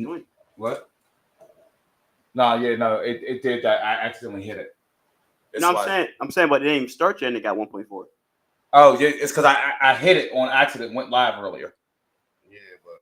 joint. What? No, it did that. I accidentally hit it. I'm saying, but it didn't even start yet, and it got 1.4. Oh yeah, it's because I hit it on accident. Went live earlier. Yeah, but.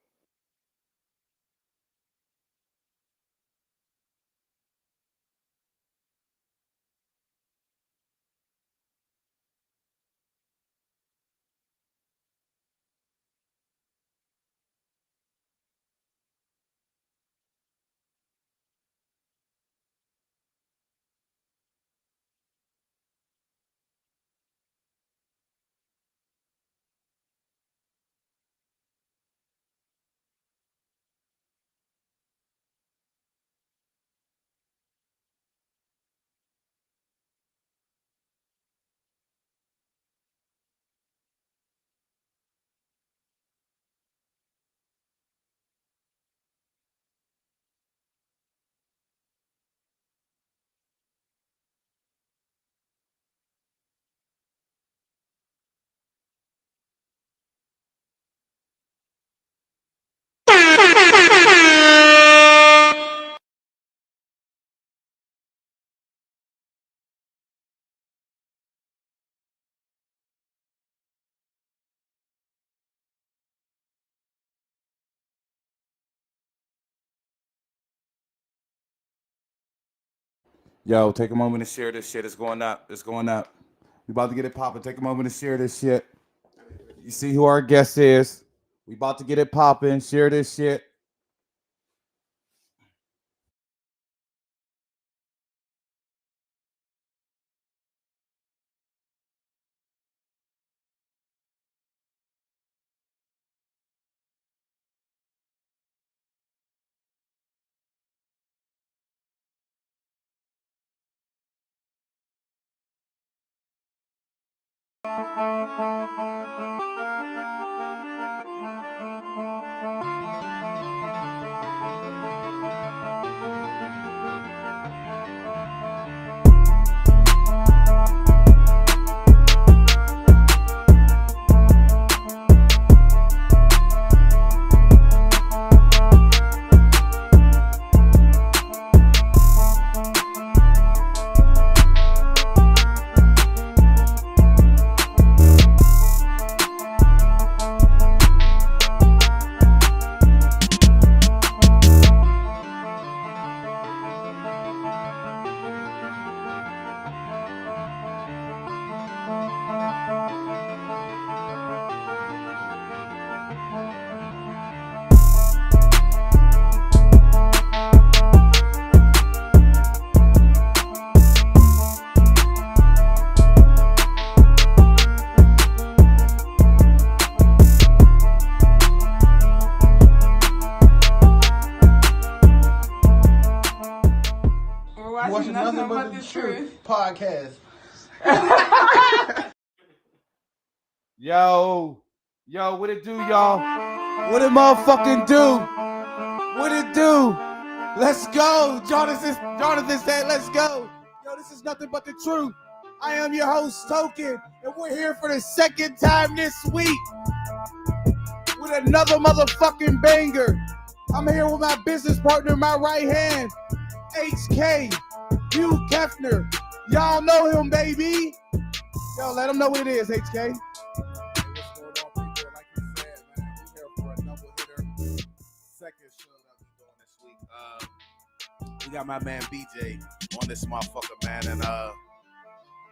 Yo, take a moment to share this shit. It's going up. It's going up. We about to get it popping. Take a moment to share this shit. You see who our guest is. We about to get it popping. Share this shit. Watching nothing but the truth podcast. Yo, what it do, y'all? What it motherfucking do? What it do? Let's go. Jonathan said, let's go. Yo, this is nothing but the truth. I am your host, Token, and we're here for the second time this week with another motherfucking banger. I'm here with my business partner, my right hand, HK, Hugh Kefner. Y'all know him, baby. Yo, let them know what it is, HK. What's going on, people? Like you said, man, we're here for a double hitter. Second show that we're doing this week. We got my man BJ on this motherfucker, man, and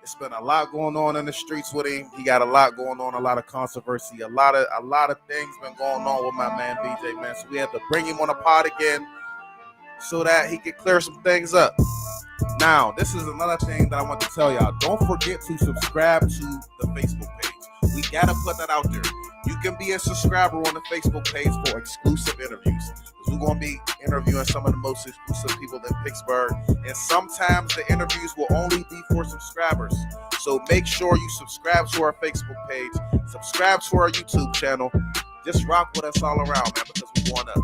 it's been a lot going on in the streets with him. He got a lot going on, a lot of controversy, a lot of things been going on with my man BJ, man. So we had to bring him on the pod again so that he could clear some things up. Now, this is another thing that I want to tell y'all. Don't forget to subscribe to the Facebook page. We gotta put that out there. You can be a subscriber on the Facebook page for exclusive interviews. We're gonna be interviewing some of the most exclusive people in Pittsburgh, and sometimes the interviews will only be for subscribers. So make sure you subscribe to our Facebook page, subscribe to our YouTube channel. Just rock with us all around, man, because we're going up.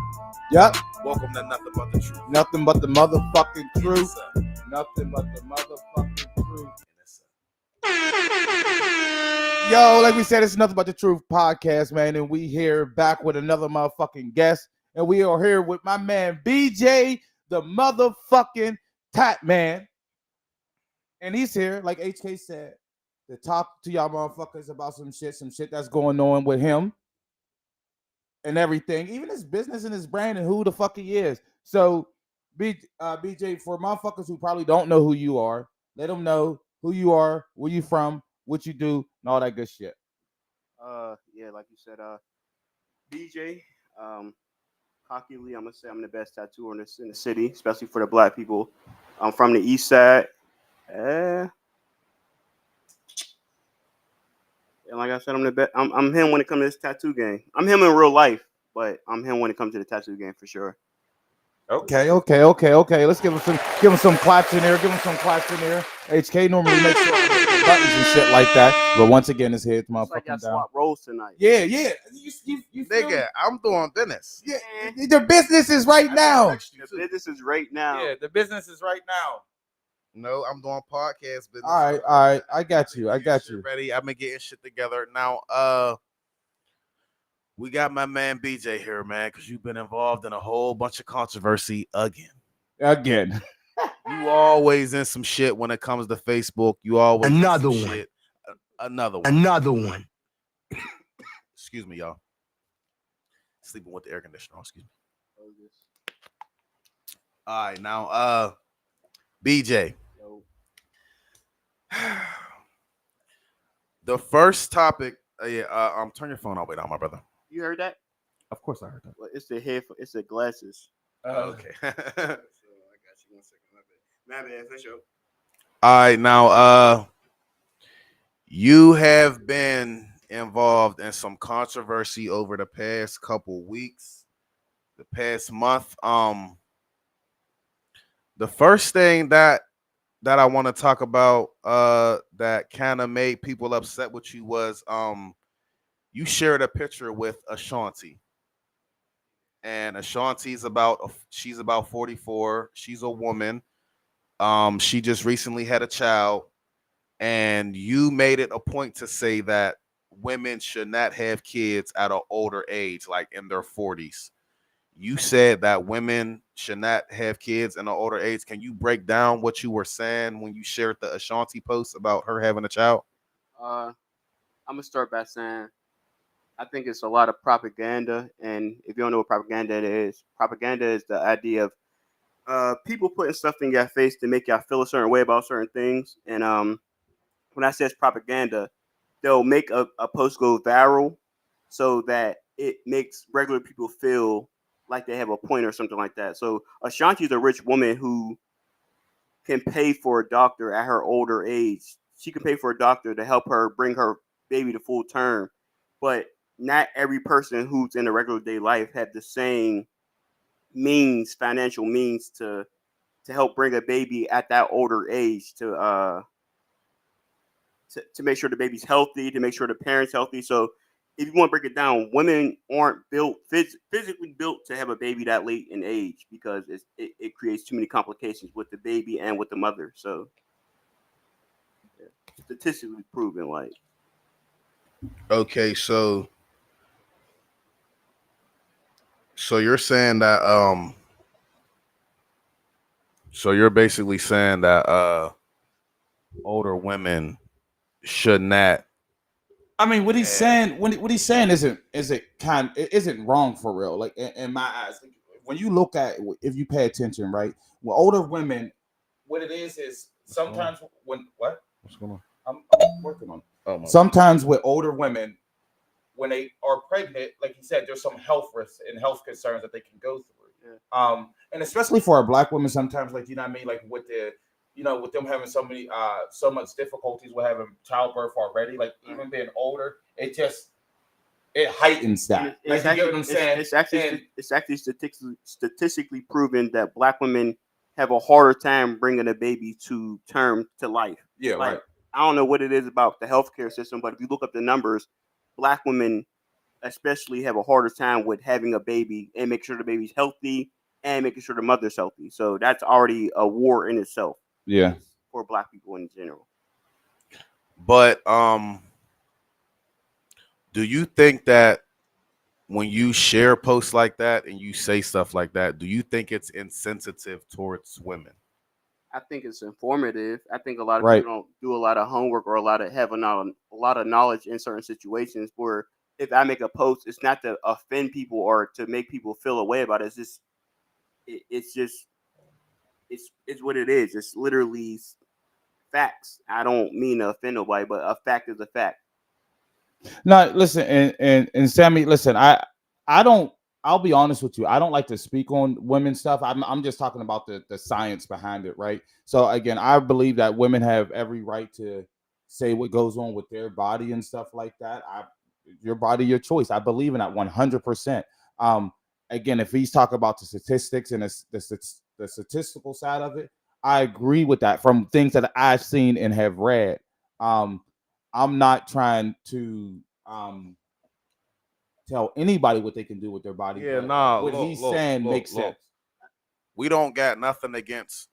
Yep. Welcome to Nothing But the Truth. Nothing but the motherfucking truth. Yes, Nothing but the motherfucking truth. Yo, like we said, it's Nothing But the Truth podcast, man, and we here back with another motherfucking guest. and we are here with my man BJ, the motherfucking tattman. And he's here, like HK said, to talk to y'all motherfuckers about some shit that's going on with him and everything, even his business and his brand and who the fuck he is. So, BJ, for motherfuckers who probably don't know who you are, let them know who you are, where you from, what you do, and all that good shit. Yeah, like you said, BJ. Cockily, I'm gonna say I'm the best tattooer in the city, especially for the black people. I'm from the east side. And like I said, I'm the best. I'm him when it comes to this tattoo game. I'm him in real life, but I'm him when it comes to the tattoo game for sure. Okay. Let's give him some claps in there. Give him some claps in there. HK normally makes sure I hit the buttons and shit like that, but once again, his head's It's like y'all motherfucking down. swap roles tonight. Yeah. You feel Nigga, I'm doing business. Yeah, the business is right now. The business is right now. Yeah, the business is right now. No, I'm doing podcast business. All right. I got you. Ready? I've been getting shit together. Now, we got my man BJ here, man, because you've been involved in a whole bunch of controversy again. You always in some shit when it comes to Facebook. You always Another in some one. shit. Another one. Excuse me, y'all. Sleeping with the air conditioner on. Excuse me. All right, now, BJ. The first topic. Turn your phone all the way down, my brother. You heard that? Of course, I heard that. Well, it's the head. It's the glasses. Okay. So I got you 1 second. My bad. For sure. All right, now, you have been involved in some controversy over the past couple weeks, the past month. The first thing that I want to talk about that kind of made people upset with you was you shared a picture with Ashanti. And Ashanti's she's about 44. She's a woman. She just recently had a child, and you made it a point to say that women should not have kids at an older age, like in their 40s. You said that women should not have kids in an older age. Can you break down what you were saying when you shared the Ashanti post about her having a child? I'm gonna start by saying I think it's a lot of propaganda, and if you don't know what propaganda is the idea of people putting stuff in your face to make y'all feel a certain way about certain things. And when I say it's propaganda, they'll make a post go viral so that it makes regular people feel like they have a point or something like that. So Ashanti is a rich woman who can pay for a doctor at her older age. She can pay for a doctor to help her bring her baby to full term, but not every person who's in a regular day life have the same financial means to help bring a baby at that older age to make sure the baby's healthy, to make sure the parents healthy. So if you want to break it down, women aren't built physically built to have a baby that late in age because it creates too many complications with the baby and with the mother. So yeah, statistically proven, like. Okay, so you're saying that so you're basically saying that older women should not. I mean, what he's saying, what he's saying isn't wrong for real. Like in my eyes, when you look at if you pay attention, right? Well, older women, what it is sometimes What's going on? I'm working on. Sometimes with older women, when they are pregnant, like you said, there's some health risks and health concerns that they can go through. Yeah. And especially for a black woman, sometimes, like you know what I mean, like with with them having so much difficulties with having childbirth already, like even being older, it heightens that. You get what I'm saying? It's actually statistically proven that black women have a harder time bringing a baby to term to life. Yeah, like, right. I don't know what it is about the healthcare system, but if you look up the numbers, black women especially have a harder time with having a baby and making sure the baby's healthy and making sure the mother's healthy. So that's already a war in itself. Yeah. For black people in general. But do you think that when you share posts like that and you say stuff like that, do you think it's insensitive towards women? I think it's informative. I think a lot of Right. people don't do a lot of homework or have a lot of knowledge in certain situations. Where if I make a post, it's not to offend people or to make people feel a way about it. It's just it's just it's what it is. It's literally facts. I don't mean to offend nobody, but a fact is a fact. No, listen, and Sammy, listen, I don't. I'll be honest with you. I don't like to speak on women's stuff. I'm just talking about the science behind it, right? So again, I believe that women have every right to say what goes on with their body and stuff like that. Your body, your choice. I believe in that 100%. Um, Again, if he's talking about the statistics and the statistical side of it, I agree with that from things that I've seen and have read. Um, I'm not trying to tell anybody what they can do with their body, Yeah, but nah, what look, he's look, saying look, makes look. sense. We don't got nothing against.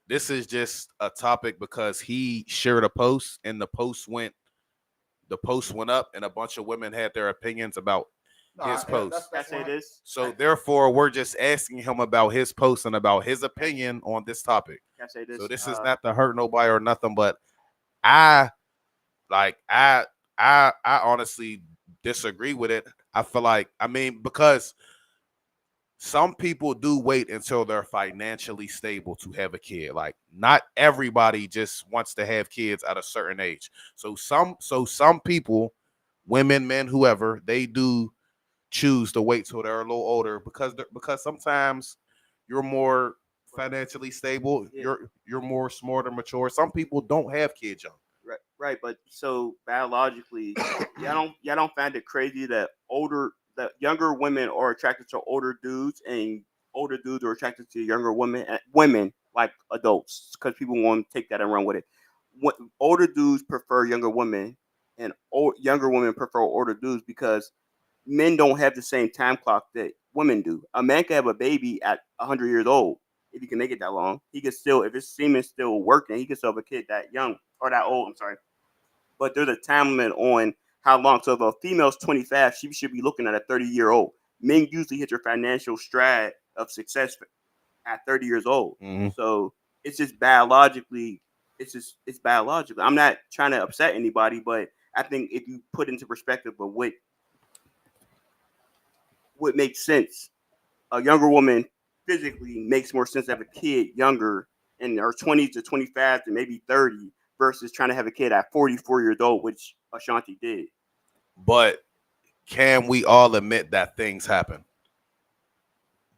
This is just a topic because he shared a post and the post went up and a bunch of women had their opinions about his post. Can I say this? So therefore, we're just asking him about his post and about his opinion on this topic. Can I say So this? this is not to hurt nobody or nothing, but I like I honestly disagree with it. I feel like because some people do wait until they're financially stable to have a kid. Like not everybody just wants to have kids at a certain age. So some people, women, men, whoever, they do choose to wait till they're a little older because sometimes you're more financially stable, Yeah. you're more smart and mature. Some people don't have kids young. Right. But so biologically, y'all don't find it crazy that younger women are attracted to older dudes and older dudes are attracted to younger women like adults because people want to take that and run with it. What older dudes prefer younger women and younger women prefer older dudes because men don't have the same time clock that women do. A man can have a baby at 100 years old if he can make it that long. He can still, if his semen's still working, he can still have a kid that young or that old. I'm sorry, but there's a time limit on how long. So if a female's 25, she should be looking at a 30-year-old. Men usually hit their financial stride of success at 30 years old. Mm-hmm. So it's just biologically, it's biological. I'm not trying to upset anybody, but I think if you put into perspective of what makes sense, a younger woman physically makes more sense to have a kid younger in her 20s to 25 to maybe 30 versus trying to have a kid at 44 years old, which Ashanti did. But can we all admit that things happen?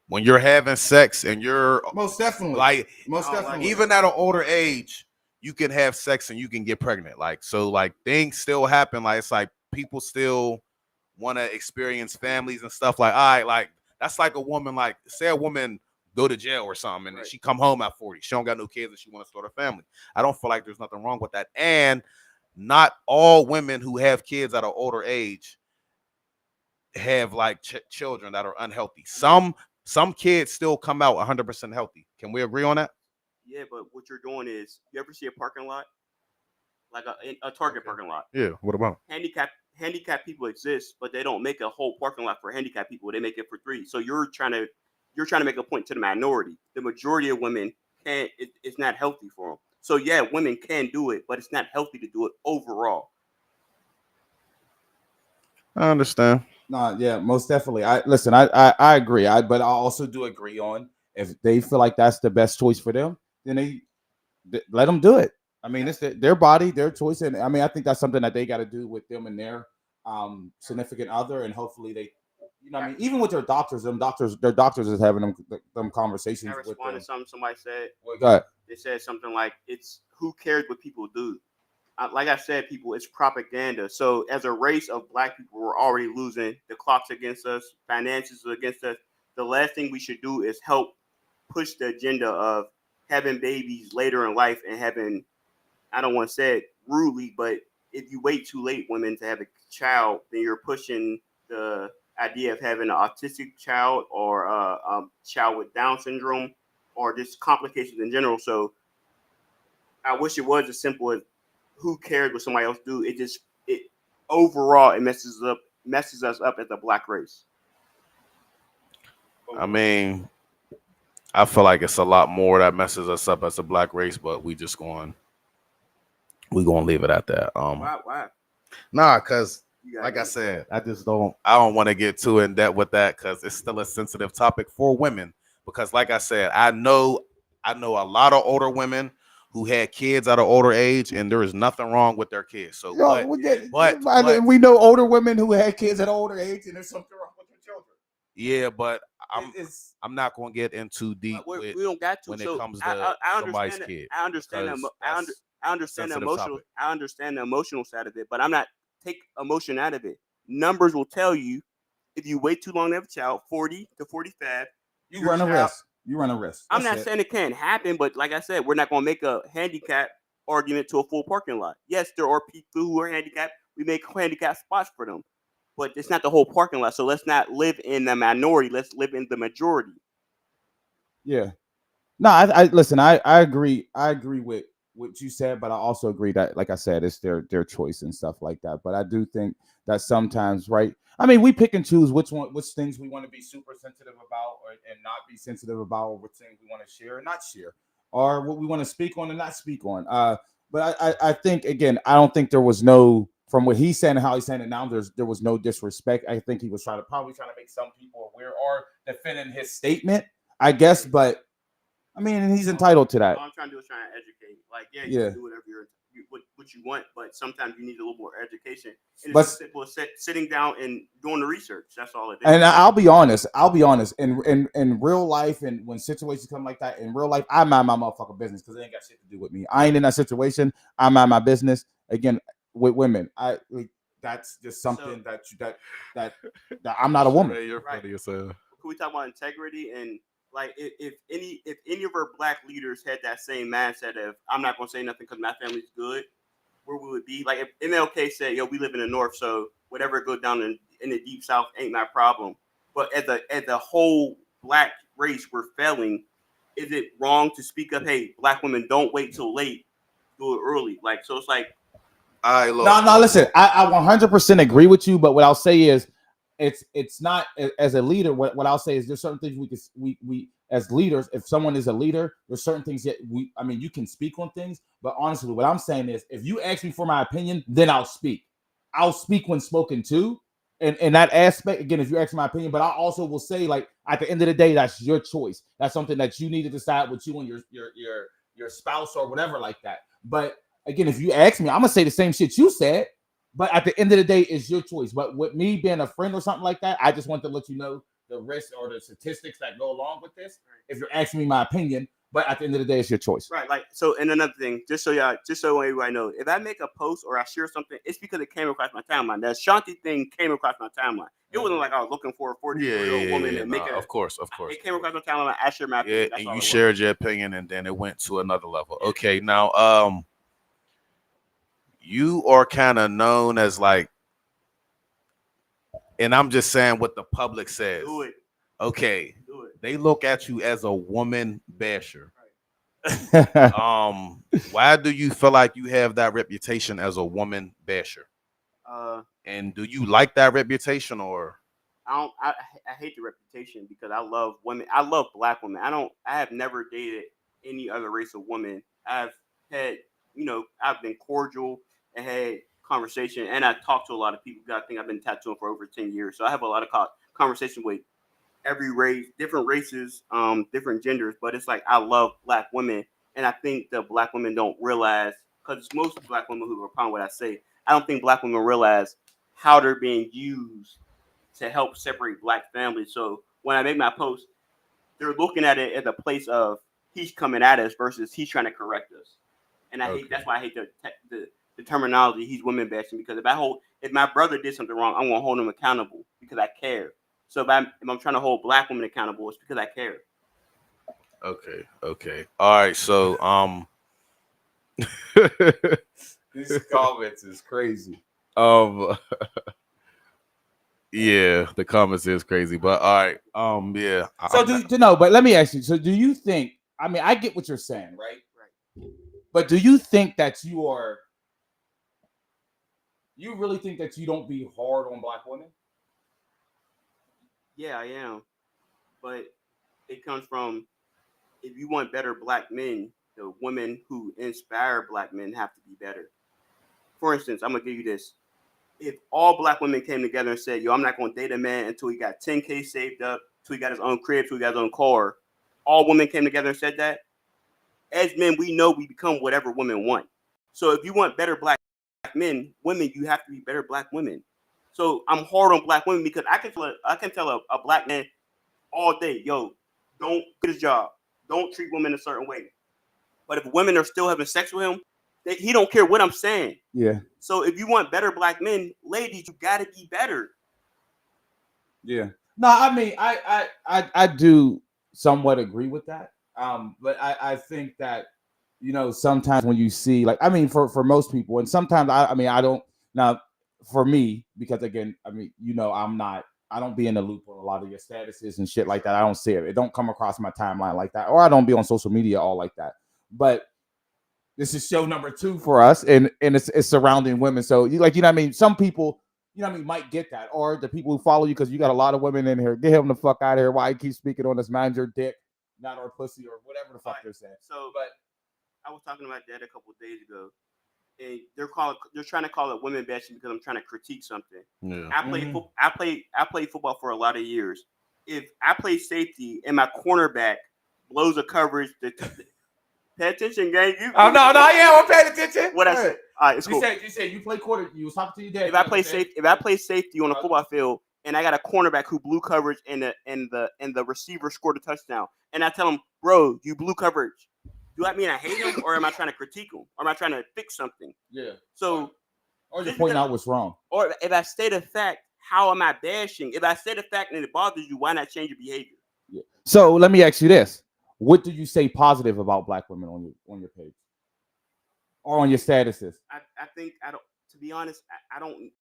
When you're having sex and you're Most definitely. like Most definitely. even at an older age, you can have sex and you can get pregnant. Like so, like things still happen. Like it's like people still want to experience families and stuff. Like, all right, like that's like a woman. Like, say a woman go to jail or something, and Right. she come home at 40. She don't got no kids and she want to start a family. I don't feel like there's nothing wrong with that. And not all women who have kids at an older age have like children that are unhealthy. Some kids still come out 100% healthy. Can we agree on that? Yeah, but what you're doing is, you ever see a parking lot, like a Target parking lot? Yeah. What about? Handicapped people exist, but they don't make a whole parking lot for handicapped people. They make it for three. So you're trying to make a point to the minority. The majority of women can't. It's not healthy for them. So yeah, women can do it, but it's not healthy to do it overall. I understand. Nah, yeah, most definitely. I listen. I agree. But I also do agree on if they feel like that's the best choice for them, then let them do it. I mean, it's their body, their choice, and I mean, I think that's something that they got to do with them and their significant other, and hopefully they, what I mean, even with their doctors is having them conversations Can I with respond to them. something somebody said? Well, go ahead. They said something like, "It's who cares what people do." Like I said, people, it's propaganda. So as a race of black people, we're already losing. The clock's against us. Finances are against us. The last thing we should do is help push the agenda of having babies later in life and having, I don't want to say it rudely, but if you wait too late, women, to have a child, then you're pushing the idea of having an autistic child or a child with Down syndrome or just complications in general. So I wish it was as simple as who cares what somebody else do. It overall it messes up messes us up as a black race? I mean, I feel like it's a lot more that messes us up as a black race, but we gonna leave it at that. Why? Nah, cause You like I got said, I don't want to get too in depth with that because it's still a sensitive topic for women. Because like I said, I know a lot of older women who had kids at an older age, and there is nothing wrong with their kids. So, we know older women who had kids at an older age, and there's something wrong with their children. yeah, but I'm not gonna get in too deep we don't got to. when So it comes I, to I somebody's understand kid. I understand Because I understand the sensitive emotional. topic. I understand the emotional side of it, but I'm not take emotion out of it. Numbers will tell you if you wait too long to have a child, 40 to 45, You run a risk. You run a risk. I'm not saying it can't happen, but like I said, we're not going to make a handicap argument to a full parking lot. Yes, there are people who are handicapped. We make handicap spots for them, but it's not the whole parking lot. So let's not live in the minority. Let's live in the majority. Yeah. No, I listen. I agree. I agree with what you said, but I also agree that, like I said, it's their choice and stuff like that. But I do think that sometimes, right? I mean, we pick and choose which things we want to be super sensitive about, and not be sensitive about, or which things we want to share and not share, or what we want to speak on and not speak on. But I think, again, I don't think there was no, from what he's saying and how he's saying it now, there was no disrespect. I think he was probably trying to make some people aware or defending his statement, I guess, but. I mean, and he's entitled to that. All I'm trying to do is trying to educate. Like, yeah, you Yeah. can do whatever what you want, but sometimes you need a little more education. And But- it's as simple as sitting down and doing the research. That's all it is. And I'll be honest. In real life, and when situations come like that, in real life, I mind my motherfucking business because it ain't got shit to do with me. I ain't in that situation. I mind my business. Again, with women, that's just something that I'm not a woman. You're Right. funny as hell. Can we talk about integrity and like if any of our black leaders had that same mindset of I'm not gonna say nothing because my family's good, where we would be? Like if MLK said, "Yo, we live in the north, so whatever goes down in the deep south ain't my problem." But as the whole black race, we're failing. Is it wrong to speak up? Hey, black women, don't wait till late, do it early. Like so, it's like All right, look. No. Listen, I 100% agree with you, but what I'll say is, it's not, as a leader. What I'll say is, there's certain things we as leaders, if someone is a leader, there's certain things that I mean, you can speak on things, but honestly, what I'm saying is, if you ask me for my opinion, then I'll speak. I'll speak when spoken to, and in that aspect. Again, if you ask my opinion, but I also will say, like, at the end of the day, that's your choice. That's something that you need to decide with you and your spouse or whatever like that. But again, if you ask me, I'm gonna say the same shit you said. But at the end of the day, it's your choice. But with me being a friend or something like that, I just want to let you know the risk or the statistics that go along with this. If you're asking me my opinion, but at the end of the day, it's your choice. right, like so. And another thing, just so everybody knows, if I make a post or I share something, it's because it came across my timeline. That Shanti thing came across my timeline. It wasn't like I was looking for a 40-year-old woman and make it. Of course. It came across my timeline. I shared my opinion. Yeah, That's and all you it was. shared your opinion, and then it went to another level. Okay, now, you are kind of known as like, and I'm just saying what the public says. Do it. Okay, Do it. they look at you as a woman basher. Why do you feel like you have that reputation as a woman basher? And do you like that reputation, or? I hate the reputation because I love women. I love black women. I have never dated any other race of women. I've had, I've been cordial and had conversation, and I talked to a lot of people. I think I've been tattooing for over 10 years, so I have a lot of conversation with every race, different races, different genders. But it's like I love black women, and I think the black women don't realize, because it's most black women who are upon what I say. I don't think black women realize how they're being used to help separate black families. So when I make my post, they're looking at it as a place of he's coming at us versus he's trying to correct us. And I hate that's why I hate the terminology he's women bashing, because if my brother did something wrong, I'm gonna hold him accountable because I care. So if I'm trying to hold black women accountable, it's because I care. Okay. All right. So These comments is crazy. Yeah, the comments is crazy, but all right. Yeah. But let me ask you. So do you think? I mean, I get what you're saying, right? Right. But do you think that you really think that you don't be hard on black women? Yeah, I am. But it comes from if you want better black men, the women who inspire black men have to be better. For instance, I'm gonna give you this. If all black women came together and said, "Yo, I'm not gonna date a man until he got 10K saved up, till he got his own crib, till he got his own car," all women came together and said that. As men, we know we become whatever women want. So if you want better black men, women, you have to be better black women. So I'm hard on black women because I can tell a black man all day, yo, don't get his job, don't treat women a certain way. But if women are still having sex with him, he don't care what I'm saying. Yeah. So if you want better black men, ladies, you got to be better. Yeah. No, I mean, I do somewhat agree with that. But I think that sometimes when you see like I mean for most people, and sometimes I mean I don't now for me because again I mean I don't be in the loop on a lot of your statuses and shit like that. I don't see it. It don't come across my timeline like that, or I don't be on social media all like that. But this is show number 2 for us, and it's surrounding women. So what I mean. Some people, what I mean, might get that, or the people who follow you because you got a lot of women in here. Get him the fuck out of here. Why he keeps speaking on this? Mind your dick, not our pussy, or whatever the fuck they're saying. So, But I was talking about that a couple of days ago, and they're trying to call it women bashing because I'm trying to critique something. Yeah. I played football for a lot of years. If I play safety and my cornerback blows a coverage, pay attention, gang. oh no, yeah, I'm paying attention. What I said. All right, it's cool. You said you play quarter. You was talking to your dad. If I play safety on a football field and I got a cornerback who blew coverage and the receiver scored a touchdown, and I tell him, bro, you blew coverage. Do that mean I hate him, or am I trying to critique him, or am I trying to fix something? Yeah. So, or just point out what's wrong. Or if I state a fact, how am I bashing? If I state a fact and it bothers you, why not change your behavior? Yeah. So let me ask you this: what do you say positive about black women on your page or on your statuses? I think I don't. To be honest, I don't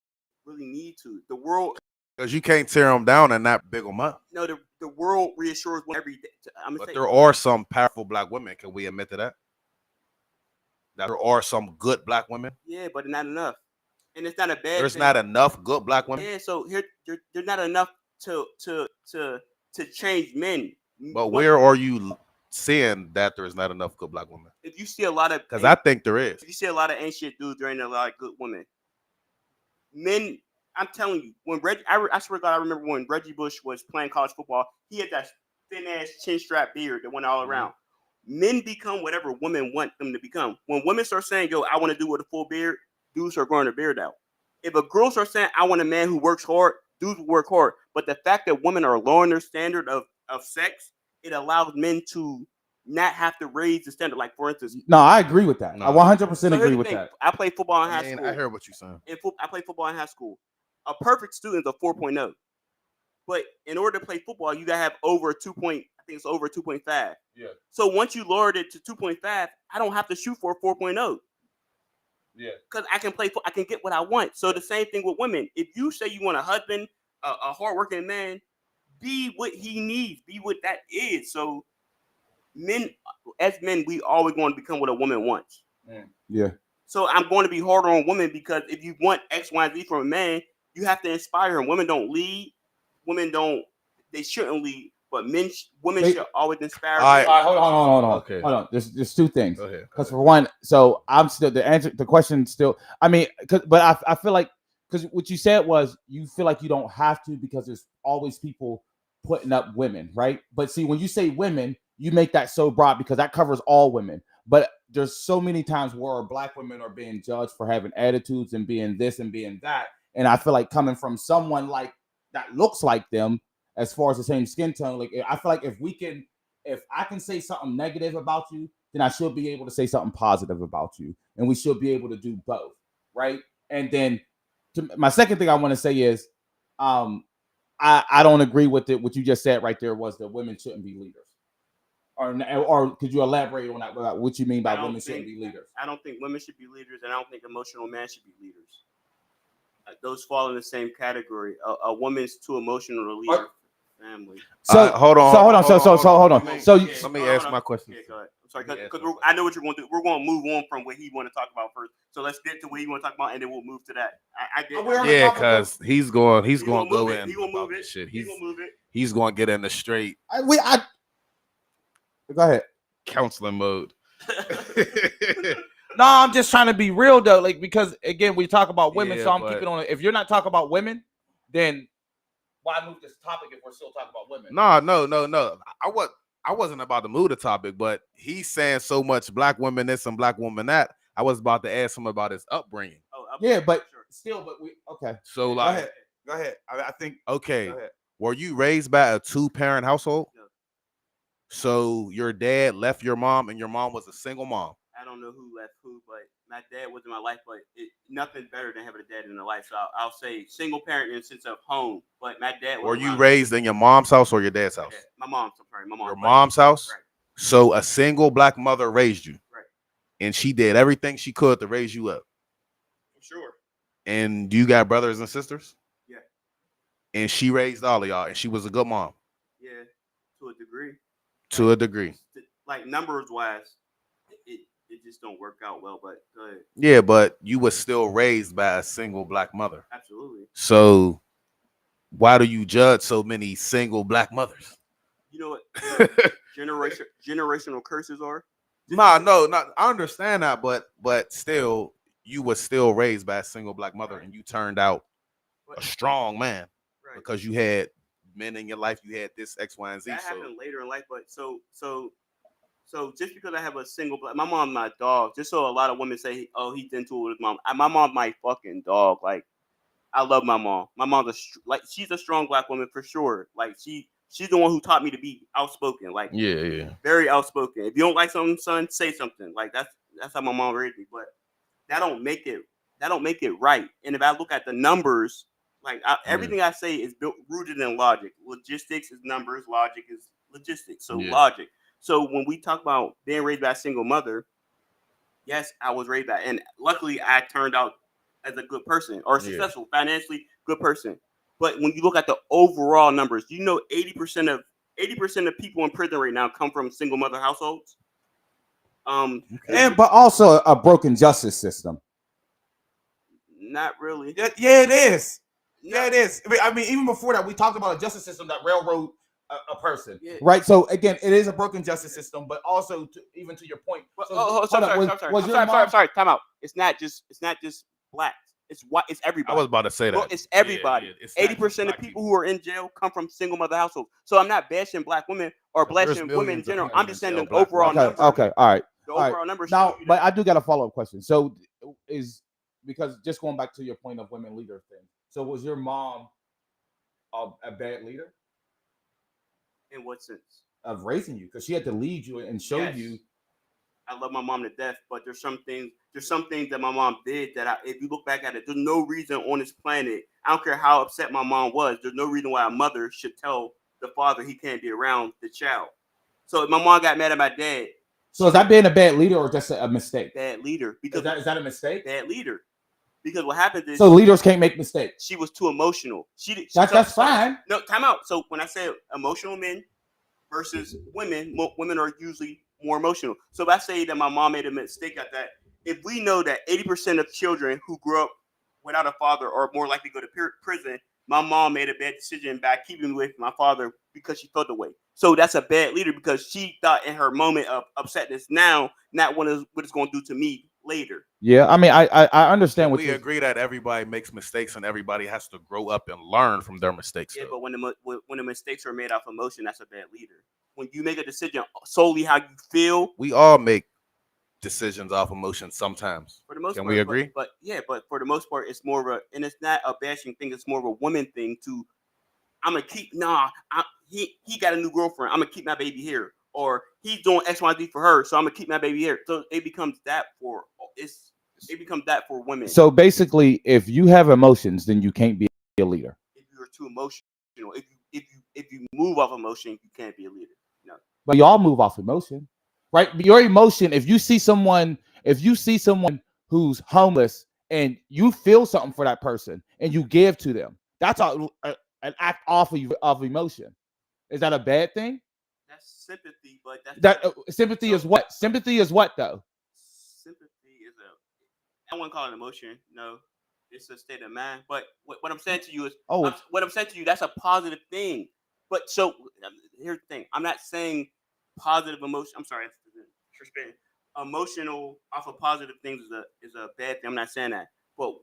really need to. The world, because you can't tear them down and not big them up. No, the world reassures every day. But there are some powerful black women. Can we admit to that? That there are some good black women. Yeah, but not enough. And it's not a bad. There's not enough good black women. Yeah, so there's not enough to change men. But where are you seeing that there's not enough good black women? If you see a lot of, because I think there is. If you see a lot of ancient dudes, there ain't a lot of good women. Men, I'm telling you, when I swear to God, I remember when Reggie Bush was playing college football, he had that thin ass chin strap beard that went all around. Men become whatever women want them to become. When women start saying, yo, I want to do with a full beard, dudes are growing their beard out. If a girl starts saying, I want a man who works hard, dudes will work hard. But the fact that women are lowering their standard of sex, it allows men to not have to raise the standard. Like, for instance. No, I agree with that. I 100% agree with that. I played football in high school. I hear what you're saying. I played football in high school. A perfect student is a 4.0. But in order to play football, you got to have over 2. I think it's over 2.5. Yeah. So once you lowered it to 2.5, I don't have to shoot for a 4.0. Yeah. Because I can get what I want. So the same thing with women. If you say you want a husband, a hardworking man, be what he needs. Be what that is. So as men, we always want to become what a woman wants. Yeah. So I'm going to be harder on women because if you want X, Y, and Z from a man, you have to inspire him. Women don't lead. They shouldn't lead. But women should always inspire. All right, hold on. Okay. Hold on. There's 2 things. Because for one, so I'm still the question still. I mean, but I feel like because what you said was you feel like you don't have to because there's always people putting up women, right? But see, when you say women, you make that so broad because that covers all women. But there's so many times where black women are being judged for having attitudes and being this and being that. And I feel like coming from someone like that looks like them, as far as the same skin tone, like I feel like if I can say something negative about you, then I should be able to say something positive about you, and we should be able to do both, right? And then my second thing I want to say is, I don't agree with it. What you just said right there was that women shouldn't be leaders, or could you elaborate on that? What you mean by women shouldn't be leaders? I don't think women should be leaders, and I don't think emotional men should be leaders. Those fall in the same category. A woman's too emotional to lead her family. So hold on. So let me ask my question. Yeah, sorry, Yeah, because so- I know what you're going to do. We're going to move on from what he want to talk about first. So let's get to what he want to talk about, and then we'll move to that. I get. We're on the Yeah, topic of- because he's going He to gonna go move it. in He gonna about move it. this shit. He's gonna move it. He's going to get in the straight Go ahead. counseling mode. No, I'm just trying to be real though, like because again we talk about women, Yeah, so I'm but- keeping on it. If you're not talking about women, then why move this topic if we're still talking about women? No. I wasn't about to move the topic, but he's saying so much black women this and black woman that. I was about to ask him about his upbringing. Yeah, but still, but we okay. So Go like, ahead. Go ahead. I think okay, go ahead. were you raised by a 2-parent household? No. So your dad left your mom, and your mom was a single mom. I don't know who left who, but my dad was in my life. But nothing better than having a dad in the life. So I'll say single parent in the sense of home. But my dad was. Were you raised in your mom's house or your dad's house? My mom's. I'm sorry, my mom. Your mom's house. Right. So a single black mother raised you, Right. and she did everything she could to raise you up. For sure. And you got brothers and sisters? Yeah. And she raised all of y'all, and she was a good mom. Yeah, to a degree. To a degree. Like numbers wise, it just don't work out well. But go ahead. Yeah, but you were still raised by a single black mother. Absolutely. So why do you judge so many single black mothers? You know what generational curses are? No. I understand that, but still, you were still raised by a single black mother, and you turned out a strong man because you had men in your life. You had this X, Y, and Z. That happened later in life, but so just because I have a single black, my mom, my dog. Just so a lot of women say, "Oh, he's into it with his mom." My mom, my fucking dog. Like, I love my mom. My mom's she's a strong black woman for sure. Like she's the one who taught me to be outspoken. Like Yeah. very outspoken. If you don't like something, son, say something. Like that's how my mom raised me. But that don't make it right. And if I look at the numbers, like everything I say is rooted in logic. Logistics is numbers. Logic is logistics. So logic. So when we talk about being raised by a single mother, yes, I was raised by, and luckily I turned out as a good person or successful, financially good person. But when you look at the overall numbers, 80% of people in prison right now come from single mother households. But also a broken justice system. Not really. Yeah, it is. Yeah, it is. I mean, even before that, we talked about a justice system that railroad a person, right? So again, it is a broken justice system, but also even to your point. Sorry. Time out. It's not just blacks. It's everybody. I was about to say that. Well, it's everybody. 80% of people who are in jail come from single mother households. So I'm not bashing black women or bashing women in general. I'm just saying the overall numbers. Okay, all right. The overall numbers. Now, but I do got a follow-up question. So because just going back to your point of women leader thing. So was your mom a bad leader? In what sense? Of raising you, because she had to lead you and show you. I love my mom to death, but there's some things that my mom did that if you look back at it, there's no reason on this planet. I don't care how upset my mom was. There's no reason why a mother should tell the father he can't be around the child. So if my mom got mad at my dad. So is that being a bad leader or just a mistake? Bad leader. Because is that a mistake? Bad leader. Because what happened is, so leaders can't make mistakes. She was too emotional. That's fine. No, time out. So when I say emotional men versus women are usually more emotional. So if I say that my mom made a mistake at that, if we know that 80% of children who grew up without a father are more likely to go to prison, my mom made a bad decision by keeping me with my father because she felt the way. So that's a bad leader because she thought in her moment of upsetness now, not what it's going to do to me later. Yeah, I mean, I understand what we agree that everybody makes mistakes and everybody has to grow up and learn from their mistakes. Yeah, but when the mistakes are made off emotion, that's a bad leader. When you make a decision solely how you feel, we all make decisions off emotion sometimes. For the most part, we agree? But for the most part, it's more of and it's not a bashing thing. It's more of a woman thing. I'm gonna keep. He got a new girlfriend. I'm gonna keep my baby here, or he's doing X, Y, Z for her, so I'm gonna keep my baby here. So it becomes that for women. So basically, if you have emotions, then you can't be a leader. If you're too emotional, if you move off emotion, you can't be a leader. No. But y'all move off emotion, right? Your emotion. If you see someone who's homeless and you feel something for that person and you give to them, that's an act off of emotion. Is that a bad thing? That's sympathy, but that's That not, sympathy so is what? Sympathy is what though? sympathy is a, I wouldn't call it emotion. No, it's a state of mind. But what I'm saying to you is, Oh, what I'm saying to you, that's a positive thing. But so here's the thing: I'm not saying positive emotion. I'm sorry, emotional off of positive things is a bad thing. I'm not saying that. But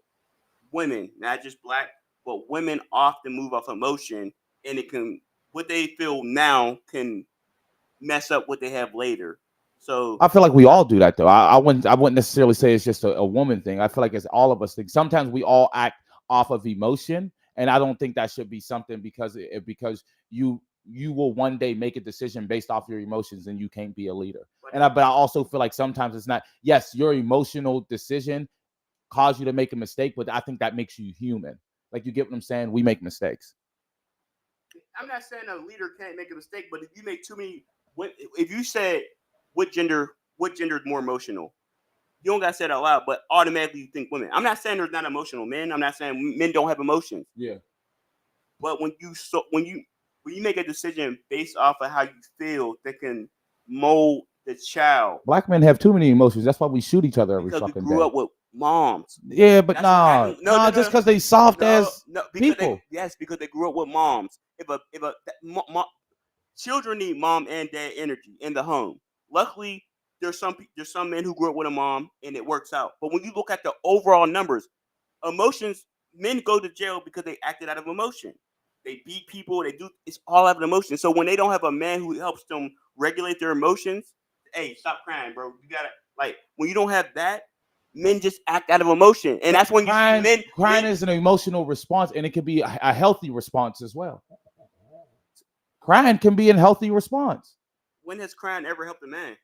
women, not just black, but women often move off emotion, and it can what they feel now can mess up what they have later. So I feel like we all do that though. I wouldn't necessarily say it's just a woman thing. I feel like it's all of us thing. Sometimes we all act off of emotion, and I don't think that should be something because you will one day make a decision based off your emotions, and you can't be a leader. But I also feel like sometimes it's not. Yes, your emotional decision caused you to make a mistake, but I think that makes you human. Like you get what I'm saying? We make mistakes. I'm not saying a leader can't make a mistake, but if you make too many, if you said what gender is more emotional, you don't gotta say it out loud, but automatically you think women. I'm not saying there's not emotional men. I'm not saying men don't have emotions. Yeah. But when you make a decision based off of how you feel, that can mold the child Black men have too many emotions. That's why we shoot each other every because we fucking grew day. up with moms. Yeah, but That's what happened. No, just because they soft no, as no. people. Because they grew up with moms. Children need mom and dad energy in the home. Luckily, there's some men who grew up with a mom and it works out. But when you look at the overall numbers, emotions, men go to jail because they acted out of emotion. They beat people. They do it's all out of emotion. So when they don't have a man who helps them regulate their emotions, hey, stop crying, bro. You gotta like when you don't have that, men just act out of emotion, and that's when you see Crying is an emotional response, and it can be a healthy response as well. Crying can be a healthy response. When has crying ever helped a man?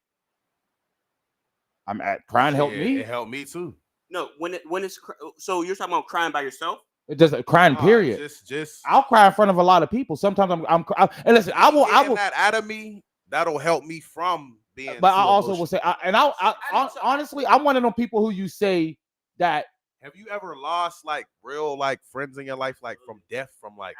I'm at crying helped Shit, me. it helped me too. No, when it's so you're talking about crying by yourself? It doesn't crying. Nah, Period. just I'll cry in front of a lot of people. Sometimes and listen, I will. getting that out of me. That'll help me from being. But I too also emotional. will say, honestly, I'm one of them people who you say that. Have you ever lost like real like friends in your life, like from death, Absolutely.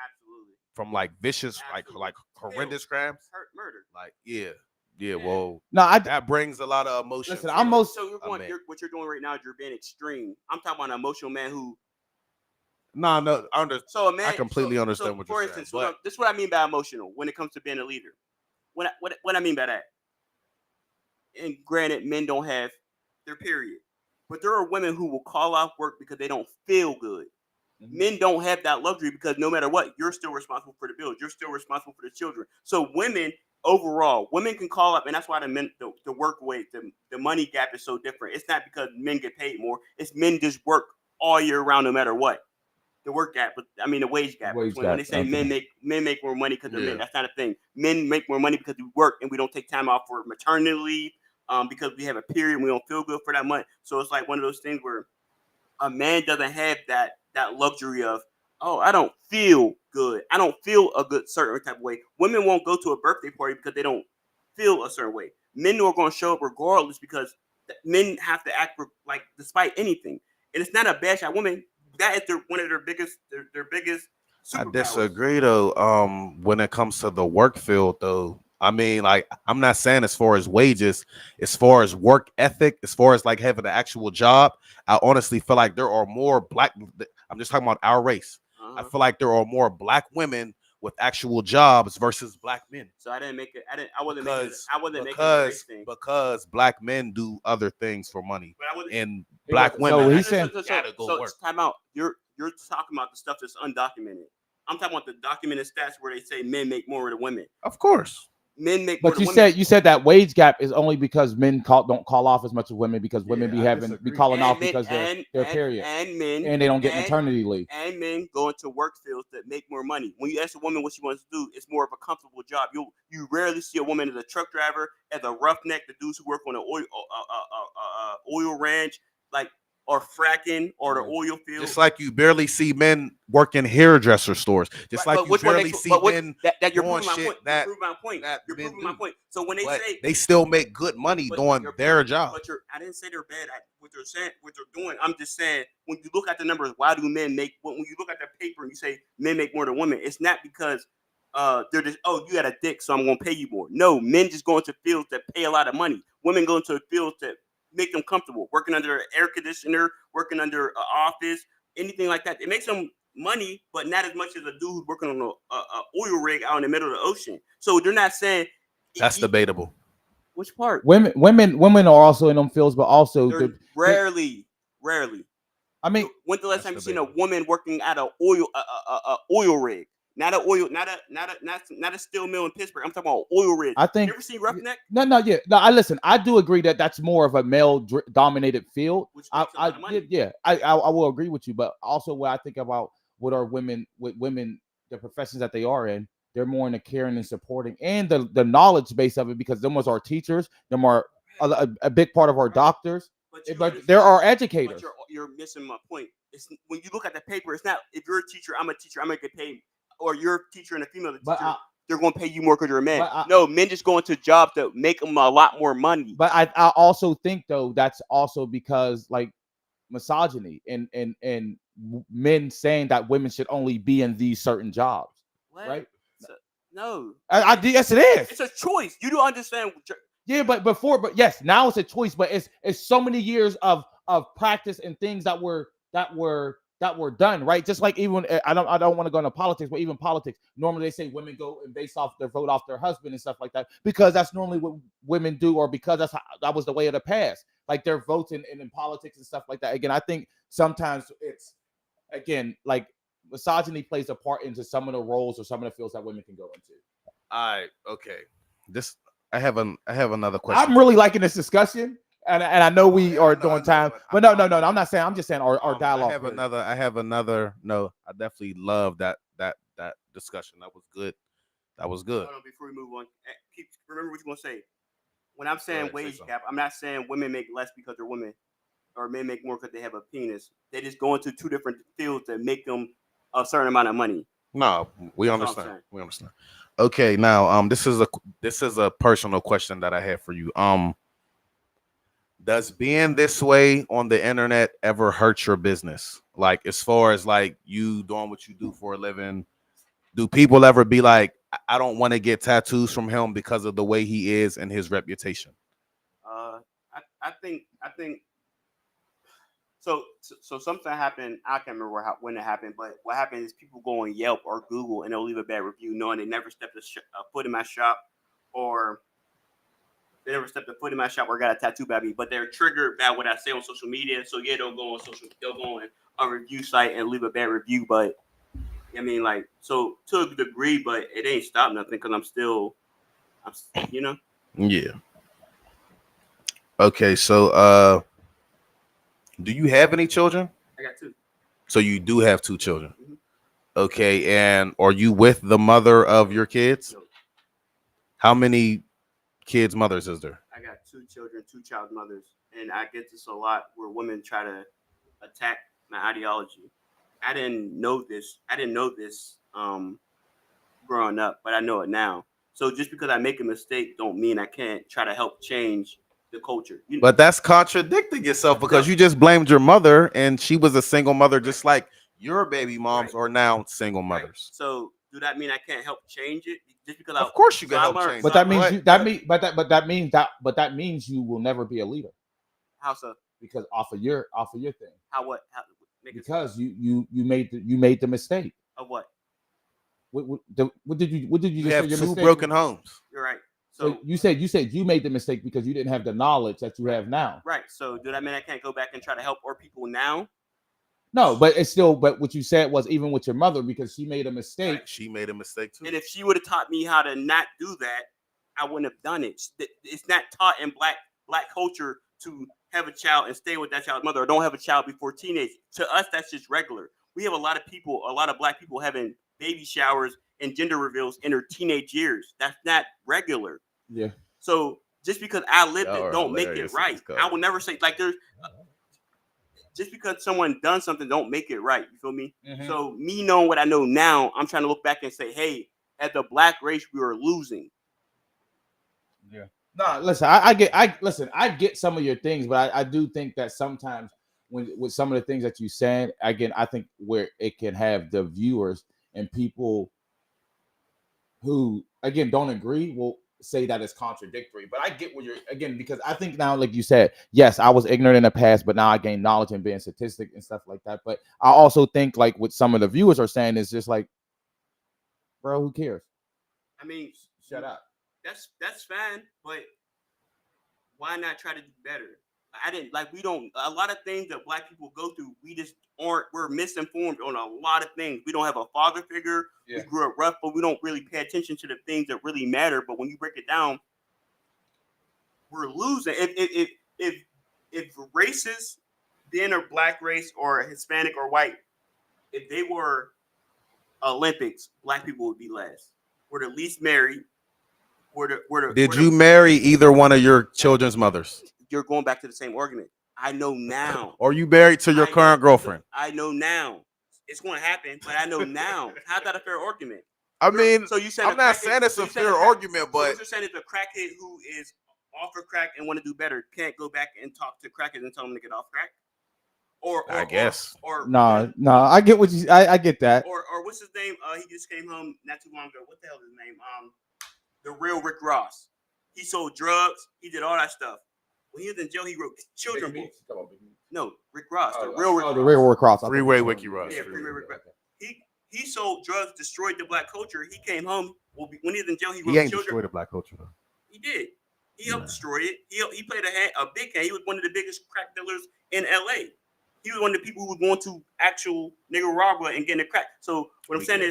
from like vicious, Absolutely. like horrendous crimes? Hurt, murder. Like yeah. Well, No, that brings a lot of emotion. Listen, to I'm most. So what you're doing right now is you're being extreme. I'm talking about an emotional man who. No, So a man. I completely understand so what for you're instance, saying. But this is what I mean by emotional when it comes to being a leader. What I mean by that. And granted, men don't have their period, but there are women who will call off work because they don't feel good. Mm-hmm. Men don't have that luxury because no matter what, you're still responsible for the bills. You're still responsible for the children. So women overall, women can call up, and that's why the work weight, the money gap is so different. It's not because men get paid more. It's men just work all year round, no matter what. The work gap, but I mean the wage gap. When they say men make more money because they're men, that's not a thing. Men make more money because we work and we don't take time off for maternity leave, because we have a period and we don't feel good for that month. So it's like one of those things where a man doesn't have that luxury of, oh, I don't feel good. I don't feel a good certain type of way. Women won't go to a birthday party because they don't feel a certain way. Men are going to show up regardless because men have to act like despite anything. And it's not a bash at women. That is one of their biggest I superpowers. disagree though. When it comes to the work field, though, I mean, like, I'm not saying as far as wages, as far as work ethic, as far as like having an actual job. I honestly feel like there are more black. I'm just talking about our race. I feel like there are more black women with actual jobs versus black men. So I didn't make it. I wasn't making it a race thing. Because black men do other things for money, and black So women he said, gotta go work. Time out. You're talking about the stuff that's undocumented. I'm talking about the documented stats where they say men make more than women. Of course. Men make more but than you women. said that wage gap is only because men don't call off as much as women because women be calling off because they're period and men and they don't get maternity leave. And men go into work fields that make more money. When you ask a woman what she wants to do, it's more of a comfortable job. You rarely see a woman as a truck driver, as a roughneck, the dudes who work on an oil ranch, like, or fracking or the oil field. Just like you barely see men working hairdresser stores. Just like you barely see men you're doing proving my shit point. that You're proving my point. So when they say they still make good money doing their job. But I didn't say they're bad at what they're saying, what they're doing. I'm just saying when you look at the numbers, why do men make? When you look at the paper and you say men make more than women, it's not because they're just, oh, you got a dick, so I'm gonna pay you more. No, men just go into fields that pay a lot of money. Women go into fields that make them comfortable, working under an air conditioner, working under an office, anything like that. It makes them money, but not as much as a dude who's working on a oil rig out in the middle of the ocean. So they're not saying That's debatable. which part. Women are also in them fields, but also They're rarely. I mean, When's the last That's time you seen a debatable. woman working at a oil rig? Not a oil, not a steel mill in Pittsburgh. I'm talking about oil rig. I think You ever seen Roughneck? No. I listen. I do agree that that's more of a male dominated field. Which makes a lot of money. I will agree with you, but also when I think about what are women with women, the professions that they are in, they're more in the caring and supporting and the knowledge base of it because them was our teachers, them are a big part of our doctors, but there are educators. But you're missing my point. It's when you look at the paper, it's not if you're a teacher, I'm a teacher, I'm gonna get paid, or you're a teacher and a female teacher, they're gonna pay you more because you're a man. No, men just go into jobs that make them a lot more money. But I also think though that's also because like misogyny and men saying that women should only be in these certain jobs, right? No, yes, it is. It's a choice. You don't understand. Yeah, but yes, now it's a choice. But it's so many years of practice and things that were done, right? Just like even I don't want to go into politics, but even politics. Normally they say women go and base off their vote off their husband and stuff like that because that's normally what women do, or because that was the way of the past. Like their votes in politics and stuff like that. Again, I think sometimes it's like misogyny plays a part into some of the roles or some of the fields that women can go into. All right, okay. I have another question. I'm really liking this discussion, and I know we are doing time, but no. I'm not saying. I'm just saying our dialogue. I have another. No, I definitely love that discussion. That was good. Hold on, before we move on, remember what you're gonna say. When I'm saying wage gap, I'm not saying women make less because they're women, or men make more because they have a penis. They just go into two different fields that make them a certain amount of money. No, we understand. We understand. Okay, now this is a personal question that I have for you. Does being this way on the internet ever hurt your business? Like as far as like you doing what you do for a living, do people ever be like, I don't want to get tattoos from him because of the way he is and his reputation? I think so something happened. I can't remember when it happened, but what happened is people go on Yelp or Google and they'll leave a bad review, knowing they never stepped a foot in my shop, or they never stepped a foot in my shop or got a tattoo by me. But they're triggered by what I say on social media, so yeah, they'll go on a review site and leave a bad review. But I mean, like, so to a degree, but it ain't stopped nothing because I'm still, Yeah. Okay, so do you have any children? I got two. So you do have two children. Mm-hmm. Okay, and are you with the mother of your kids? No. How many kids' mothers is there? I got two children, two child mothers, and I get this a lot where women try to attack my ideology. I didn't know this growing up, but I know it now. So just because I make a mistake don't mean I can't try to help change the culture. But that's contradicting yourself because you just blamed your mother and she was a single mother just like your baby moms are now single mothers. So do that mean I can't help change it? Just because of course you can help change but it. that means you will never be a leader. How so? Because off of your thing. How what? Because you made the mistake. Of what? What did you just have say? Your two mistake? Broken homes. You're right. So you said you made the mistake because you didn't have the knowledge that you have now. Right. So do that mean I can't go back and try to help more people now? No, but it's still. But what you said was even with your mother because she made a mistake. Right. She made a mistake too. And if she would have taught me how to not do that, I wouldn't have done it. It's not taught in black culture to have a child and stay with that child's mother, or don't have a child before teenage. To us, that's just regular. We have a lot of black people having baby showers and gender reveals in their teenage years. That's not regular. Yeah. So just because I lived it, don't make it right. I will never say like there's just because someone done something, don't make it right. You feel me? Mm-hmm. So me knowing what I know now, I'm trying to look back and say, hey, as the black race, we are losing. Yeah. No, listen, I get some of your things, but I do think that sometimes with some of the things that you said, again, I think where it can have the viewers and people who again don't agree will say that it's contradictory. But I get what you're again because I think now, like you said, yes, I was ignorant in the past, but now I gain knowledge and being statistic and stuff like that. But I also think like what some of the viewers are saying is just like, bro, who cares? I mean, Shut up. That's fine, but why not try to do better? I didn't like we don't a lot of things that black people go through. We just aren't. We're misinformed on a lot of things. We don't have a father figure. Yeah. We grew up rough, but we don't really pay attention to the things that really matter. But when you break it down, we're losing. If races, being a black race or Hispanic or white, if they were Olympics, black people would be last. We're the least married. Did you marry either one of your children's mothers? You're going back to the same argument. I know now. Or you married to your current girlfriend? I know now. It's going to happen, but I know now. How's that a fair argument? I mean, so you said I'm not saying it's a fair argument, but you're saying it's a crackhead who is off of crack and want to do better can't go back and talk to crackheads and tell them to get off crack? Or I guess. Or no, I get what you. I get that. Or what's his name? He just came home not too long ago. What the hell is his name? The real Rick Ross. He sold drugs. He did all that stuff. When he was in jail, he wrote children books. No, Rick Ross, the real Rick Ross. Freeway Wiki Ross. Yeah, Freeway Rick Ross. He sold drugs, destroyed the black culture. He came home. Well, when he was in jail, he wrote ain't children. destroyed the black culture though. He did. He helped destroy it. He played a big hand. He was one of the biggest crack dealers in L.A. He was one of the people who was going to actual Nicaragua and getting the crack. So what I'm saying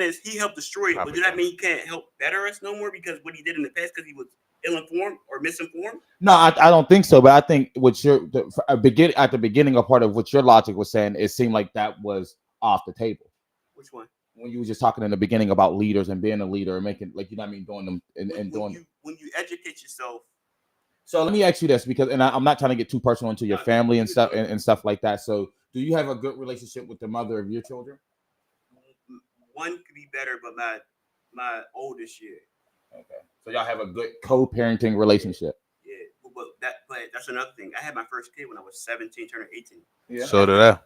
is he helped destroy it. But does that mean he can't help better us no more because what he did in the past because he was ill-informed or misinformed? No, I don't think so. But I think what at the beginning of part of what your logic was saying, it seemed like that was off the table. Which one? When you were just talking in the beginning about leaders and being a leader and making like you know what I mean doing them when you educate yourself. So let me ask you this because I'm not trying to get too personal into your family and stuff and stuff like that. So do you have a good relationship with the mother of your children? One could be better, but my oldest year. Okay. So y'all have a good co-parenting relationship. Yeah, but that's another thing. I had my first kid when I was 17, turning 18. Yeah. So did I.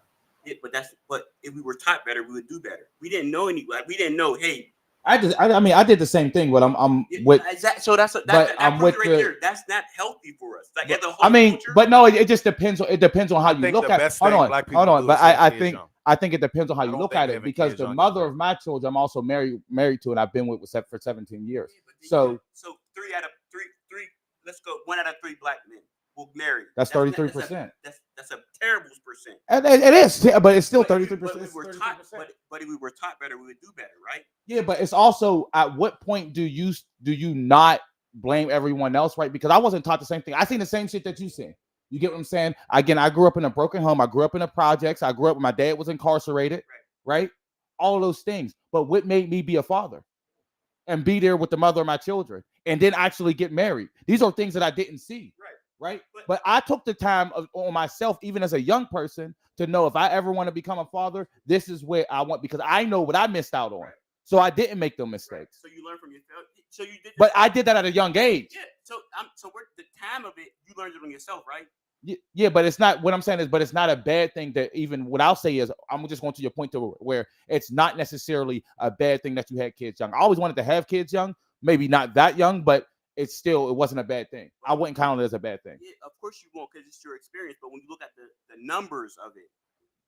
Yeah, but if we were taught better, we would do better. We didn't know we didn't know. Hey, I did the same thing, but I'm with. So that's I'm with right there. That's not healthy for us. Like culture, but no, it just depends. It depends on how you look at it. Hold on. But I think it depends on how you look at it because the mother of my children, I'm also married to, and I've been with for 17 years. Yeah, so 3 out of 3. Let's go. 1 out of 3 black men will marry. That's 33%. That's a terrible percent. It is, but it's still 33%. But we were taught better, we would do better, right? Yeah, but it's also at what point do you not blame everyone else, right? Because I wasn't taught the same thing. I seen the same shit that you seen. You get what I'm saying? Again, I grew up in a broken home. I grew up in the projects. I grew up when my dad was incarcerated, right? All of those things. But what made me be a father and be there with the mother of my children and then actually get married? These are things that I didn't see. Right. But I took the time on myself, even as a young person, to know if I ever want to become a father, this is where I want, because I know what I missed out on. Right. So I didn't make those mistakes. So you learn from yourself. So you did. But I did that at a young age. Yeah. So we're the time of it, you learned it on yourself, right? Yeah, but it's not what I'm saying is, but it's not a bad thing that even what I'll say is I'm just going to your point to where it's not necessarily a bad thing that you had kids young. I always wanted to have kids young, maybe not that young, but it wasn't a bad thing. I wouldn't count it as a bad thing. Yeah, of course you won't because it's your experience. But when you look at the numbers of it,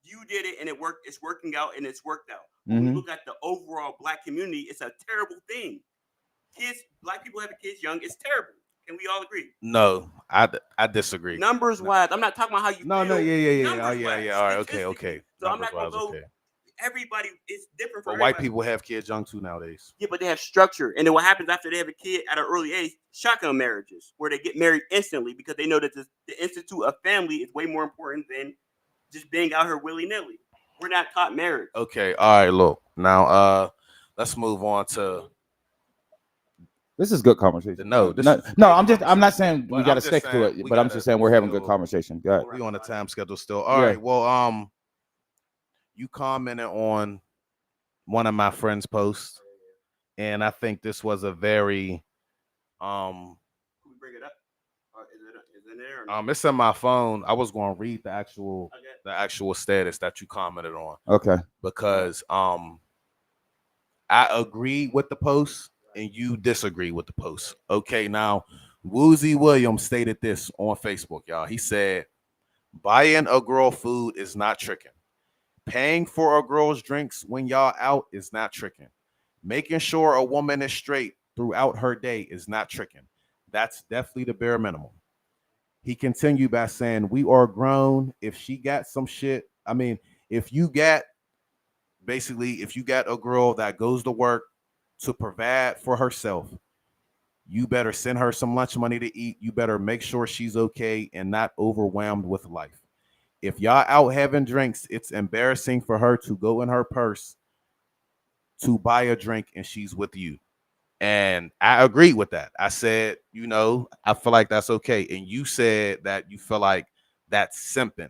you did it and it worked. It's working out and it's worked out. When you look at the overall black community, it's a terrible thing. Black people having kids young, it's terrible. Can we all agree? No, I disagree. Numbers wise, I'm not talking about how you feel. No, yeah. All right, okay. So I'm not gonna go. Everybody is different. But white people have kids young too nowadays. Yeah, but they have structure. And then what happens after they have a kid at an early age? Shotgun marriages, where they get married instantly because they know that the institute of family is way more important than just being out here willy-nilly. We're not taught marriage. Okay, all right, look. Now let's move on to. This is good conversation. I'm not saying we got to stick to it, but I'm just saying we're having good conversation. Go ahead. We on the time schedule still. All right. Well, you commented on one of my friends' posts, and I think this was a very Can we bring it up? Is it there? Or not? It's in my phone. I was going to read the actual status that you commented on. Okay. Because I agree with the post and you disagree with the post. Okay, now Woozy Williams stated this on Facebook, y'all. He said, buying a girl food is not tricking. Paying for a girl's drinks when y'all out is not tricking. Making sure a woman is straight throughout her day is not tricking. That's definitely the bare minimum. He continued by saying, we are grown. If she got some shit, I mean, if you got if you got a girl that goes to work to provide for herself, you better send her some lunch money to eat. You better make sure she's okay and not overwhelmed with life. If y'all out having drinks, it's embarrassing for her to go in her purse to buy a drink and she's with you. And I agreed with that. I said, I feel like that's okay. And you said that you feel like that's simping.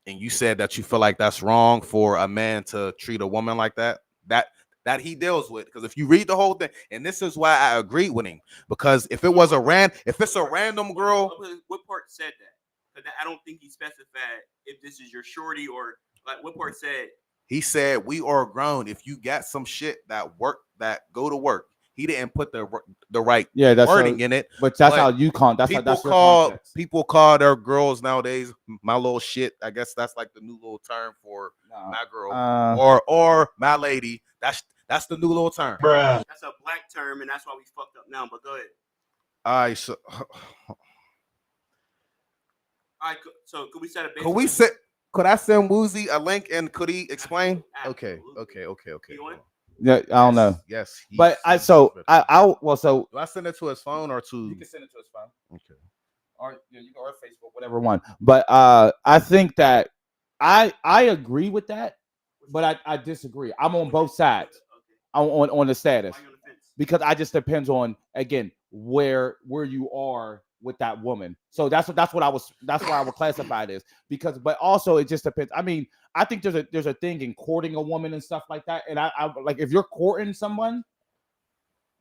And you said that you feel like that's wrong for a man to treat a woman like that. That he deals with. Because if you read the whole thing, and this is why I agreed with him. Because if it's a random girl, what part said that? Because I don't think he specified if this is your shorty or like what part said. He said we are grown. If you got some shit that go to work. He didn't put the right wording in it, but that's how you that's people call their girls nowadays my little shit. I guess that's like the new little term for my girl or my lady. That's the new little term. Bruh. That's a black term, and that's why we fucked up now. But go ahead. All right, so could we set a baseline? Could I send Woozy a link and could he explain? Absolutely. Okay. Yeah, I don't know. Yes, but I send it to his phone or to? You can send it to his phone. Okay. Or you go on Facebook, whatever one. But I think that I agree with that, but I disagree. I'm on both sides. I'm on the status because I just depends on again where you are with that woman. So that's why I would classify this because, but also it just depends. I mean, I think there's a thing in courting a woman and stuff like that. And I like if you're courting someone,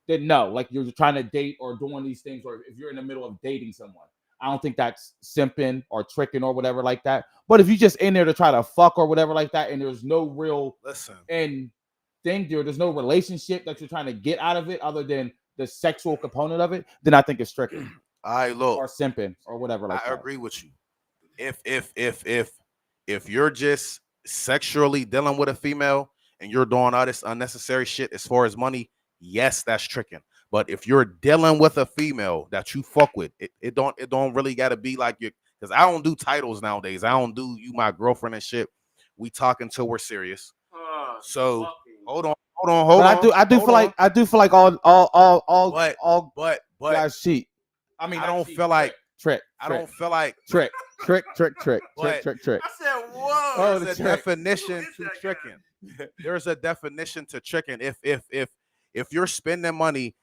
then no, like you're trying to date or doing these things, or if you're in the middle of dating someone, I don't think that's simping or tricking or whatever like that. But if you just in there to try to fuck or whatever like that, and there's no real there's no relationship that you're trying to get out of it other than the sexual component of it, then I think it's tricking. Or simping or whatever like that. I agree with you. If you're just sexually dealing with a female and you're doing all this unnecessary shit as far as money, yes, that's tricking. But if you're dealing with a female that you fuck with, it don't really gotta be like you, because I don't do titles nowadays. I don't do you my girlfriend and shit. We talk until we're serious. So hold on. But I do feel like all guys cheat. I mean, I don't feel like trick. I don't feel like trick. I said, whoa. There's a definition to tricking. There's a definition to tricking. If you're spending money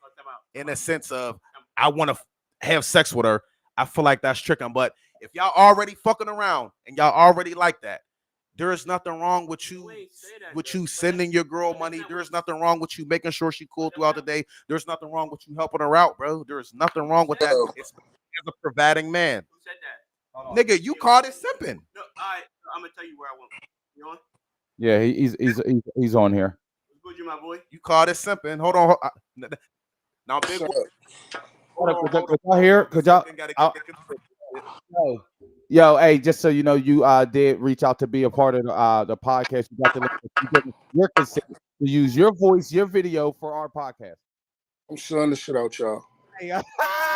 in a sense of I want to have sex with her, I feel like that's tricking. But if y'all already fucking around and y'all already like that, there is nothing wrong with you sending your girl money. There's nothing wrong with you making sure she cool throughout the day. There's nothing wrong with you helping her out, bro. There's nothing wrong with that. It's as a providing man. Who said that? Nigga, you called it simping. No, I'm gonna tell you where I want. You on? Yeah, he's on here. Good, you my boy. You called it simping. Hold on. Now, big boy. Could y'all hear? Could y'all? Yo, hey, just so you know, you did reach out to be a part of the podcast. You got to your consent to use your voice, your video for our podcast. I'm showing the shit out, y'all. Hey,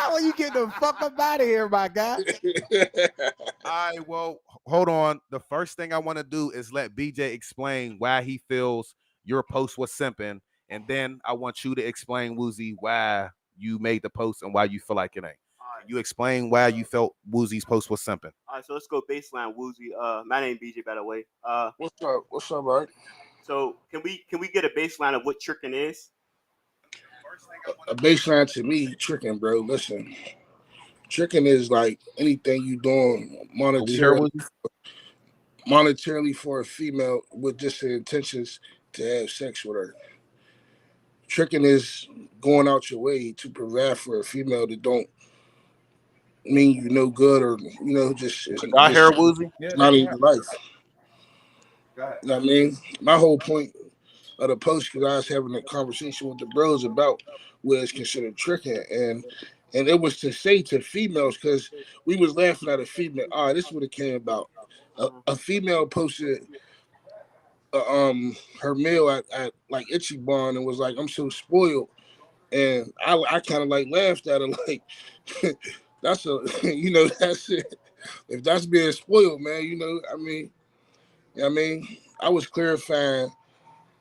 well, you get the fuck up out of here, my guy. All right, well, hold on. The first thing I want to do is let BJ explain why he feels your post was simping, and then I want you to explain, Woozy, why you made the post and why you feel like it ain't. You explain why you felt Woozy's post was simping. All right, so let's go baseline, Woozy. My name BJ, by the way. What's up, Art? So can we get a baseline of what tricking is? A baseline to me, tricking, bro. Listen, tricking is like anything you doing monetarily for a female with just the intentions to have sex with her. Tricking is going out your way to provide for a female that don't mean you no good or just I hear Woozy. Not in your life. You know what I mean? My whole point of the post because I was having a conversation with the bros about what is considered tricking, and it was to say to females because we was laughing at a female. This is what it came about. A female posted her meal at like Ichiban and was like, "I'm so spoiled," and I kind of like laughed at her like, "That's a that's it. If that's being spoiled, man, I mean, I was clarifying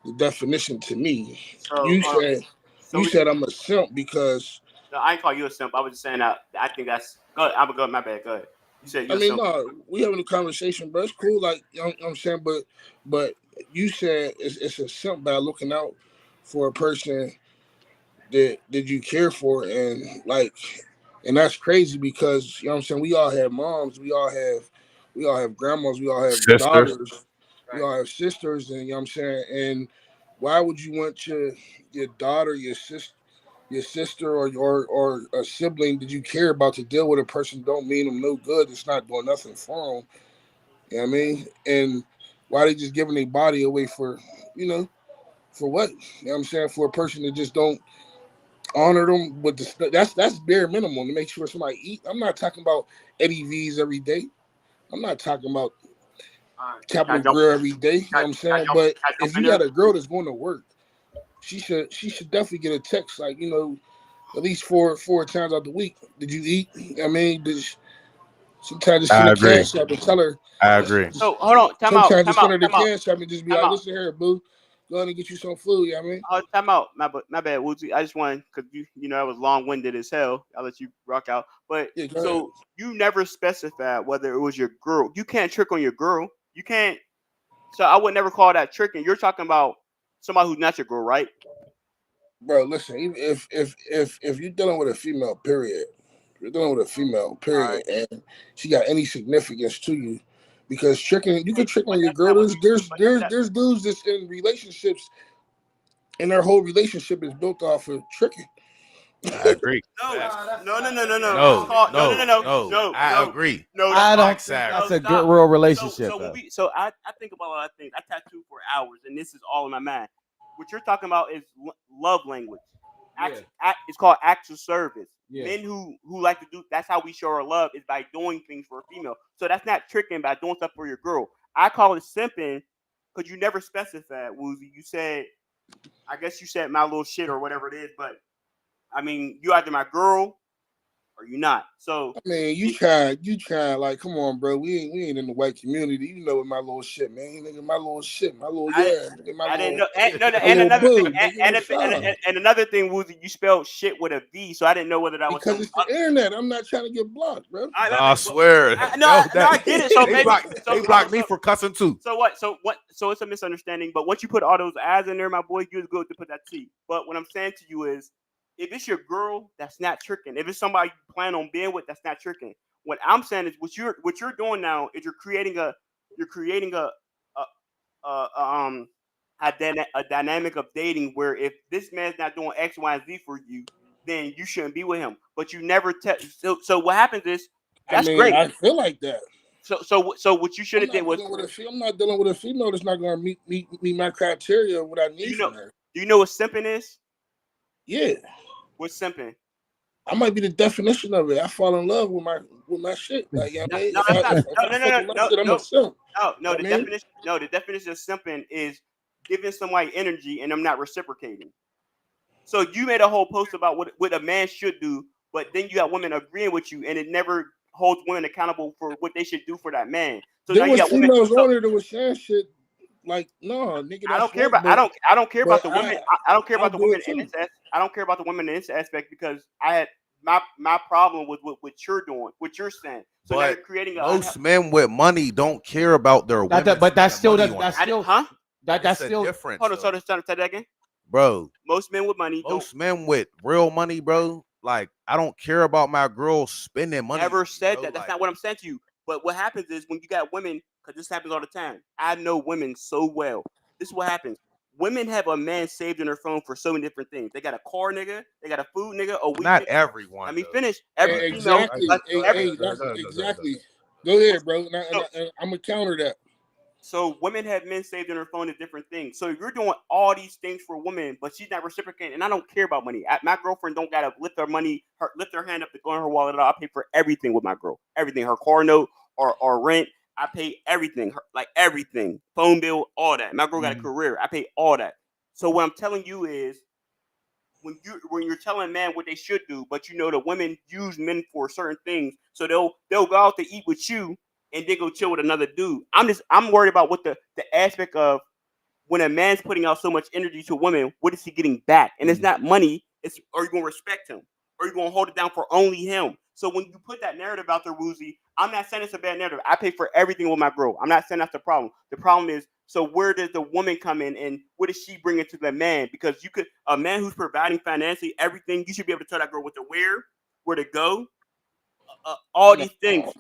the definition to me. So, You said so you we, said I'm a simp because no, I ain't call you a simp. I was just saying that I think that's good. I'm good. My bad. Go ahead. You said I you're a mean simp. no, we having a conversation, bro. It's cool, like I'm saying, but you said it's a simp by looking out for a person that you care for and that's crazy because what I'm saying, we all have moms, we all have grandmas, we all have Sisters. daughters, we Right. all have sisters, and I'm saying, and why would you want your daughter, your sister or a sibling that you care about to deal with a person don't mean them no good, it's not doing nothing for them, you know what I mean? And why they just giving their body away for what? You know what I'm saying? For a person that just don't honor them with that's bare minimum to make sure somebody eat. I'm not talking about Eddie V's every day. I'm not talking about All right. Can I Capital jump? Grill every day. You know Can what I'm I saying? jump? But Can I jump if in you there? got a girl that's going to work, she should definitely get a text like, at least four times out the week. Did you eat? I mean, sometimes just send I a agree. cash app and tell her. I agree. So hold on. Time out. Sometimes Time just send out. her the Time out. cash app and just be Time like, out. listen here, boo, go ahead and get you some food. You know what I mean? Time out. My bad, Woozy. I just wanted because I was long winded as hell. I'll let you rock out. But Yeah, go ahead. so you never specified whether it was your girl. You can't trick on your girl. You can't. So I would never call that tricking. You're talking about somebody who's not your girl, right? Bro, listen, even if you're dealing with a female, period, you're dealing with a female, All right. period, and she got any significance to you, because tricking, you can trick But on your that's girl. not what There's you. there's But that's there's not. there's dudes that's in relationships, and their whole relationship is built off of tricking. I agree. No, Facts. no. It's No, called no, no. no, I no, agree. no. That's I called don't Facts, think Sarah. that's no. a good Stop. real So relationship when though. I think about a lot of things. I tattoo for hours, and this is all in my mind. What you're talking about is love language. Yeah, It's called acts of service. yeah. Men who like to do that's how we show our love is by doing things for a female. So that's not tricking by doing stuff for your girl. I call it simping because you never specified, Woozy. You said I guess you said my little shit or whatever it is, but I mean you either my girl or you not. So I mean, you try, like, come on, bro. We ain't in the white community. You know what my little shit, man. Nigga, my little shit, my little I nigga, I didn't know. And, no, no, my and little another thing, boo, nigga. What's up? and another thing, Woozy, you spelled shit with a V, so I didn't know whether that was Because some. it's the internet. I'm not trying to get blocked, bro. No, I swear. No, Yo, no, I get it. So they maybe blocked. so They blocked me for cussing too. so what? So what? So it's a misunderstanding. But once you put all those I's in there, my boy, you're good to put that T. But what I'm saying to you is, if it's your girl, that's not tricking. If it's somebody you plan on being with, that's not tricking. What I'm saying is, what you're doing now is you're creating a, a dynamic of dating where if this man's not doing X, Y, and Z for you, then you shouldn't be with him. But you never tell. So what happens is I that's mean, great. I feel like that. So what you should have did was I'm not dealing with a female that's not gonna meet my criteria of what I do need you know from her. do you know what simping is? Yeah, What's simping? I might be the definition of it. I fall in love with my shit. Like, you know No, what I mean, no, if that's I not. if, No, if I no, fuck no, with my no, shit, I'm a no, simp. no. You know what I mean? The definition of simping is giving somebody energy and I'm not reciprocating. So you made a whole post about what a man should do, but then you got women agreeing with you, and it never holds women accountable for what they should do for that man. So There now you was got women. females So on there that was saying shit like, no, nigga, I don't that's care right, about I don't care about but the women. I don't care I'll about the do women it in too. this. I don't care about the women in this aspect because I had my problem with what you're doing, what you're saying. So now you're But creating a most men with money don't care about their women But that's spending still money on that's them. still huh? that's It's a still difference, Hold on, though, say that again. bro. Most men with money don't Most men with real money, bro. Like, I don't care about my girl spending money on ever me, said bro. that. That's Like, not what I'm saying to you. But what happens is when you got women, because this happens all the time. I know women so well. This is what happens. Women have a man saved in their phone for so many different things. They got a car nigga, they got a food nigga, a weed not nigga. Let everyone me though. finish. Every But female, Exactly. go every ahead, Hey, go ahead, that's go ahead, go ahead, go ahead. exactly. Go ahead, bro. so I'm gonna counter that. So women have men saved in her phone as different things. So you're doing all these things for women, but she's not reciprocating. And I don't care about money. My girlfriend don't gotta lift her money, lift her hand up to go in her wallet. I pay for everything with my girl. Everything, her car note or rent. I pay everything, like everything, phone bill, all that. My girl got a career. I pay all that. So what I'm telling you is, when you're telling men what they should do, but you know the women use men for certain things, so they'll go out to eat with you and then go chill with another dude. I'm worried about what the aspect of when a man's putting out so much energy to women, what is he getting back? And it's not money. It's, are you gonna respect him? Or are you gonna hold it down for only him? So when you put that narrative out there, Woozy, I'm not saying it's a bad narrative. I pay for everything with my girl. I'm not saying that's the problem. The problem is, so where does the woman come in, and what does she bring into the man? Because a man who's providing financially everything, you should be able to tell that girl what to wear, where to go, all these things.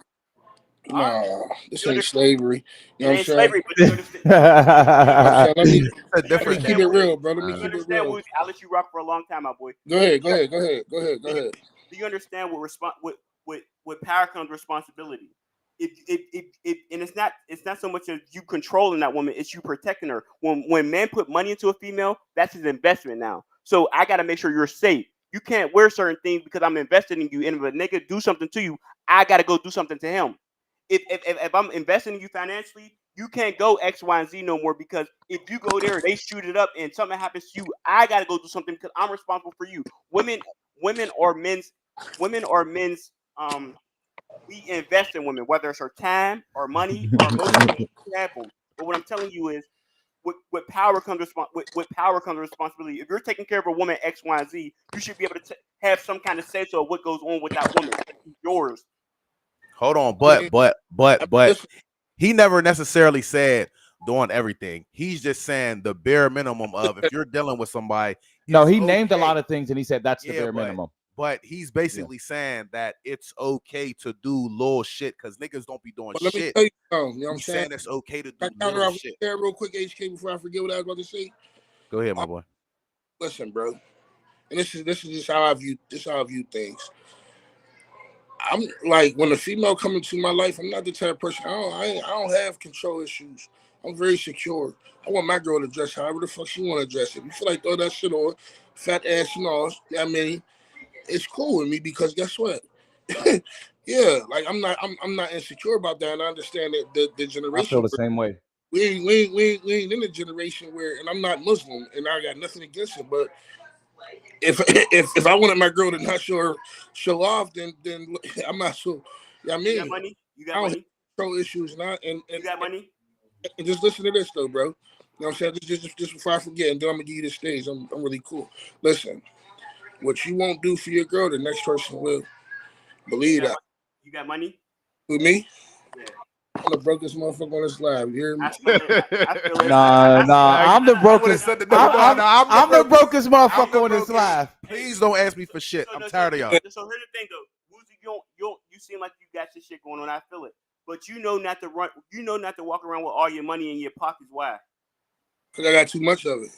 All right, Nah, this you ain't under, slavery. You it know what I'm ain't saying? slavery, but you understand. You know what I'm saying? It's a Do you Let me different. keep understand it what it? real, bro. Let me Do you keep it understand real. what? I let you rock for a long time, my boy. Go ahead, go ahead, go ahead, go ahead, go Do you, ahead. do you understand what with power comes responsibility? And it's not so much as you controlling that woman, it's you protecting her. When men put money into a female, that's his investment now. So I got to make sure you're safe. You can't wear certain things because I'm investing in you. And if a nigga do something to you, I got to go do something to him. If I'm investing in you financially, you can't go X, Y, and Z no more, because if you go there, they shoot it up and something happens to you, I gotta go do something because I'm responsible for you. Women or men's we invest in women, whether it's our time or money or emotions. We have them. But what I'm telling you is, with power comes with power comes responsibility. If you're taking care of a woman X, Y, and Z, you should be able to have some kind of say so of what goes on with that woman. It's yours. Hold on, I mean, but listen, he never necessarily said doing everything. He's just saying the bare minimum of, if you're dealing with somebody, No, it's he named a okay. lot of things, and he said that's the Yeah, bare minimum. but he's basically saying that it's okay to do little shit because niggas don't be doing but let me shit. tell you something. You know what I'm He's saying? saying it's okay to Can do I counter little off shit. there real quick, HK, before I forget what I was about to say? Go ahead, my boy. Listen, bro. And this is just how I view things. I'm like, when a female come into my life, I'm not the type of person. I don't have control issues. I'm very secure. I want my girl to dress however the fuck she want to dress. If you feel like throw that shit on, fat ass and all, I mean, it's cool with me, because guess what? Yeah, like I'm not insecure about that, and I understand that the I feel generation the same way. we ain't in a generation where, and I'm not Muslim, and I got nothing against it, but if if I wanted my girl to not show off, then I'm not so. Yeah, I You got mean, money. You I got don't have money. control issues, and You got money. and just listen to this though, bro. You know what I'm saying? Just before I forget, and then I'm gonna give you the stage. I'm really cool. Listen, what you won't do for your girl, the next person will. You Believe got that. money. You got money. With me, Yeah. I'm the brokest motherfucker on this live. You hear me? I feel it. I feel it. Nah, I'm the I would have brokest. said the no. I'm the brokest I'm motherfucker the on this brokest. live. Please don't ask me for shit. So I'm no, tired of y'all. so here's the thing though, Woozy, you seem like you got your shit going on. I feel it, but you know not to run. You know not to walk around with all your money in your pockets. Why? Cause I got too much of it.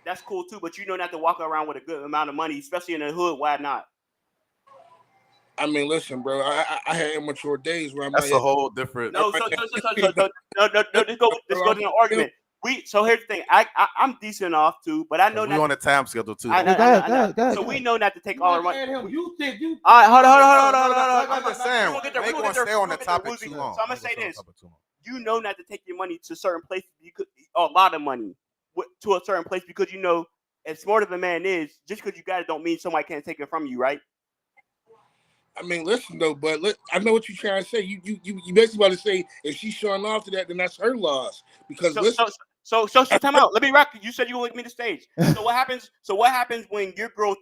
That's cool too, but you know not to walk around with a good amount of money, especially in the hood. Why not? I mean, listen, bro. I had immature days where I might That's a have. whole different. I No, might so have so so so so, so no, no, no. This bro, goes in an argument. So here's the thing. I'm decent off too, but I know Cause we not. on a time schedule too, I though. know, Go I know, ahead, I go know. ahead, go ahead. So Go we ahead. know not to take all our money. You think you? All right, hold on. I'm just saying, We're gonna get there. we We're ain't gonna gonna get there. stay on We're the gonna get there, topic Woozy. too long. So I'm gonna We say ain't gonna stay on the this. topic too long. You know not to take your money to certain places. You could a lot of money to a certain place, because you know, as smart as a man is, just because you got it don't mean somebody can't take it from you, right? I mean, listen though, but I know what you're trying to say. You basically about to say, if she's showing off to that, then that's her loss. Because So listen, so so time out. Let me rock. You said you would give me the stage. So what happens? So what happens when your girl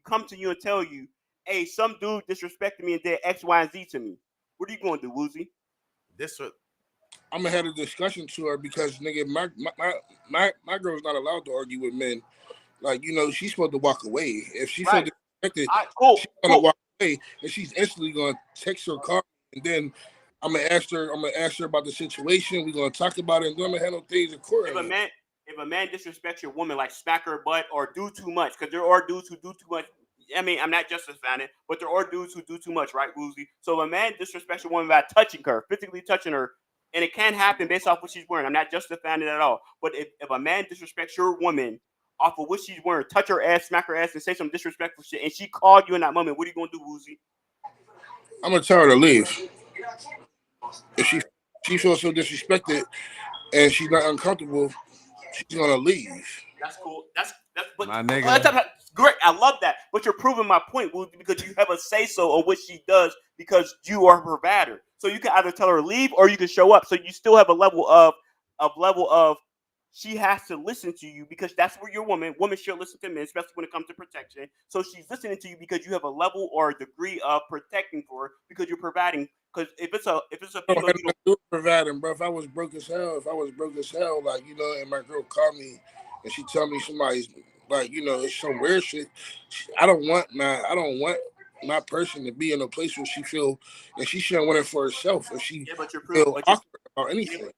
come to you and tell you, hey, some dude disrespected me and did X, Y, and Z to me. What are you going to do, Woozy? This I'm gonna have a discussion to her, because nigga, my girl's not allowed to argue with men. Like, she's supposed to walk away. If she feels Right. disrespected, All right. Cool. she's gonna Cool. walk away, and she's instantly gonna text her car, and then I'm gonna ask her about the situation. We're gonna talk about it, and then I'm gonna handle things If a accordingly. man if a man disrespects your woman, like smack her butt or do too much, because there are dudes who do too much. I mean, I'm not justifying it, but there are dudes who do too much, right, Woozy? So if a man disrespects your woman by touching her, physically touching her, and it can happen based off what she's wearing. I'm not justifying it at all. But if a man disrespects your woman off of what she's wearing, touch her ass, smack her ass, and say some disrespectful shit, and she called you in that moment, what are you gonna do, Woozy? I'm gonna tell her to leave. If All right, she feels so disrespected and she's not uncomfortable, she's gonna leave. that's cool. That's but My nigga. great. I love that. But you're proving my point, Woozy, because you have a say so on what she does because you are her provider. So you can either tell her to leave or you can show up. So you still have a level of she has to listen to you because that's where your woman. Women should listen to men, especially when it comes to protection. So she's listening to you because you have a level or a degree of protecting for her because you're providing. Because if it's a I don't female, have you nothing don't. to do with providing, bro. If I was broke as hell, like and my girl called me and she tell me somebody's like, it's some weird shit. I don't want my person to be in a place where she feel and she shouldn't want it for herself if she Yeah, but you're proof. feel But you're awkward about yeah, anything.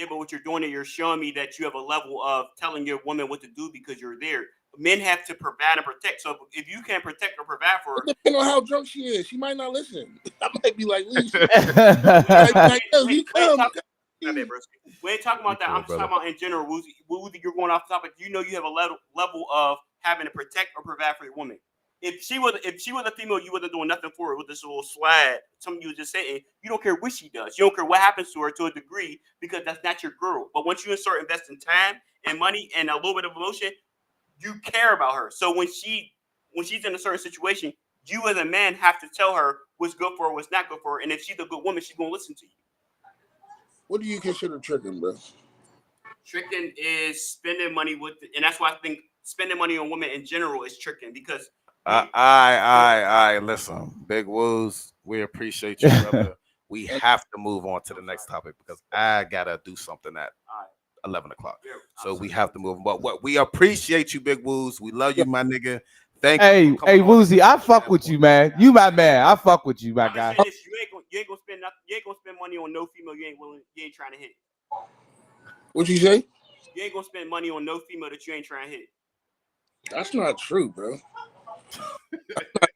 but what you're doing is you're showing me that you have a level of telling your woman what to do because you're there. Men have to provide and protect. So if you can't protect or provide for It her, depends on how drunk she is. She might not listen. I might be like, leave. She might be we like, yo, ain't, you we ain't come. talking. My bad, bro. We ain't talking You about that. I'm cool, just brother. talking about in general. Woozy, you're going off the topic. You know you have a level of having to protect or provide for your woman. If she was a female, you wasn't doing nothing for her with this little swag. Something you were just saying. You don't care what she does. You don't care what happens to her to a degree because that's not your girl. But once you start investing time and money and a little bit of emotion, you care about her. So when she's in a certain situation, you as a man have to tell her what's good for her, what's not good for her, and if she's a good woman, she's gonna listen to you. What do you consider tricking, bro? Tricking is spending money and that's why I think spending money on women in general is tricking because we. Listen, Big Woos, we appreciate you, brother. We have to move on to the next topic because I gotta do something at All right, 11 o'clock. I'm So we sorry. have to move. But what we appreciate you, Big Woos. We love you, my nigga. Thank you for Hey, coming on. Woozy, I fuck with you, man. You my man. I fuck with you, my I'm gonna guy. say this: you ain't gonna spend nothing. You ain't gonna spend money on no female you ain't willing. You ain't trying to hit. What you say? You ain't gonna spend money on no female that you ain't trying to hit. That's not true, bro.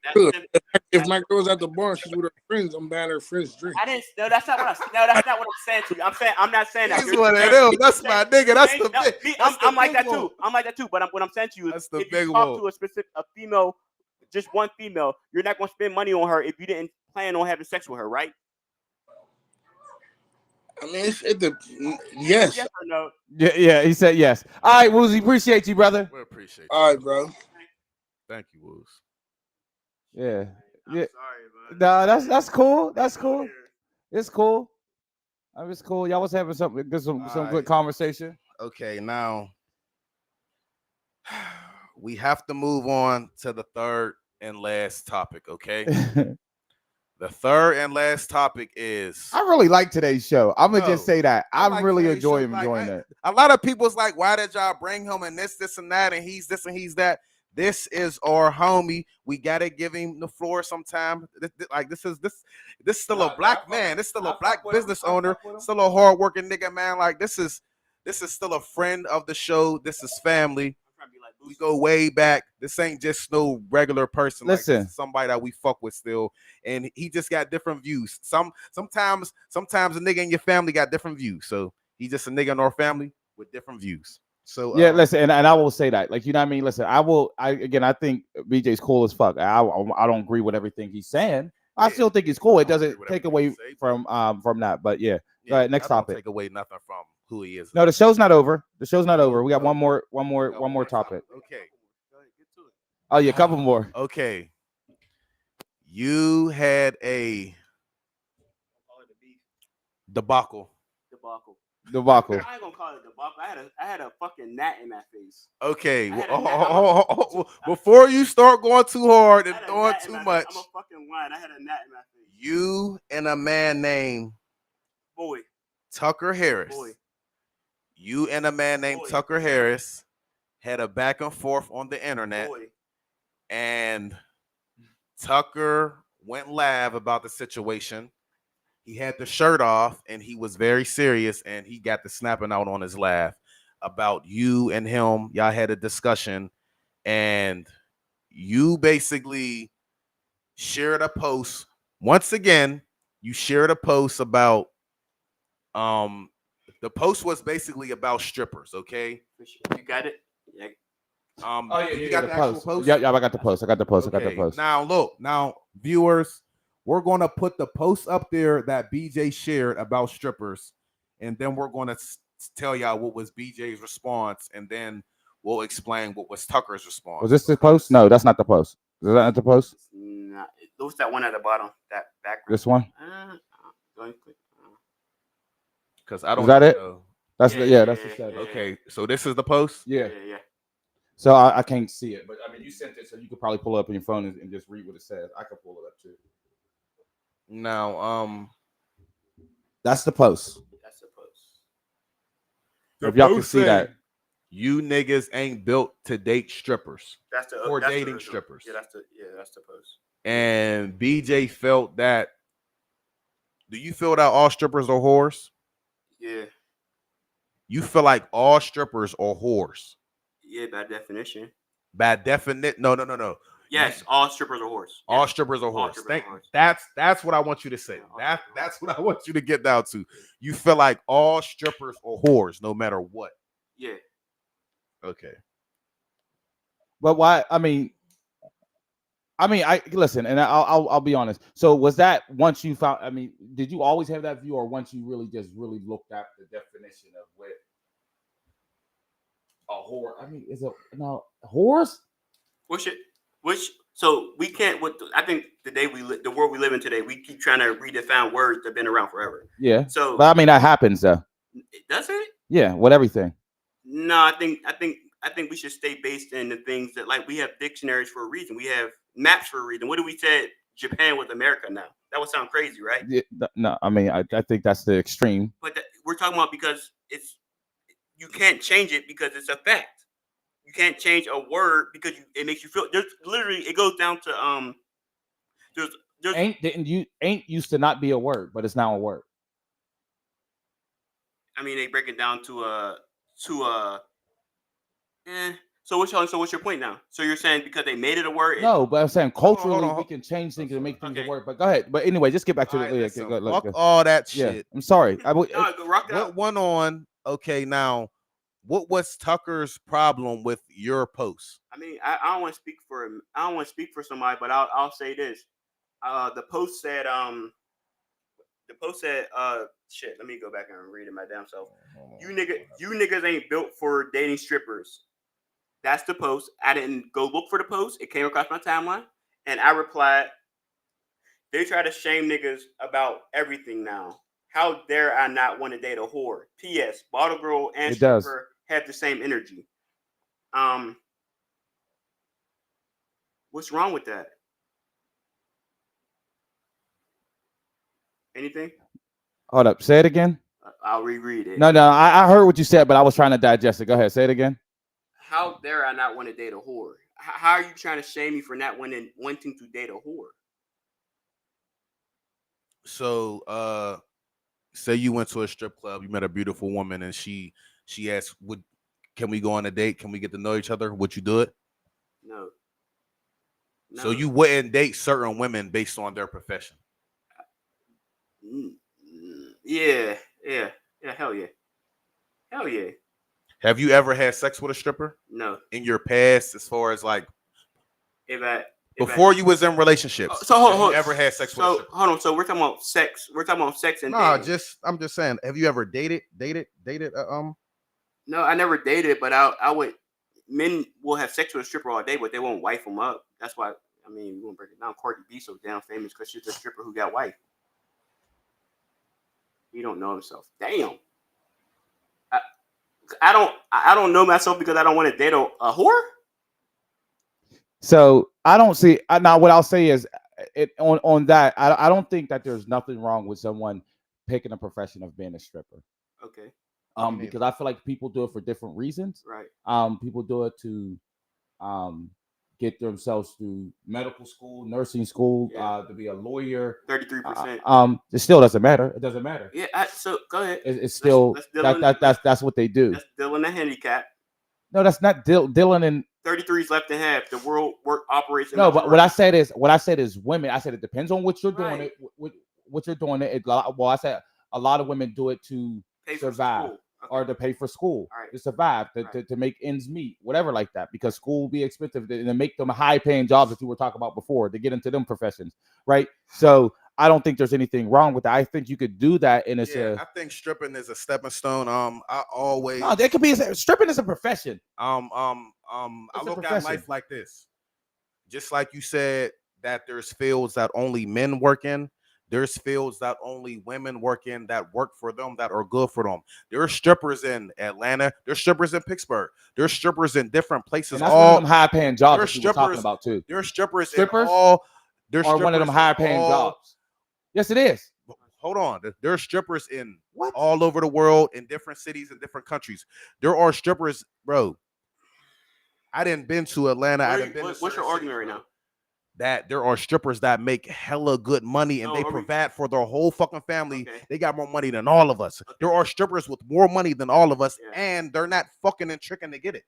That's True. sim- If that's my girl's at the bar and she's with her friends, I'm buying her friends I drinks. didn't. No, that's not what I. No, that's not what I'm saying to you. I'm not saying that. This is what it is. That's my nigga. That's the No, big. me, That's the I'm like big that one. too. I'm like that too. But what I'm saying to you is, That's the if you big talk one. to a female, just one female, you're not gonna spend money on her if you didn't plan on having sex with her, right? I mean, yes. Yes or no? Yeah, he said yes. All right, Woozy, appreciate you, brother. We appreciate All you, right, brother. bro. Thank you, Woos. Yeah, I'm yeah. sorry, man. No, that's cool. That's cool. Here. It's cool. It's cool. Y'all was having some good Alright. conversation. Okay, now we have to move on to the third and last topic. Okay, I the third and last topic is. really like today's show. I'm gonna just Bro, say that I I'm like really today's show. enjoying it. A lot of people's like, why did y'all bring him and this and that, and he's this and he's that. This is our homie. We gotta give him the floor sometime. This still a black man. This still a black business owner. Still a hardworking nigga, man. Like this is still a friend of the show. This is family. I'm trying to be like We Boosie. go way back. This ain't just no regular person. Like Listen. this is somebody that we fuck with still, and he just got different views. Sometimes a nigga in your family got different views. So he's just a nigga in our family with different views. So Yeah, listen, and I will say that, like, you know what I mean. Listen, I think BJ's cool as fuck. I don't agree with everything he's saying. I Yeah, still think he's cool. It I don't agree doesn't with take everything he away say, from that. But yeah, go yeah, ahead. Next that don't topic. take away nothing from who he is. No, the show's not over. The show's not over. We got Oh, one more we got topic. Okay. Go ahead, get to it. Oh yeah, a couple more. Okay. You had a Call it a beef debacle. debacle. Debacle. I ain't gonna call it a debacle. I had a fucking gnat in my face. Okay. I had well, a gnat- Before you start going too hard I and had a doing gnat in too my much, face. I'm a fucking lion. I had a gnat in my face. you and a man named Boy, Tucker Harris. boy. You and a man named Boy. Tucker Harris had a back and forth on the internet, Boy. and Tucker went live about the situation. He had the shirt off, and he was very serious, and he got the snapping out on his laugh about you and him. Y'all had a discussion, and you basically shared a post. Once again, you shared a post about The post was basically about strippers. Okay. You got it. Yeah. Oh yeah, You yeah, got the the actual post. post? Yeah, I got the post. I got the post. I got the Okay. post. Now look, now viewers, we're gonna put the post up there that BJ shared about strippers, and then we're gonna tell y'all what was BJ's response, and then we'll explain what was Tucker's response. Was this the post? No, that's not the post. Is that not the post? It's not, what's that one at the bottom? That background. This one? Go ahead, click. Because I don't Is that it? know. That's Yeah, that's the yeah, seven. yeah. Okay, so this is the post. Yeah. Yeah. So I can't see it, but I mean, you sent it, so you could probably pull it up on your phone and just read what it says. I could pull it up too. Now, That's the post. That's the post. If y'all can see that. You niggas ain't built to date strippers That's the or that's dating the, strippers. Yeah, that's the post. And BJ felt that. Do you feel that all strippers are whores? Yeah. You feel like all strippers are whores? Yeah, by definition. By definition, no. Yes, all strippers are whores. All Yes. strippers are All whores. strippers are whores. That's what I want you to say. Yeah, That's what I want you to get down to. You feel like all strippers are whores, no matter what. Yeah. Okay. But why? I mean, I listen, and I'll be honest. So was that once you found? I mean, did you always have that view, or once you really looked at the definition of what a whore? I mean, is it no whores? So we can't. I think the world we live in today, we keep trying to redefine words that've been around forever. Yeah. So, but I mean, that happens though. Does it? Yeah, with everything. No, I think we should stay based in the things that, like, we have dictionaries for a reason. We have maps for a reason. What do we say? Japan with America now. That would sound crazy, right? Yeah, no, I mean, I think that's the extreme. But we're talking about because you can't change it because it's a fact. You can't change a word because it makes you feel. There's literally, it goes down to There's ain't used to not be a word, but it's now a word. I mean, they break it down to So what's your point now? So you're saying because they made it a word? No, but I'm saying culturally hold on. we can change things and make things a word. But go ahead. But anyway, just get back to All right, the. listen, Go, fuck go. all that Yeah, shit. I'm sorry. No, go rock it What out. went on? Okay, now what was Tucker's problem with your post? I mean, I don't want to speak for him. I don't want to speak for somebody, but I'll say this. The post said shit. Let me go back and read it my damn self. You niggas ain't built for dating strippers. That's the post. I didn't go look for the post. It came across my timeline, and I replied, they try to shame niggas about everything now. How dare I not want to date a whore? P.S. Bottle girl and stripper have the same energy. What's wrong with that? Anything? Hold up. Say it again. I'll reread it. No, I heard what you said, but I was trying to digest it. Go ahead. Say it again. How dare I not want to date a whore? How are you trying to shame me for not wanting to date a whore? So, say you went to a strip club, you met a beautiful woman, and she asked, can we go on a date? Can we get to know each other? Would you do it? No. So you wouldn't date certain women based on their profession? Yeah, hell yeah. Have you ever had sex with a stripper? No. In your past, as far as like before you was in relationships? So hold on. You ever had sex with a stripper? Hold on. So we're talking about sex. And dating. I'm just saying. Have you ever dated? No, I never dated, but I would. Men will have sex with a stripper all day, but they won't wife them up. That's why. I mean, we won't break it down. Cardi B so damn famous because she's a stripper who got wife. He don't know himself. Damn. I don't know myself because I don't want to date a whore. So I don't see now. What I'll say is, on that, I don't think that there's nothing wrong with someone picking a profession of being a stripper. Okay. Because I feel like people do it for different reasons. Right. People do it to, get themselves through medical school, nursing school, to be a lawyer. 33%. It still doesn't matter. It doesn't matter. Yeah. So go ahead. It's still that's what they do. That's Dylan a handicap. No, that's not Dylan and 33 is left in half. The world operates. No, but what I said is women. I said it depends on what you're doing. Right. What you're doing. Well, I said A lot of women do it to Pay for survive. school. Okay. Or to pay for school, All right. to survive, to make ends meet, whatever like that, because school will be expensive, to make them high-paying jobs that you were talking about before, to get into them professions, right? So I don't think there's anything wrong with that. I think you could do that, and it's I think stripping is a stepping stone. I always no, there could be stripping is a profession. I It's a look at profession. life like this. Just like you said that there's fields that only men work in. There's fields that only women work in, that work for them, that are good for them. There are strippers in Atlanta. There's strippers in Pittsburgh. There's strippers in different places. And that's one of them high-paying jobs there's that you were talking strippers- about too. There's strippers Strippers in all. There's Or one of them strippers in higher-paying all- jobs. Yes, it is. Hold on. There's strippers in What? all over the world, in different cities and different countries. There are strippers, bro. I didn't been to Atlanta. I didn't been. What's to your certain argument cities, right bro. now? That there are strippers that make hella good money and No, they are we- provide for their whole fucking family. Okay. They got more money than all of us. Okay. There are strippers with more money than all of us, Yeah. and they're not fucking and tricking to get it.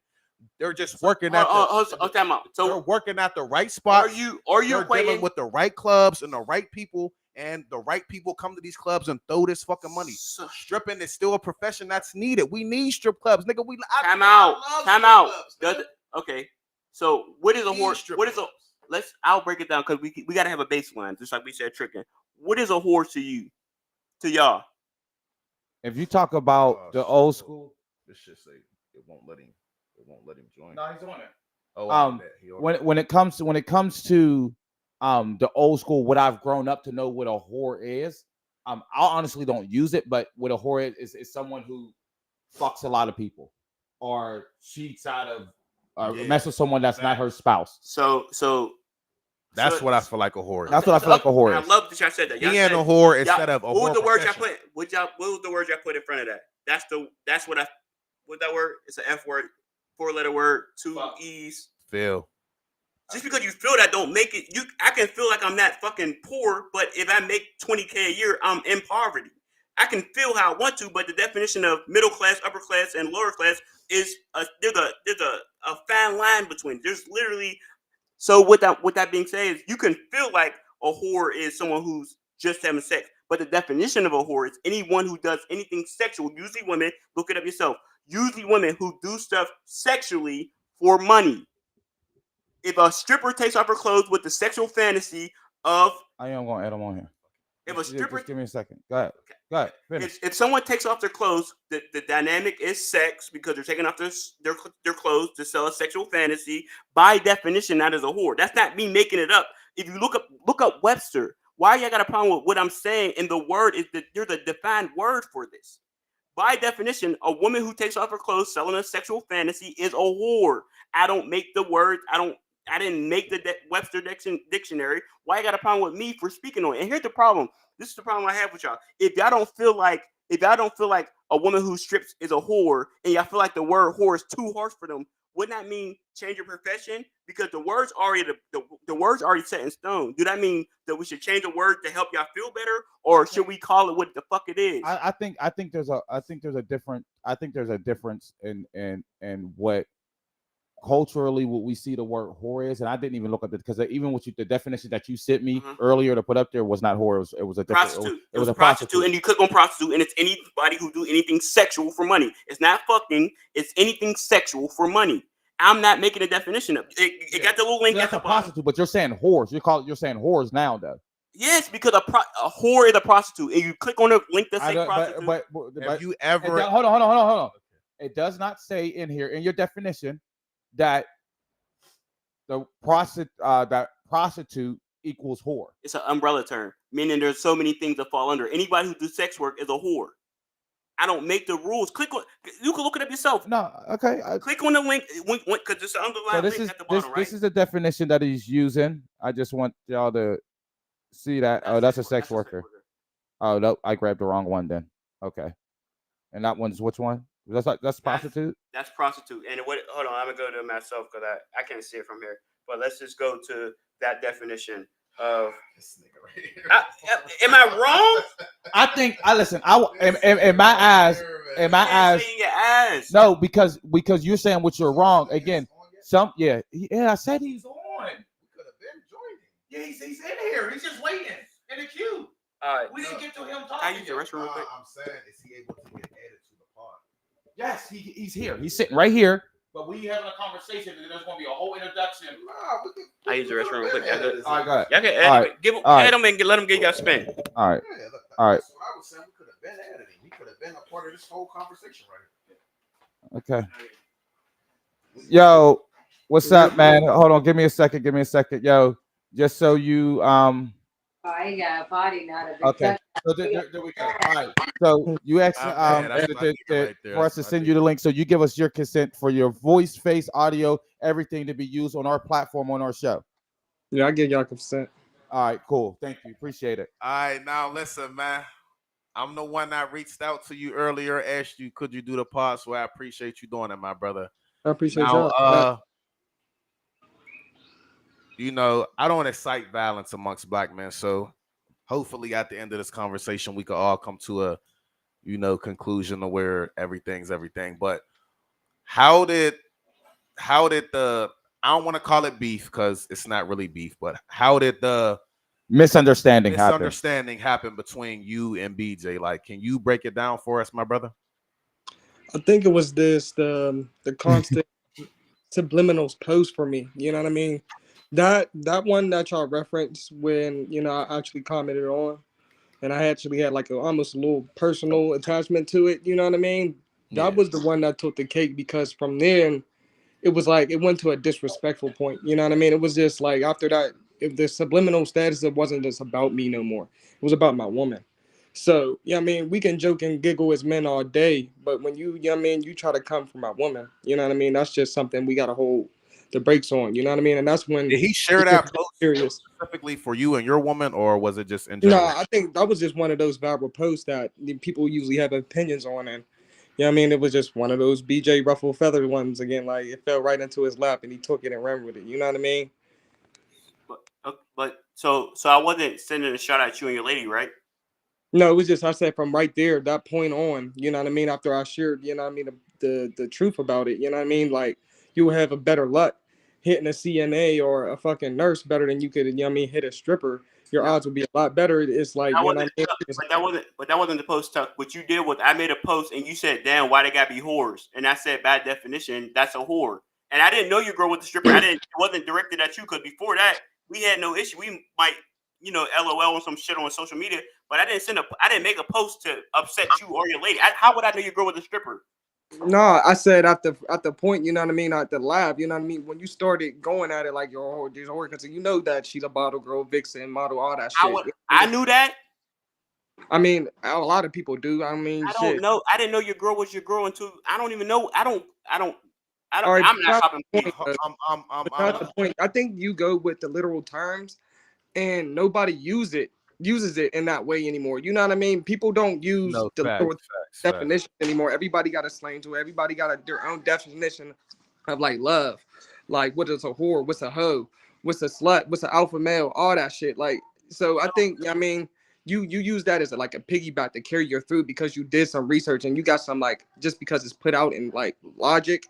They're just working Time at out. they're So working at the right spot. are you They're equating dealing with the right clubs and the right people, and the right people come to these clubs and throw this fucking money. So- Stripping is still a profession that's needed. We need strip clubs, nigga. Time I out. love Time strip out. clubs, Does nigga. it- Okay. So what is a Need whore? strip What is a? clubs. I'll break it down because we gotta have a baseline, just like we said, tricking. What is a whore to you? To y'all? If you talk about the old school, This shit say it won't let him. It won't let him join. no, he's on it. Oh, When it comes to the old school, what I've grown up to know what a whore is, I honestly don't use it, but what a whore is someone who fucks a lot of people or cheats out of mess with someone that's not her spouse. So that's what I feel like a whore is. That's what I feel like a whore I is. love that y'all said that. Y'all He ain't said- a whore y'all- instead of a what whore was the word y'all profession. put? What was the word y'all put in front of that? That's what that word? It's an F word, 4-letter word, 2 Fuck. E's. Phil. Just because you feel that don't make it. I can feel like I'm not fucking poor, but if I make $20K a year, I'm in poverty. I can feel how I want to, but the definition of middle class, upper class, and lower class is there's a fine line between. There's literally. So with that being said, is you can feel like a whore is someone who's just having sex, but the definition of a whore is anyone who does anything sexual. Usually women. Look it up yourself. Usually women who do stuff sexually for money. If a stripper takes off her clothes with the sexual fantasy of I am going to add them on here. if a stripper Just give me a second. Go ahead. Finish. if someone takes off their clothes, the dynamic is sex because they're taking off their clothes to sell a sexual fantasy. By definition, that is a whore. That's not me making it up. If you look up Webster, why y'all got a problem with what I'm saying? And the word is that there's a defined word for this. By definition, a woman who takes off her clothes selling a sexual fantasy is a whore. I don't make the words. I didn't make the Webster dictionary. Why you got a problem with me for speaking on it? And here's the problem. This is the problem I have with y'all. If y'all don't feel like a woman who strips is a whore, and y'all feel like the word whore is too harsh for them, wouldn't that mean change your profession? Because the words already set in stone. Do that mean that we should change the word to help y'all feel better, or should we call it what the fuck it is? I think there's a difference in what culturally what we see the word whore is, and I didn't even look at it because even with the definition that you sent me earlier to put up there was not whore. It was a different Prostitute. It was a prostitute, and you click on prostitute, and it's anybody who do anything sexual for money. It's not fucking. It's anything sexual for money. I'm not making a definition of it. It got the little link So at that's the a bottom. prostitute, but you're saying whores. You're saying whores now, though. Yes, because a whore is a prostitute, and you click on the link that I say don't- prostitute. but Have you it ever? do- hold on. It does not say in here in your definition that the prostitute equals whore. It's an umbrella term, meaning there's so many things that fall under. Anybody who does sex work is a whore. I don't make the rules. You can look it up yourself. No, okay. Click on the link because it's an So underlined link at the bottom, right? this is the definition that he's using. I just want y'all to see that. Oh, that's a sex worker. Oh no, I grabbed the wrong one then. Okay, and that one's which one? That's prostitute. That's prostitute. And hold on, I'm gonna go to myself because I can't see it from here. But let's just go to that definition of. This nigga right here. Am I wrong? I think I listen. In my eyes, in my eyes. Say in your eyes. No, because you're saying what you're wrong again. I said he's on. We could have been joining. Yeah, he's in here. He's just waiting in the queue. All right. We didn't get to him Can I talking. use the restroom real quick? I'm saying, is he able to get added to the pod? Yes, he's here. He's sitting right here. But we having a conversation, and there's going to be a whole introduction. Nah, we can. I use the restroom real quick. All right, go ahead. Y'all can All add right. him. Give All right. add him and let him get y'all spin. All right. Yeah, look, All right. that's what I was saying. We could have been added him. He could have been a part of this whole conversation right here. Okay. Yo, what's up, man? Hold on. Give me a second. Yo, just so you I got a body, not a big okay. So there we go. All right. So you asked Man, that's my nigga right there. for us to That's my send you the link. So you give us your consent for your voice, face, audio, everything to be used on our platform on our show. Yeah, I give y'all consent. All right, cool. Thank you. Appreciate it. All right, now listen, man. I'm the one that reached out to you earlier, asked you, could you do the pod? So I appreciate you doing it, my brother. I appreciate Now, y'all. you know, I don't excite violence amongst black men. So hopefully at the end of this conversation, we could all come to a, you know, conclusion of where everything's everything. But how did the, I don't want to call it beef because it's not really beef, but how did the Misunderstanding happen between you and BJ? Like, can you break it down for us, my brother? I think it was the constant subliminals post for me. You know what I mean? That one that y'all referenced when, you know, I actually commented on, and I actually had like almost a little personal attachment to it. You know what I mean? That was the one that took the cake, because from then it was like it went to a disrespectful point. You know what I mean? It was just like after that, if the subliminal status, it wasn't just about me no more. It was about my woman. So, yeah, I mean, we can joke and giggle as men all day, but when you know what I mean, you try to come for my woman, you know what I mean? That's just something we got to hold the brakes on, you know what I mean? And that's when Did he share it that gets post serious. specifically for you and your woman, or was it just in No, general? I think that was just one of those viral posts that the people usually have opinions on, and you know what I mean? It was just one of those BJ ruffle feather ones again. Like it fell right into his lap and he took it and ran with it. You know what I mean? But so I wasn't sending a shot at you and your lady, right? No, it was just I said from right there, that point on, you know what I mean? After I shared, you know what I mean, the truth about it, you know what I mean? Like you will have a better luck hitting a CNA or a fucking nurse better than you could, you know what I mean, hit a stripper. Your odds would be a lot better. It's like, I you know wasn't, what I mean? but that wasn't the post talk. What you did was I made a post and you said, "Damn, why they gotta be whores?" And I said, "By definition, that's a whore." And I didn't know your girl was a stripper. It wasn't directed at you because before that we had no issue. We might, you know, LOL on some shit on social media, but I didn't make a post to upset you or your lady. How would I know your girl was a stripper? No, I said at the point, you know what I mean, at the lab, you know what I mean, when you started going at it like your because you know that she's a bottle girl, vixen, model, all that shit. I knew that. I mean, a lot of people do. I mean, I shit. don't know. I didn't know your girl was your girl until I don't even know. All right, I'm not copying. That's the point. I think you go with the literal terms, and nobody uses it in that way anymore. You know what I mean? People don't use the literal definition anymore. Everybody got a slang to it. Everybody got their own definition of like love. Like what is a whore? What's a hoe? What's a slut? What's an alpha male? All that shit. Like, so I think, I mean, you use that as like a piggyback to carry you through because you did some research and you got some, like, just because it's put out in like logic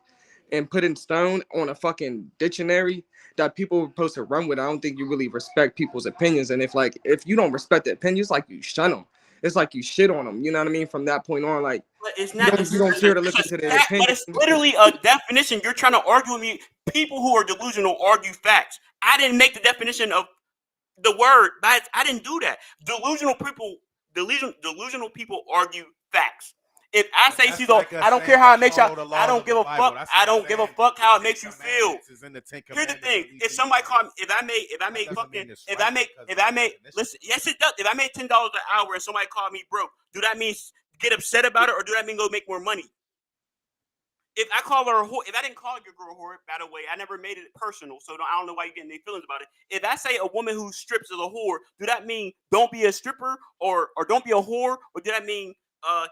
and put in stone on a fucking dictionary that people are supposed to run with. I don't think you really respect people's opinions. And if you don't respect the opinions, like you shun them. It's like you shit on them. You know what I mean? From that point on, like, but it's not. you don't care to listen to their opinion. But it's literally a definition. You're trying to argue with me. People who are delusional argue facts. I didn't make the definition of the word. I didn't do that. Delusional people argue facts. If I say she's I don't care how it makes you. I don't give a fuck. I don't give a fuck how it makes you feel. Here's the thing: if somebody called me, if I made listen, yes it does. If I made $10 an hour and somebody called me broke, do that mean get upset about it, or do that mean go make more money? If I call her a whore, if I didn't call your girl a whore, by the way, I never made it personal, so I don't know why you're getting any feelings about it. If I say a woman who strips is a whore, do that mean don't be a stripper or don't be a whore, or do that mean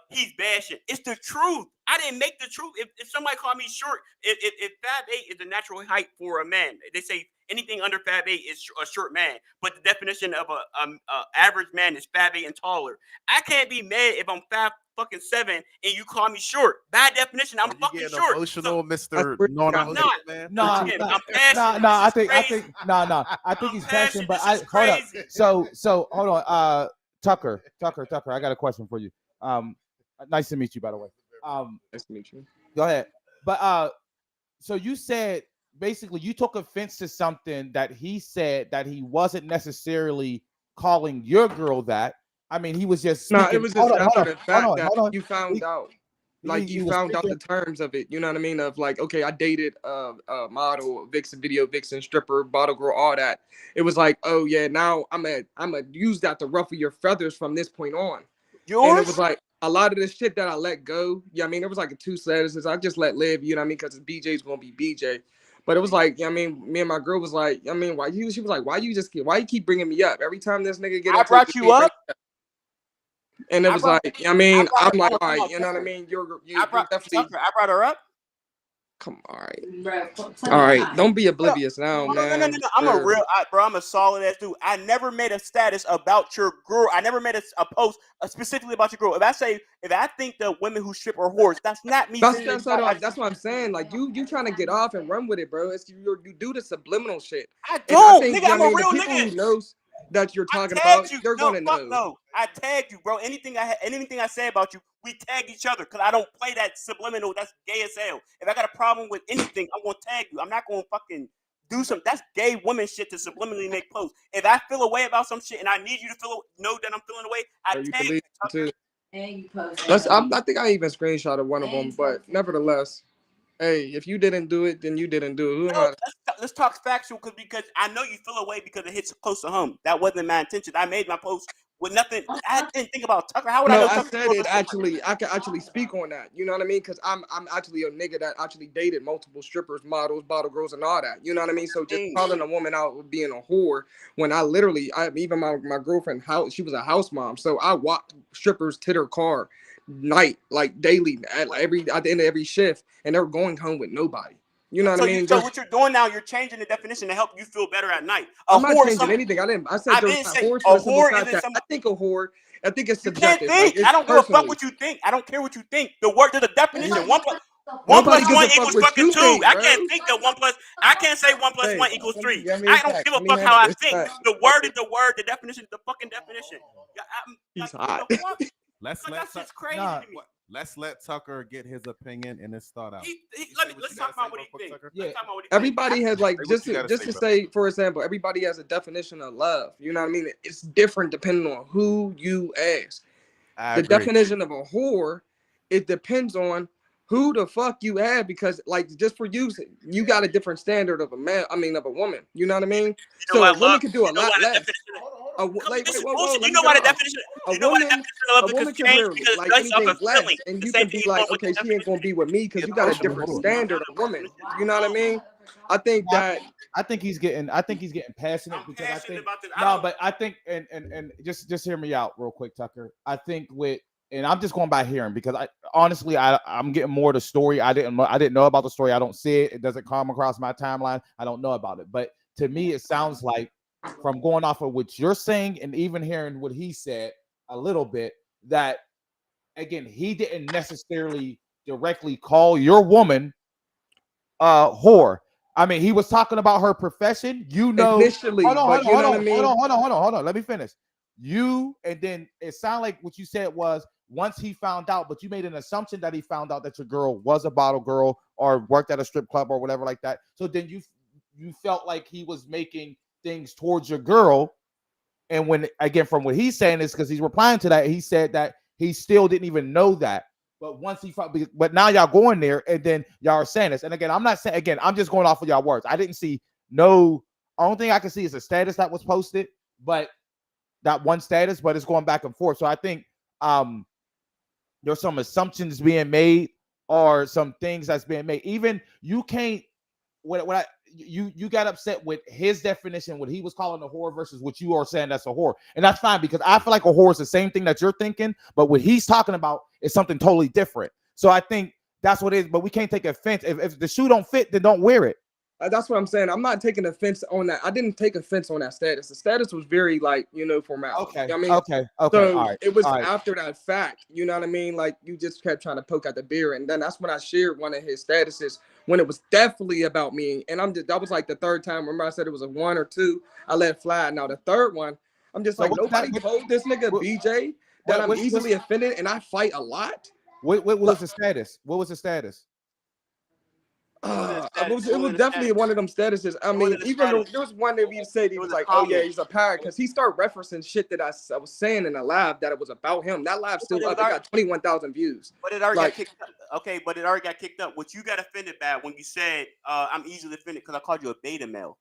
he's bashing? It's the truth. I didn't make the truth. If somebody called me short, if 5'8" is the natural height for a man, they say anything under 5'8" is a short man. But the definition of a average man is 5'8" and taller. I can't be mad if I'm 5'7" and you call me short. By definition, I'm fucking short. Emotional, So, Mr. I think he's passionate, but hold up. So hold on. Tucker, I got a question for you. Nice to meet you, by the way. Nice to meet you. Go ahead. But so you said basically you took offense to something that he said that he wasn't necessarily calling your girl that. I mean, he was just No, it speaking. was just after the fact that Hold on. you found out. Like He you was found out speaking. the terms of it, you know what I mean? Of like, okay, I dated a model, vixen, video vixen, stripper, bottle girl, all that. It was like, oh yeah, now I'm a use that to ruffle your feathers from this point on. And it was Yours? like a lot of this shit that I let go. Yeah, I mean, it was like a two sentences. I just let live, you know what I mean? Because BJ's gonna be BJ. But it was like, I mean, me and my girl was like, I mean, why you? She was like, why you keep bringing me up every time this nigga get I into it? brought you up. And it I was brought. like, I mean, I I'm like, brought. all right, Come on, you know what I Tucker. mean? You're I brought definitely Tucker. I brought her up. come. All right, Bro, all right. Don't be No, oblivious now, no, no, no, man. no, no. I'm a Sure. real, bro. I'm a solid ass dude. I never made a status about your girl. I never made a post specifically about your girl. If I think the women who strip are whores, that's not me That's saying that's that. that's what I'm saying. Like you trying to get off and run with it, bro. It's you do the subliminal shit, I and I don't, think nigga. I I'm a mean the real people nigga. who knows that you're I talking about, tagged you. they're No, gonna fuck know. no. I tagged you, bro. Anything I say about you, we tag each other because I don't play that subliminal. That's gay as hell. If I got a problem with anything, I'm gonna tag you. I'm not gonna fucking do some. That's gay woman shit to subliminally make posts. If I feel a way about some shit and I need you to know that I'm feeling away, I Or you tag you. believe it Tucker. too. and you post I think I even screenshotted one of them, but nevertheless, hey, if you didn't do it, then you didn't do it. Who am No, I? let's talk factual because I know you feel away because it hits close to home. That wasn't my intention. I made my post with nothing. I didn't think about Tucker. How would I No, know I Tucker? said it actually. I can actually speak on that. You know what I mean? Because I'm actually a nigga that actually dated multiple strippers, models, bottle girls, and all that. You know what I mean? So just calling a woman out with being a whore when I even my girlfriend house, she was a house mom, so I walked strippers to their car night, like daily, at the end of every shift, and they were going home with nobody. You know what I mean? So what you're doing now, you're changing the definition to help you feel better at night. A I'm not whore is changing something. anything. I said I there's didn't not say whores a for the simple whore fact isn't that some. I think a whore. I think it's You can't subjective. Like think. I it's don't give a fuck personally. what you think. I don't care what you think. There's a definition. One Nobody plus gives one a fuck equals what fucking you two. think, I bro. can't think that one plus. I can't say one plus Hey, one equals three. let me I don't back. give a Let me fuck how handle I this. think. Back. The word is the word. The definition is the fucking definition. Yeah, He's what hot. the fuck? Let's Like, let that's just crazy Nah. to me. let's let Tucker get his opinion and his thought out. Let's talk about what he thinks. Yeah. Let's talk about what he thinks. Everybody has like Say what just you to, gotta just say, to brother. say, for example, everybody has a definition of love. You know what I mean? It's different depending on who you ask. I The agree. definition of a whore, it depends on who the fuck you have, because like just for you got a different standard of a man. I mean of a woman. You know what I mean? You know So a what woman love? can do a You know lot why the less. definition? Like This wait, is whoa, bullshit. let You me know why the finish. definition? A You know why the woman, definition of love a because woman can changed wear because like based off anything of feeling. less, and The you same can thing be is going like, with the okay, she ain't gonna be with me because you got a different standard of woman. You know what I mean? I think that I think he's getting passionate I'm because I passionate think about this. no, but I think and just hear me out real quick, Tucker. I think with and I'm just going by hearing because I honestly I'm getting more of the story. I didn't know about the story. I don't see it. It doesn't come across my timeline. I don't know about it. But to me, it sounds like from going off of what you're saying and even hearing what he said a little bit that again he didn't necessarily directly call your woman whore. I mean, he was talking about her profession. initially, but you know what I mean? Hold on. Let me finish. You and then it sounded like what you said was once he found out, but you made an assumption that he found out that your girl was a bottle girl or worked at a strip club or whatever like that. So then you felt like he was making things towards your girl. And when again, from what he's saying is because he's replying to that, he said that he still didn't even know that. But once he found, but now y'all going there and then y'all are saying this. And again, I'm not saying again, I'm just going off of y'all words. I didn't see no only thing I can see is a status that was posted, but that one status, but it's going back and forth. So I think there's some assumptions being made or some things that's being made. Even you can't what you got upset with his definition, what he was calling a whore versus what you are saying that's a whore. And that's fine because I feel like a whore is the same thing that you're thinking, but what he's talking about is something totally different. So I think that's what it is, but we can't take offense. If the shoe don't fit, then don't wear it. That's what I'm saying. I'm not taking offense on that. I didn't take offense on that status. The status was very like, formal. Okay. I mean, Okay. so All right. it was All right. after that fact, you know what I mean? Like you just kept trying to poke at the beer. And then that's when I shared one of his statuses when it was definitely about me. And that was like the third time. Remember I said it was a 1 or 2. I let fly. Now the third one, I'm just So like, what's nobody that- told this nigga what- BJ that I'm what's- easily offended and I fight a lot. What was the status? What was the status? It was definitely one of them statuses. I mean, even though there was one that we said he was like, "Oh yeah, he's a pirate," because he started referencing shit that I was saying in the live that it was about him. That live still up. It got 21,000 views. But it already got kicked up. Okay, but it already got kicked up. What you got offended by when you said I'm easily offended because I called you a beta male.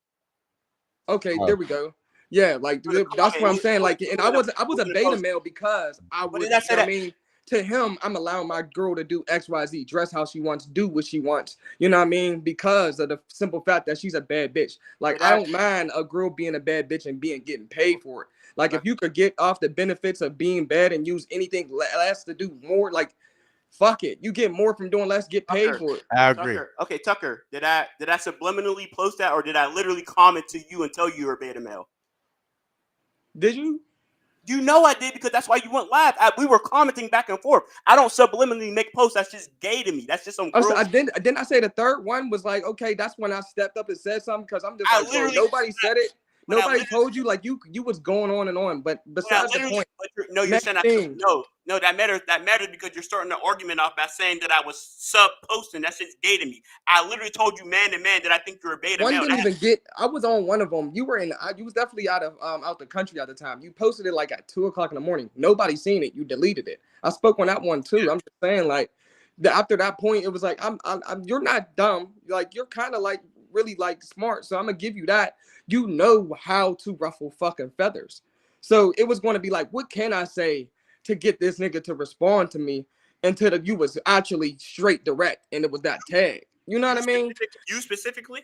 Okay, there we go. Yeah, like that's what I'm saying. Like, and I was a beta male because I was. I mean, to him, I'm allowing my girl to do X, Y, Z, dress how she wants, do what she wants. You know what I mean? Because of the simple fact that she's a bad bitch. Like, I don't mind a girl being a bad bitch and getting paid for it. Like, if you could get off the benefits of being bad and use anything less to do more, like, fuck it. You get more from doing less, get paid for it. I agree. Okay, Tucker, did I subliminally post that, or did I literally comment to you and tell you you're a beta male? Did you? You know I did, because that's why you went live. We were commenting back and forth. I don't subliminally make posts. That's just gay to me. That's just some. Didn't I say the third one was like, okay, that's when I stepped up and said something, because I'm just like, bro, nobody said it. Nobody told you, like, you was going on and on. But besides the point, no, you're saying no, that matters. That matters because you're starting the argument off by saying that I was sub-posting. That's just gay to me. I literally told you man to man that I think you're a beta male. Didn't even get. I was on one of them. You were you was definitely out the country at the time. You posted it like at 2:00 in the morning. Nobody seen it. You deleted it. I spoke on that one too. I'm just saying, like, after that point, it was like, I'm you're not dumb. Like, you're kind of like really like smart. So I'm gonna give you that. You know how to ruffle fucking feathers. So it was going to be like, what can I say to get this nigga to respond to me until you was actually straight direct and it was that tag. You know what I mean? You specifically?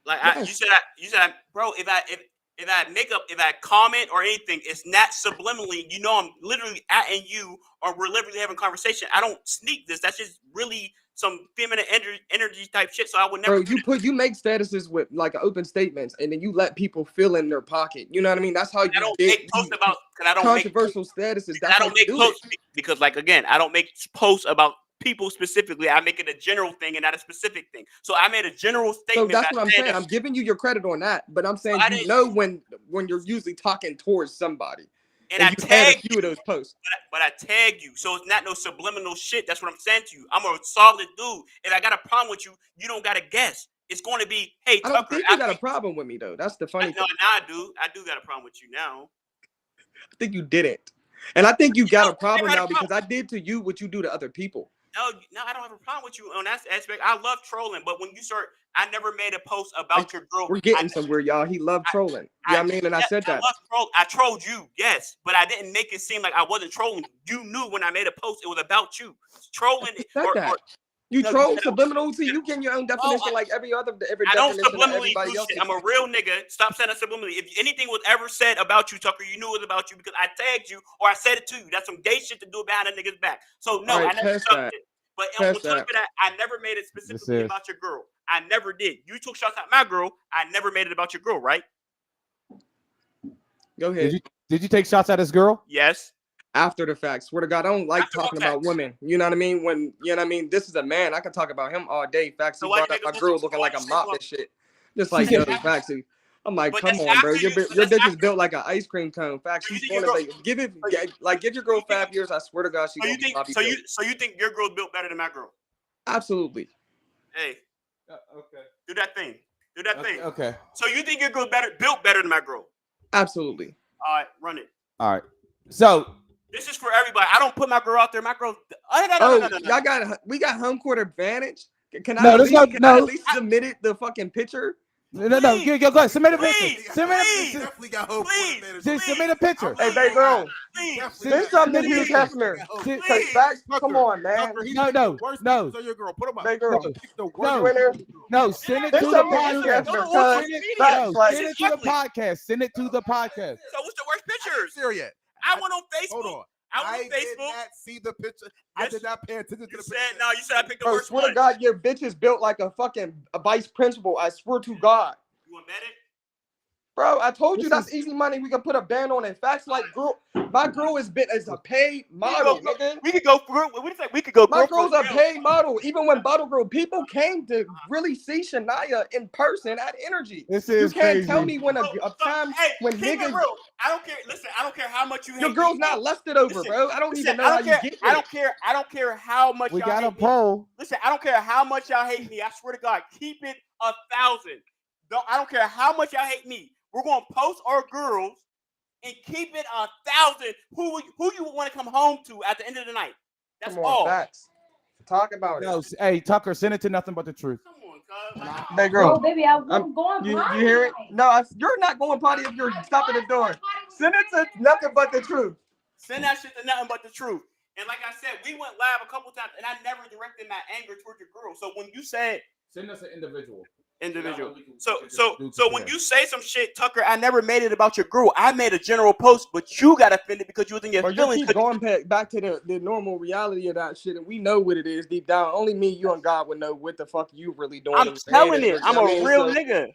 Like, yes. you said, bro, if I comment or anything, it's not subliminally. You know, I'm literally atting you, or we're literally having a conversation. I don't sneak this. That's just really some feminine energy type shit. So I would never. Bro, you make statuses with like open statements, and then you let people fill in their pocket. You know what I mean? That's how you make posts about. Because I don't controversial statuses. That's I don't make posts because, like, again, I don't make posts about people specifically. I make it a general thing and not a specific thing. So I made a general statement. So that's what I'm saying. I'm giving you your credit on that, but I'm saying you know when you're usually talking towards somebody. And I tagged a few of those posts. But I tagged you. So it's not no subliminal shit. That's what I'm saying to you. I'm a solid dude. If I got a problem with you, you don't got to guess. It's going to be, hey, Tucker. I don't think you got a problem with me, though. That's the funny thing. No, I do. I do got a problem with you now. I think you didn't. And I think you got a problem now because I did to you what you do to other people. No, I don't have a problem with you on that aspect. I love trolling, but when you start, I never made a post about your girl. We're getting somewhere, y'all. He loved trolling. Yeah, I mean, and I said that. I trolled you, yes, but I didn't make it seem like I wasn't trolling. You knew when I made a post, it was about you. Trolling. You troll subliminal to you get your own definition like every definition subliminally everybody else. I'm a real nigga. Stop saying that subliminally. If anything was ever said about you, Tucker, you knew it was about you because I tagged you or I said it to you. That's some gay shit to do behind a nigga's back. So no, I never said it. But on top of that, I never made it specifically about your girl. I never did. You took shots at my girl. I never made it about your girl, right? Go ahead. Did you take shots at his girl? Yes. After the fact, swear to God, I don't like talking about women. You know what I mean? When you know what I mean, this is a man. I can talk about him all day. Facts. He brought up my girl looking like a mop and shit. Just like yo, Faxy. I'm like, come on, bro. Your bitch is built like an ice cream cone. Facts. She's going to give your girl 5 years. I swear to God, So you think your girl's built better than my girl? Absolutely. Hey. Okay. Do that thing. Okay. So you think your girl's built better than my girl? Absolutely. All right, run it. All right. So this is for everybody. I don't put my girl out there. My girl. No. We got home court advantage. Can I at least submit the fucking picture? No. Go ahead. Submit a picture. Definitely got hope. Submit a picture. Hey, baby girl. Send something to Hugh Hefner. Come on, man. No. So your girl, put him up. Hey, girl. No. Send it to the podcast. Send it to the podcast. Send it to the podcast. So what's the worst pictures? Serious. I went on Facebook. Hold on. I went on Facebook. Did not see the picture. I did not pay attention to the picture. You said I picked the worst one. Swear to God, your bitch is built like a fucking vice principal. I swear to God. You want to bet it? Bro, I told you that's easy money. We can put a band on it. Facts like girl, my girl is a paid model, nigga. We could go through. What do you say? We could go. My girl's a paid model. Even when Bottle Girl, people came to really see Shania in person at Energy. This is you can't crazy. tell me when a time when keep niggas. it real. I don't care. Listen, I don't care how much you hate. Your girl's not lusted over, listen, bro. I don't even know I how don't care. you get I don't care. I don't care how much we y'all got hate a poll. Listen, I don't care how much y'all hate me. I swear to God, keep it 1,000. I don't care how much y'all hate me. We're gonna post our girls and keep it 1,000. Who you want to come home to at the end of the night? That's all. Facts. Talk about No, it. hey Tucker, send it to Nothing But the Truth. Come on, cuz. Hey, girl. Oh, baby, I'm going. You hear it? No, you're not going potty if you're stopping the door. Send it to Nothing But the Truth. Send that shit to Nothing But the Truth. And like I said, we went live a couple times, and I never directed my anger towards your girl. So when you said Send us an individual. So when you say some shit, Tucker, I never made it about your girl. I made a general post, but you got offended because you was in your feelings. You keep going back to the normal reality of that shit, and we know what it is deep down. Only me, you, and God would know what the fuck you really doing. I'm telling it. I'm a real nigga.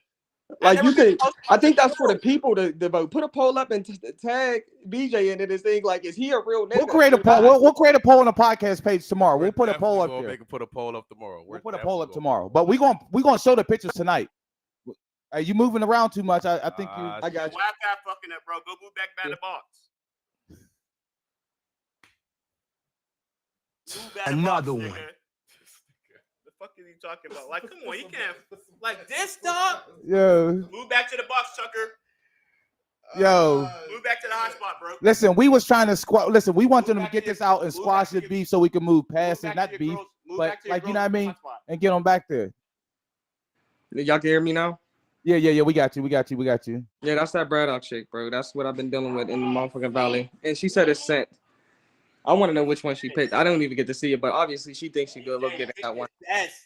Like you could, I think that's for the people to vote. Put a poll up and tag BJ into this thing. Like, is he a real nigga? We'll create a poll. We'll create a poll on the podcast page tomorrow. We'll put a poll up there. Put a poll up tomorrow. We'll put a poll up tomorrow. But we're gonna show the pictures tonight. Are you moving around too much? I think you. I got you. Wi-Fi fucking up, bro. Go move back by the box. Another one. The fuck is he talking about? Like, come on, you can't like this, dog. Yo. Move back to the box, Tucker. Yo. Move back to the hotspot, bro. Listen, we was trying to squash. Listen, we want them to get this out and squash the beef so we can move past it, not beef, but like you know what I mean, and get them back there. Y'all can hear me now? Yeah. We got you. Yeah, that's that Braddock chick, bro. That's what I've been dealing with in the motherfucking valley. And she said it's sent. I want to know which one she picked. I don't even get to see it, but obviously she thinks she good look good at that one.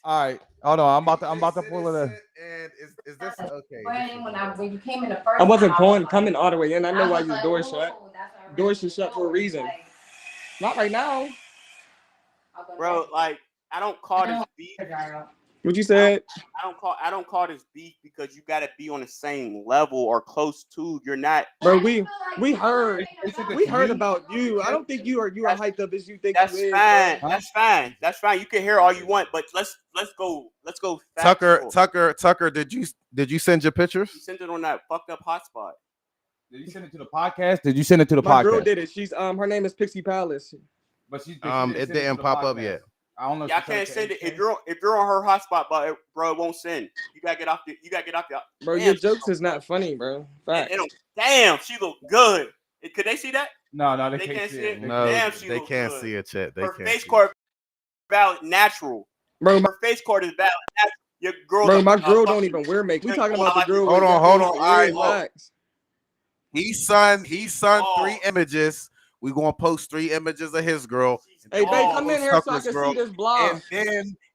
All right, hold on. I'm about to pull it in. And is this okay? When you came in the first I wasn't time, coming all the way in. I know why your door "Ooh, shut. that's a Doors really should shut for a good reason. like, Not right now. I'll go Bro, back. like I don't call this beef. What you said? I don't call this beef because you gotta be on the same level or close to. You're not. Bro, we heard about you. I don't think you are hyped up as you think That's you is. fine. Bro. That's fine. You can hear all you want, but let's go. Tucker, did you send your pictures? You sent it on that fucked up hotspot. Did you send it to the podcast? Did you send it to the My podcast? girl did it. She's her name is Pixie Palace. But she It didn't pop up yet. I don't know. Y'all can't send it if you're on her hotspot, but bro, it won't send. You gotta get off the. Bro, your jokes is not funny, bro. Fact. Damn, she look good. Could they see that? No, they can't see it. No, Damn, she they look can't good. see it, chat. Her face card valid natural. Bro, her face card is valid natural. Your girl. Bro, my girl don't even wear makeup. We talking about the girl. Hold on. All right. Facts. He sent 3 images. We gonna post 3 images of his girl. Hey, babe, come in here so I can see this blog.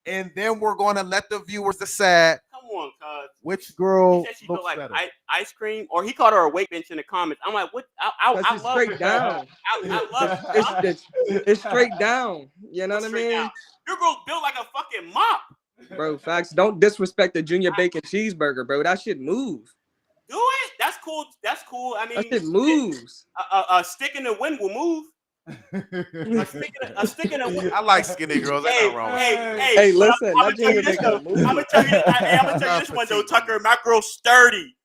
And then we're gonna let the viewers decide. Come on, cuz. Which girl He said she looks looked better? like ice cream, or he called her a weight bench in the comments. I'm like, what? I love straight her. down. I love it's straight down. You know what I mean? Down. Your girl's built like a fucking mop. Bro, facts. Don't disrespect the Junior Bacon cheeseburger, bro. That shit moves. Do it. That's cool. I mean, that shit moves. A stick in the wind will move. a stick in the wind. I like skinny girls. That's not wrong. Hey, listen. I'm gonna tell you this one though, Tucker. My girl's sturdy.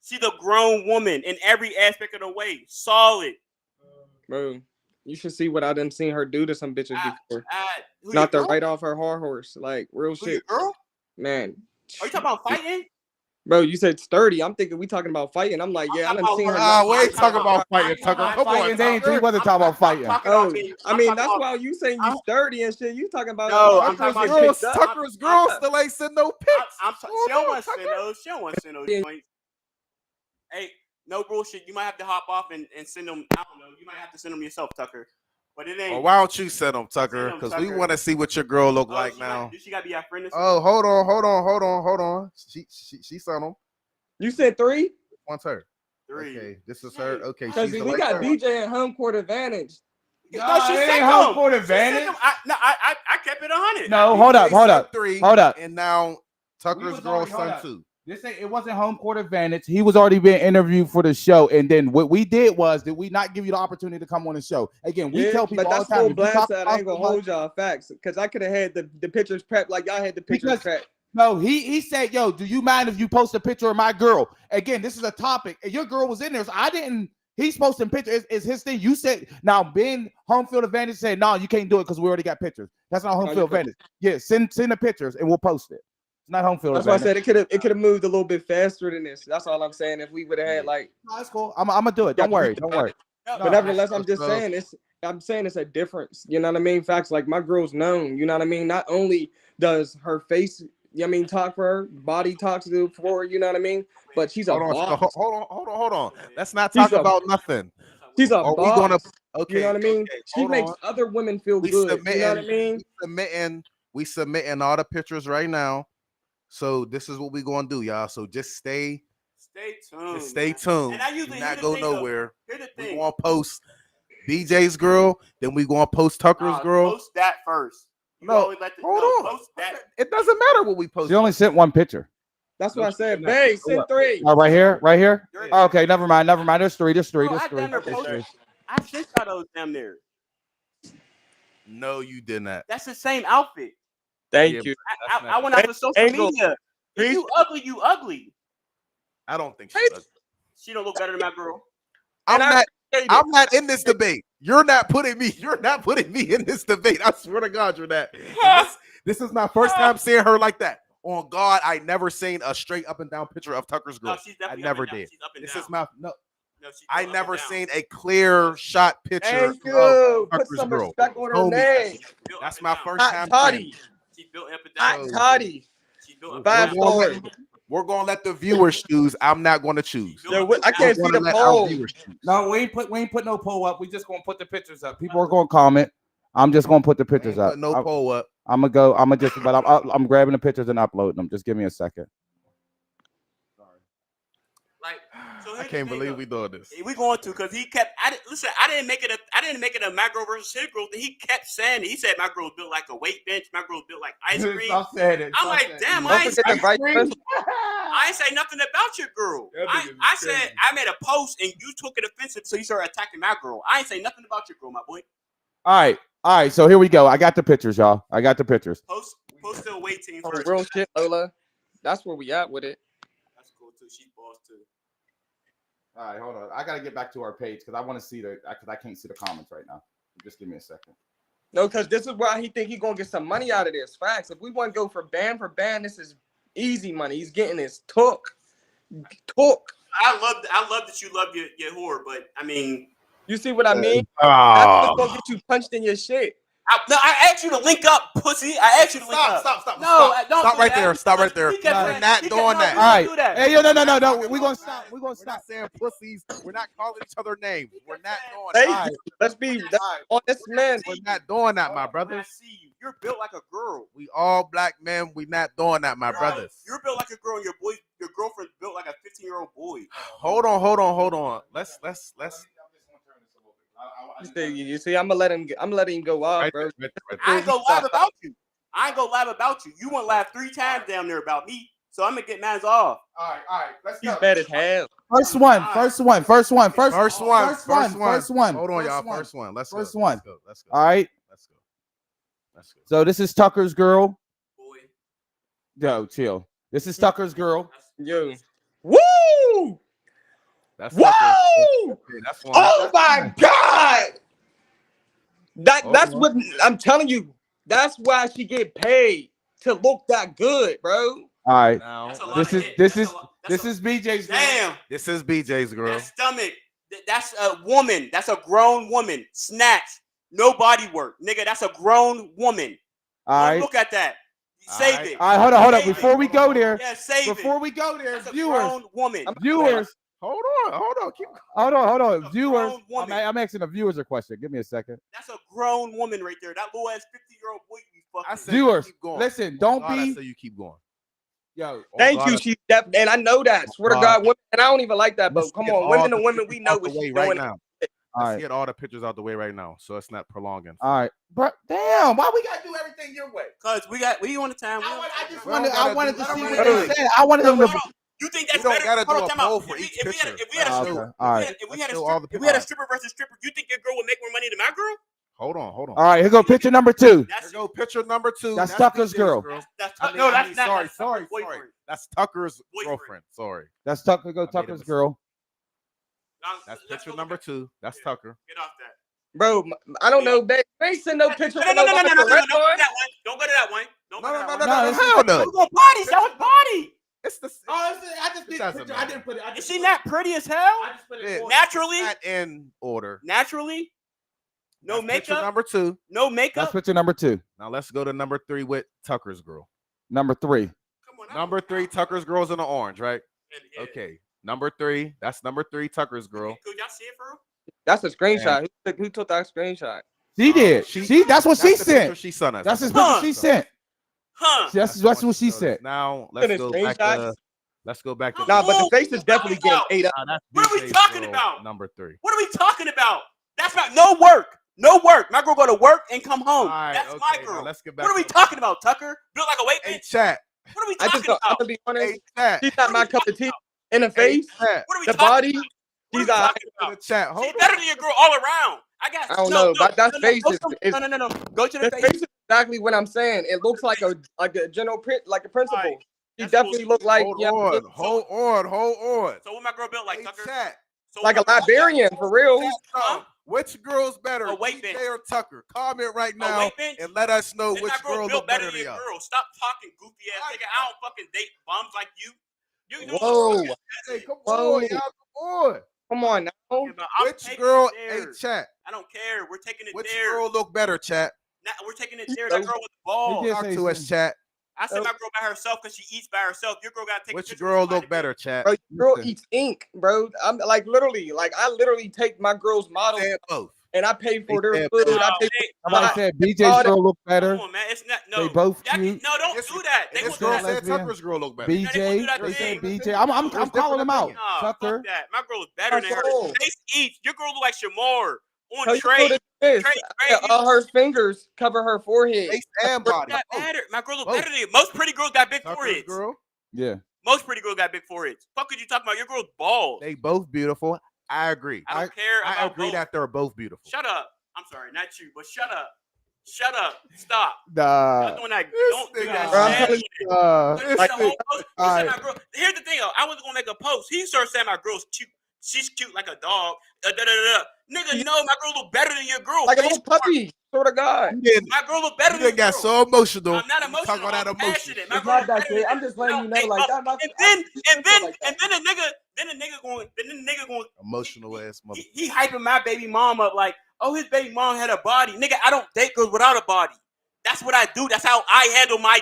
She's a grown woman in every aspect of the way. Solid. Bro, you should see what I done seen her do to some bitches before. Not to write off her horse. Like, real shit. Your girl? Man. Are you talking about fighting? Bro, you said sturdy. I'm thinking we talking about fighting. I'm like, yeah, I done seen her. We ain't talking about fighting, Tucker. Come on, we wasn't talking about fighting. Oh, I mean, that's why you saying you sturdy and shit. You talking about Tucker's girl still ain't send no pics. She don't want to send those. She don't want to send those joints. Hey, no bullshit. You might have to hop off and send them. I don't know. You might have to send them yourself, Tucker. But it ain't. Well, why don't you send them, Tucker? Because we want to see what your girl look like now. She gotta be our friend. Oh, hold on. She sent them. You said 3? One's her. 3. Okay, this is her. Okay, because we got BJ at home court advantage. No, she said home court advantage. I kept it 100. No, hold up. 3. And now Tucker's girl son 2. It wasn't home court advantage. He was already being interviewed for the show, and then what we did was did we not give you the opportunity to come on the show? Again, we tell people but all that's the time. full If you talk blast out. I ain't about gonna hold y'all facts because I could have had the pictures prepped like y'all had the pictures Because- prepped. No, he said, "Yo, do you mind if you post a picture of my girl?" Again, this is a topic, and your girl was in there, so I didn't. He's posting pictures. It's his thing. You said now, Ben home field advantage said, "No, you can't do it because we already got pictures." That's not home No, field advantage. Yeah, send the pictures and we'll post it. It's not home field That's why I advantage. said it could have moved a little bit faster than this. That's all I'm saying. If we would have had like, No, that's cool. I'm gonna do it. Don't worry. Don't worry. but nevertheless, I'm just saying it's. I'm saying it's a difference. You know what I mean? Facts like my girl's known. You know what I mean? Not only does her face, you know what I mean, talk for her, body talks for her. You know what I mean? But she's a Hold on, boss. hold on. Let's not She's talk a- about nothing. She's a Are we boss. gonna? Okay, You know what I mean? okay, She hold makes on. other women feel We good. You know what I mean? We submitting all the pictures right now. So this is what we gonna do, y'all. So just stay tuned. Just stay tuned. And I usually do not hear the go thing, though. nowhere. Here's the We're thing. gonna post BJ's girl, then we gonna post Tucker's girl. Post that first. You No, always let hold on. Post that. It doesn't matter what we post. She only sent one picture. That's what I said. Babe, send 3. Oh, right here, right here. Oh, okay, never mind. There's three. There's three. Bro, There's I three. damn near There's posted. three. I sent y'all those damn there. No, you did not. That's the same outfit. Thank you. I went out for social Angle. media. If you ugly, you ugly. I don't think she's ugly. She don't look better than my girl. I'm not in this debate. You're not putting me in this debate. I swear to God, you're not. This is my first time seeing her like that. On God, I never seen a straight up and down picture of Tucker's girl. No, she's definitely I never up and down. did. She's up and This down. is my no. No, she's I up and never down. seen a clear shot picture Thank of you. Put Tucker's some girl. respect on her Homie, name. That's my first Hot time. toddy. She's built up and Hot down. toddy. She's built up 5 and down. star. We're gonna let the viewers choose. I'm not gonna choose. Yo, I can't see the Let poll. our viewers choose. No, we ain't put no poll up. We just gonna put the pictures up. People are gonna comment. I'm just gonna put the pictures Ain't up. put no poll up. I'm gonna go. I'm grabbing the pictures and uploading them. Just give me a second. Like, so I here's the can't thing, believe though. we doing this. We going to because he kept. I didn't make it a my girl versus his girl. He kept saying it. He said my girl built like a weight bench. My girl built like ice cream. Stop saying it. I'm like, damn, Don't I ain't, forget the vice president. I ain't say nothing about your girl. I said I made a post and you took it offensive, so you started attacking my girl. I ain't say nothing about your girl, my boy. All right. So here we go. I got the pictures, y'all. I got the pictures. Post the away team Oh, first. real shit, Lola. That's where we at with it. That's cool too. She's boss too. All right, hold on. I gotta get back to our page because I want to see because I can't see the comments right now. Just give me a second. No, because this is why he think he gonna get some money out of this. Facts. If we want to go for band, this is easy money. He's getting his talk. I love that you love your whore, but I mean, You see what I mean? Oh. That's what's gonna get you punched in your shit. I asked you to link up, pussy. I asked you to link up. Stop. No, don't Stop do right that. there. Stop right there. He kept We're saying- not he doing kept- that. no, All do right. not do that. Hey, yo, no. We're gonna stop. We're gonna We're not stop. saying pussies. We're not calling each other names. We're not doing Hey, that. right. let's be honest, man. We're not doing that, my When brother. I see you, you're built like a girl. We all black men. We not doing that, my brothers. You're built like a girl. And your girlfriend built like a 15-year-old boy. Hold on. Let's. You see, I'm letting him go off, Right bro. there. I ain't gonna lie about you. You won't laugh 3 times down there about me. So I'm gonna get man's off. All right. Let's He's bad as hell. First one. First one. Hold on, y'all. First one. Let's First go. one. Let's go. All right. Let's go. So this is Tucker's girl. Boy. Yo, chill. This is Tucker's girl. Yo. Woo! That's Woo! That's one. Oh my God! That's what I'm telling you. That's why she get paid to look that good, bro. All right. Now, That's a lot This of is hit. this That's is a lot- this that's is BJ's girl. Damn. this is BJ's girl. That stomach. That's a woman. That's a grown woman. Snatch. No body work. Nigga, that's a grown woman. All right. Look at that. All Save right. it. All right, hold on. Save it. Before we go there, Yeah, save it. That's a viewers, grown woman. viewers, Hold on. Keep going. hold on, a viewers. grown woman. I'm asking the viewers a question. Give me a second. That's a grown woman right there. That little ass 50-year-old boy you fucking. I said Viewers, keep going. listen, don't God, I be say you keep going. yo. Thank you. She's and I know that. Swear to God, women, and I don't even like that, but Let's come get on, all women the to women, we pictures know out what the way she's right doing. now. All Let's right, get all the pictures out the way right now, so it's not prolonging. all right, but damn, why we gotta do everything your way? Cause we on the time. I We don't wanted gotta to do see everything. what they said. I wanted them to. You think that's We don't better? gotta do Hold on, a time out. poll for each If we had picture. if we had a Let's stripper, show- All right. if we let's had a show all the if we had a pictures. stripper versus stripper, you think your girl would make more money than my girl? Hold on. All right, here go picture number 2. Here go picture number 2. That's Tucker's BJ's girl. That's I mean, no, I that's mean, not. sorry, That's sorry, Tucker's sorry. boyfriend. That's Tucker's Boyfriend. girlfriend. Sorry. That's Tucker. Go I made a Tucker's mistake. girl. That's picture number 2. That's Tucker. Get off that. Bro, I don't know, babe. They ain't send no picture No, with no, no no, no, no, no, no, red no, on. don't go to that one. Don't go to that one. No, it's- hell no. Who's on body? That was body. It's the I just It doesn't I matter. didn't put it. I Is just she put not pretty as hell? I just put Yeah. it. Naturally, not in order. naturally, no That's picture makeup, number 2. no That's makeup. picture number 2. Now let's go to number 3 with Tucker's girl. Number 3. Come on, Number 3, Tucker's girl's in the orange, right? Yeah. Okay. Number 3. That's number 3, Tucker's girl. Could y'all see it, bro? That's a screenshot. Who took that screenshot? She did. See, that's what she That's the picture sent. she sent us. That's his Huh. picture she sent. Huh? That's what she said. Now Look at let's the go back to screenshots. let's go back to Nah, but the Oh, face is definitely getting ate up. That's What are we BJ's talking girl, about? Number 3. What are we talking about? That's not no work. No work. My girl go to work and come home. All right, That's okay, my now girl. let's get back What are we to- talking about, Tucker? Built like a weight Hey, bench. chat. What are we I talking just, I'm about? gonna be honest. Hey, chat. She's not my cup of tea. In the Hey, face, chat. What are we the talking body, about? What are she's we all right. talking In about? the chat. She's Hold better on. than your girl all around. I got. I don't know, but that face go is- to- is- no. Go to the The face. face is exactly what I'm saying. It looks like a general print, like a principal. Alright, She that's definitely cool. looked like Hold yeah, on. Hold on. So what my girl built like, Hey, Tucker? chat. So like a what my girl- librarian for real. Huh? Which girl's better, A weight DJ bench. or Tucker? Comment right A now weight bench? and let us know Then which my girl girl built look better better than than your y'all. girl. Stop talking goofy ass nigga. I don't fucking date bums like you. You know Whoa. Hey, come Whoa. on, y'all. Come on. Come on now. I'm Which taking girl? it Hey, there. chat. I don't care. We're taking it Which there. girl look better, chat? Now, we're taking it there. That girl with the balls. He did Talk say to us, something. chat. I said my girl by herself because she eats by herself. Your girl got to take a Which picture girl with somebody look better, chat? Bro, your girl Listen. eats ink, bro. I'm like literally, like I literally take my girl's models Said both. and I pay for They their said food. both. I pay Hey, Somebody said BJ's girl look better. come on, man. It's not. No. They both Y'all can- cute. No, don't This- do that. They This gonna do girl that. said lesbian. Tucker's girl look better. they gonna do that They thing. said BJ. I'm There's calling them out. different Nah, Tucker. fuck that. My girl is better than her. Cool. Face eats. Your girl look like Shamar Tell on you Trey. what it is. Trey, All her fingers cover her forehead. Face and body. Got Both. better. My girl look Both. better than you. Most pretty girls got big Tucker's foreheads. girl. Yeah. Most pretty girls got big foreheads. Fuck, are you talking about? Your girl's balls. They both beautiful. I agree. I don't care I about agree both. that they're both beautiful. Shut up. I'm sorry, not you, but shut up. Shut up. Stop. Don't doing that. Don't do nigga. that. Bro, I'm shit. telling You This said a whole nigga. post. You said my girl. Here's the thing, though. I wasn't gonna make a post. He started saying my girl's cute. She's cute like a dog. Nigga, no, my girl look better than your girl. Like a Face little puppy. Swear to God. My girl look better You than done your got girl. so emotional. I'm not You emotional. Talk about that I'm emotion. passionate. My It's girl not look that better serious. than I'm just letting you know, Hey, like that. and then the nigga going. Emotional ass mother. He hyping my baby mom up like, oh, his baby mom had a body. Nigga, I don't date girls without a body. That's what I do. That's how I handle my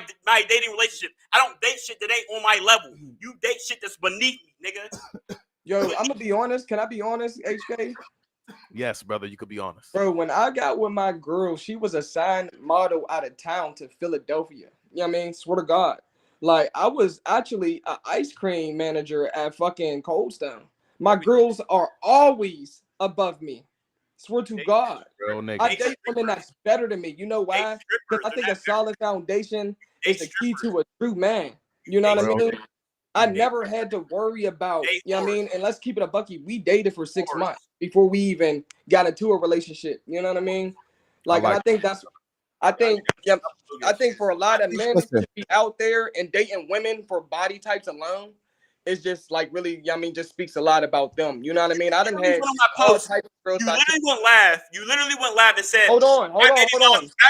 dating relationship. I don't date shit that ain't on my level. You date shit that's beneath me, nigga. Yo, I'm gonna be honest. Can I be honest, HK? Yes, brother, you could be honest. Bro, when I got with my girl, she was a signed model out of town to Philadelphia. You know what I mean? Swear to God. Like, I was actually an ice cream manager at fucking Cold Stone. My girls are always above me. Swear to God. Real nigga. I date women that's better than me. You know why? Because I think a solid foundation is the key to a true man. You know what I mean? I never had to worry about, you know what I mean? And let's keep it a bucky. We dated for 6 months before we even got into a relationship. You know what I mean? Like, and I think that's, I think for a lot of men to be out there and dating women for body types alone, it's just like really, I mean, just speaks a lot about them. You know what I mean? I done had all types of girls. You literally wouldn't laugh. You literally wouldn't laugh and said, hold on. My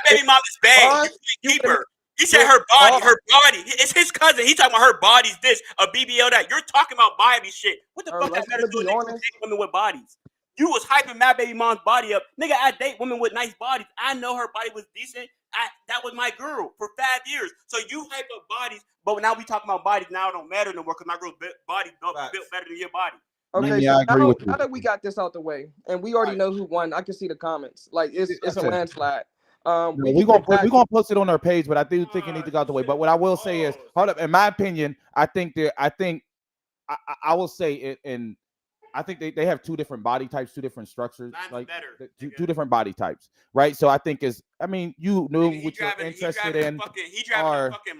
baby mom is bad. You keep her. He said her body. It's his cousin. He talking about her body's this, a BBL that. You're talking about body shit. What the fuck that matter to do with women with bodies? You was hyping my baby mom's body up. Nigga, I date women with nice bodies. I know her body was decent. That was my girl for 5 years. So you hype up bodies, but now we talking about bodies. Now it don't matter no more because my girl's body built better than your body. Okay, yeah, I agree with you. Now that we got this out the way, and we already know who won, I can see the comments. Like it's a landslide. We're gonna post it on our page, but I do think it needs to go out the way. But what I will say is, hold up. In my opinion, I will say it, and I think they have two different body types, two different structures, Mine's like better. two different body types, right? So I think you knew Nigga, what you're interested he in, driving or a fucking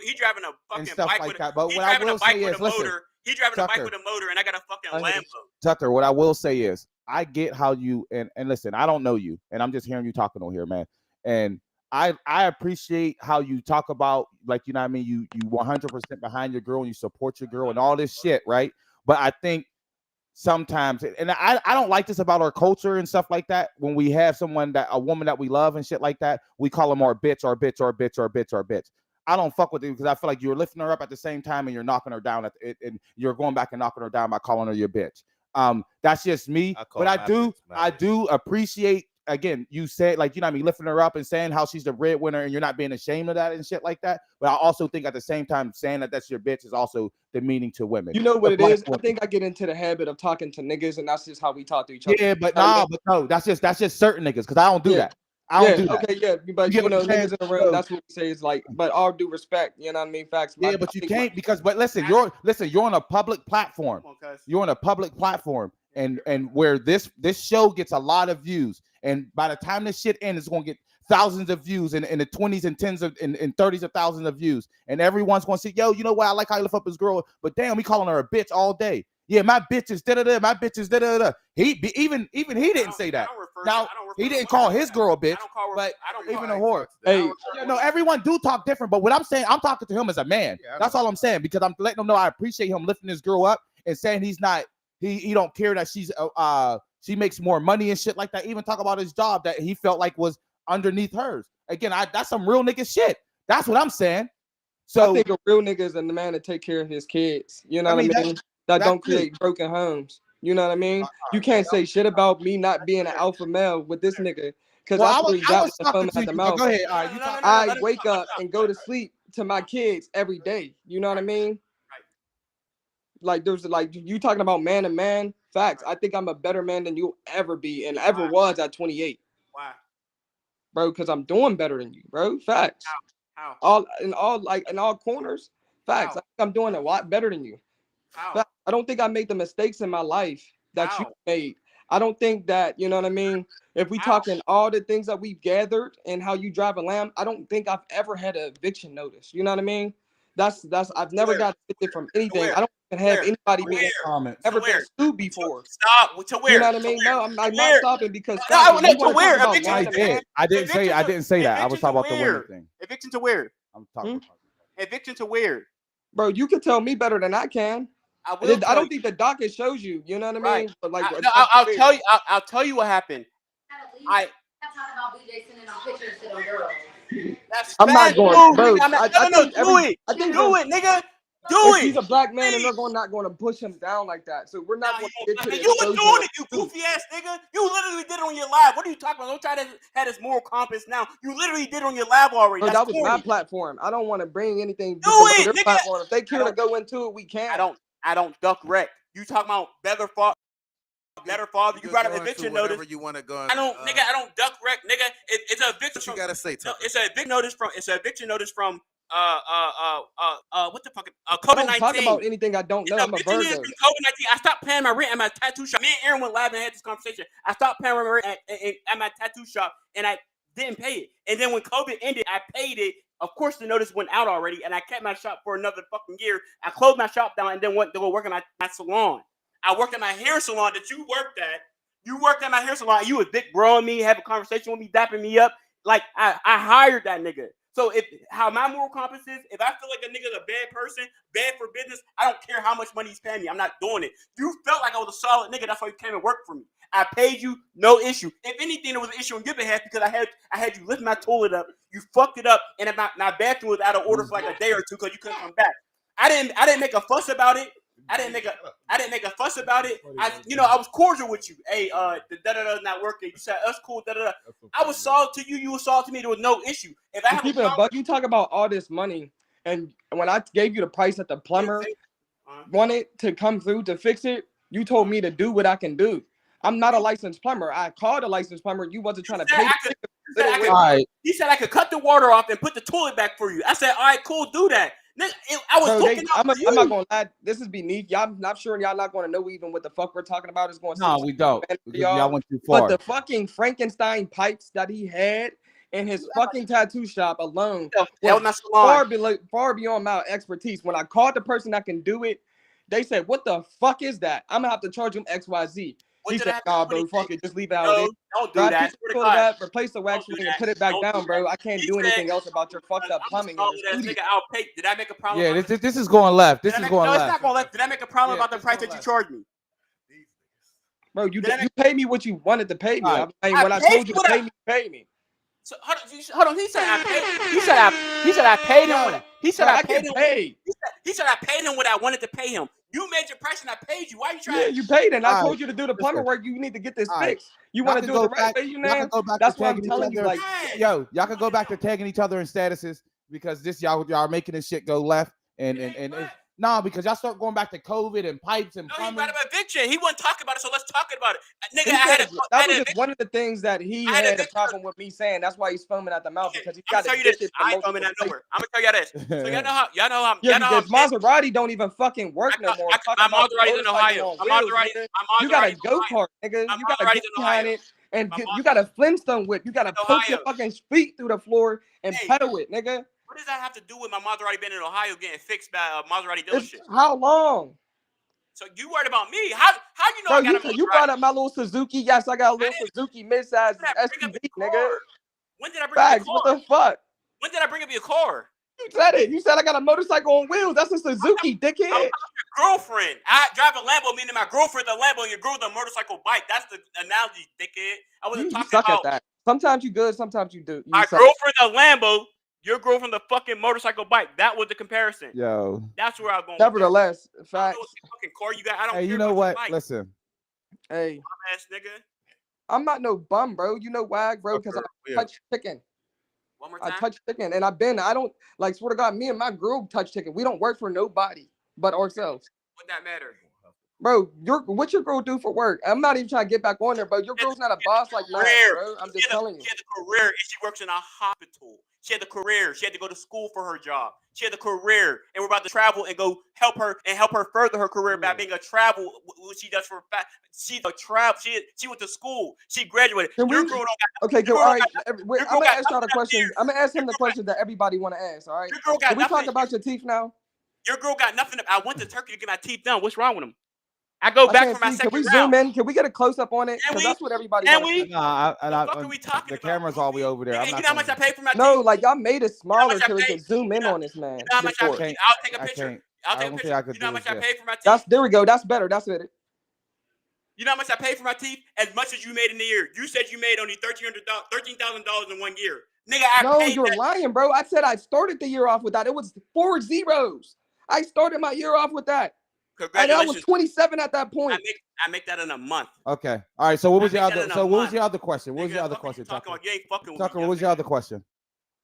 he driving a and fucking stuff bike like with that. But he what I driving a will bike say with is, a listen, motor. He driving a bike Tucker, with a motor, and I got a fucking I hear you. Lambo. Tucker, what I will say is, I get how you and listen. I don't know you, and I'm just hearing you talking on here, man. And I appreciate how you talk about, like, you know what I mean. You 100% behind your girl, and you support your girl, and all this shit, right? But I think sometimes, and I don't like this about our culture and stuff like that. When we have a woman that we love and shit like that, we call them our bitch, our bitch, our bitch, our bitch, our bitch. I don't fuck with it because I feel like you're lifting her up at the same time and you're knocking her down and you're going back and knocking her down by calling her your bitch. That's just me. But I do appreciate, again, you said, like, you know what I mean, lifting her up and saying how she's the breadwinner and you're not being ashamed of that and shit like that. But I also think at the same time saying that that's your bitch is also demeaning to women. You know what it is? I think I get into the habit of talking to niggas, and that's just how we talk to each other. Yeah, but no, that's just certain niggas, because I don't do that. I don't do that. Okay, yeah, but you know, niggas in the room, that's what we say is like, but all due respect, you know what I mean? Facts. Yeah, but you can't but listen, you're on a public platform. You're on a public platform, and where this show gets a lot of views, and by the time this shit ends, it's gonna get thousands of views in the 20s and 10s of and 30s of thousands of views, and everyone's gonna say, yo, you know what? I like how you lift up his girl, but damn, we calling her a bitch all day. Yeah, my bitch is da-da-da, my bitch is da-da-da. Even he didn't say that. Now, he didn't call his girl a bitch, but even a whore. Hey, no, everyone do talk different, but what I'm saying, I'm talking to him as a man. That's all I'm saying, because I'm letting him know I appreciate him lifting his girl up and saying he don't care that she makes more money and shit like that. Even talk about his job that he felt like was underneath hers. Again, that's some real nigga shit. That's what I'm saying. So I think a real nigga is the man to take care of his kids. You know what I mean? That don't create broken homes. You know what I mean? You can't say shit about me not being an alpha male with this nigga, because I was talking to you. Go ahead. I wake up and go to sleep to my kids every day. You know what I mean? Like, there's like, you talking about man to man. Facts. I think I'm a better man than you'll ever be and ever was at 28. Why? Bro, because I'm doing better than you, bro. Facts. How? All in all corners. Facts. I think I'm doing a lot better than you. How? I don't think I made the mistakes in my life that you made. I don't think that, you know what I mean? If we talking all the things that we've gathered and how you drive a Lamb, I don't think I've ever had an eviction notice. You know what I mean? I've never got evicted from anything. I don't even have anybody being ever been sued before. Stop. To where? You know what I mean? No, I'm not stopping because to where? I didn't say that. I was talking about the women thing. Eviction to where? I'm talking Eviction to where? Bro, you can tell me better than I can. I don't think the docket shows you. You know what I mean? But like, I'll tell you. I'll tell you what happened. I'm talking about BJ sending on pictures to them girls. I'm not going, bro. Do it, nigga. Do if it. He's a black man, and they're not going to push him down like that. So we're not going to get to the You were doing it, you goofy ass nigga. You literally did it on your live. What are you talking about? Don't try to have this moral compass now. You literally did it on your live already. Bro, that was my platform. I don't want to bring anything do below it, their nigga. platform. If they care to go into it, we can. I don't duck wreck. You talking about better father? You got an eviction notice. You want to go? I don't duck wreck, nigga. It's a eviction. What you gotta say? No, it's an eviction notice from. What the fuck? COVID-19. Don't talk about anything I don't know. I'm a Virgo. COVID-19. I stopped paying my rent at my tattoo shop. Me and Aaron went live and had this conversation. I stopped paying my rent at my tattoo shop, and I didn't pay it. And then when COVID ended, I paid it. Of course, the notice went out already, and I kept my shop for another fucking year. I closed my shop down and then went to go work at my salon. I worked at my hair salon that you worked at. You worked at my hair salon. You was big bro me, have a conversation with me, dapping me up. Like I hired that nigga. So how my moral compass is, if I feel like a nigga's a bad person, bad for business, I don't care how much money he's paying me. I'm not doing it. You felt like I was a solid nigga. That's why you came and worked for me. I paid you, no issue. If anything, there was an issue on your behalf because I had you lift my toilet up. You fucked it up, and my bathroom was out of order for like a day or two because you couldn't come back. I didn't make a fuss about it. I didn't make a fuss about it. I was cordial with you. Hey, the da-da-da's not working. You said us cool, da-da-da. I was solid to you. You were solid to me. There was no issue. If I keep it a buck, you talk about all this money, and when I gave you the price that the plumber wanted to come through to fix it, you told me to do what I can do. I'm not a licensed plumber. I called a licensed plumber. You wasn't trying to pay. He said I could cut the water off and put the toilet back for you. I said, all right, cool, do that. Nigga, I was looking out for you. I'm not gonna lie. This is beneath y'all. I'm not sure y'all not gonna know even what the fuck we're talking about. Is going to No, we don't. Because y'all went too But far. the fucking Frankenstein pipes that he had in his fucking tattoo shop alone was far beyond my expertise. When I called the person that can do it, they said, "What the fuck is that? I'm gonna have to charge him XYZ." He said, "Nah, bro, fuck it, just leave it how it is." Don't do that. That, replace the wax ring and put it back down, bro. I can't do anything else about your fucked up plumbing in the studio. Did I make a problem? Yeah, this is going left. This is going left. No, it's not going left. Did I make a problem about the price that you charged me? Bro, you paid me what you wanted to pay me. Right. I mean, when I told you to pay me, pay me. So hold on. He said I paid. He said I paid him. He said I paid him. He said I paid him what I wanted to pay him. You made your price and I paid you. Why are you trying? Yeah, you paid, and I told you to do the plumber work. You need to get this fixed. You want to do it the right way, you know? That's what I'm telling you. Like, yo, y'all can go back to tagging each other in statuses because this y'all are making this shit go left and no, because y'all start going back to COVID and pipes and plumbing. He brought up eviction. He wasn't talking about it, so let's talk about it. Nigga, that was just one of the things that he had a problem with me saying. That's why he's foaming at the mouth because he's got to tell you this. I ain't foaming at nowhere. I'm gonna tell y'all this. So y'all know how. Maserati don't even fucking work no more. My Maserati's in Ohio. You got a go-kart, nigga. You got to get behind it. And you got a Flintstone whip. You got to poke your fucking feet through the floor and pedal it, nigga. What does that have to do with my Maserati being in Ohio getting fixed by a Maserati dealership? How long? So you worried about me? How you know? Bro, I got a Maserati? You brought up my little Suzuki. Yes, I got a little Suzuki midsize SUV, nigga. When did I bring up your car? What the fuck? When did I bring up your car? You said it. You said I got a motorcycle on wheels. That's a Suzuki, dickhead. Your girlfriend. I drive a Lambo, meaning my girlfriend's a Lambo, and your girl's a motorcycle bike. That's the analogy, dickhead. I wasn't talking about that. Sometimes you good, sometimes you do. My girlfriend's a Lambo. Your girlfriend the fucking motorcycle bike. That was the comparison. Yo. That's where I'm going. Nevertheless, facts. Fucking car you got. I don't care. Hey, you know what? Listen. Hey. Ass nigga. I'm not no bum, bro. You know why, bro? Because I touch chicken. One more time. I touch chicken. And I don't, like, swear to God, me and my girl touch chicken. We don't work for nobody but ourselves. What that matter? Bro, what your girl do for work? I'm not even trying to get back on there, bro. Your girl's not a boss like mine, bro. I'm just telling you. She had a career and she works in a hospital. She had a career. She had to go to school for her job. She had a career, and we're about to travel and go help her further her career by being a travel. What she does for she's a travel. She went to school. She graduated. Your girl don't got. Okay, all right. I'm gonna ask y'all the question. I'm gonna ask him the question that everybody want to ask. All right. Your girl got Can we talk about your teeth now? Your girl got nothing. I went to Turkey to get my teeth done. What's wrong with them? I go back for my second round. Can we zoom in? Can we get a close up on it? Because that's what everybody wants. The camera's all the way over there. You know how much I paid for my teeth? No, like y'all made it smaller so we can zoom in on this man. You know how much I'll take a picture. I'll take a picture. You know how much I paid for my teeth? There we go. That's better. That's it. You know how much I paid for my teeth? As much as you made in a year. You said you made only $13,000 in 1 year. Nigga, you're lying, bro. I said I started the year off with that. It was 4 zeros. I started my year off with that. Congratulations. And I was 27 at that point. I make that in a month. Okay. All right. So what was your other? So what was your other question? What was your other question, Tucker? You ain't fucking with Tucker, what was your other question?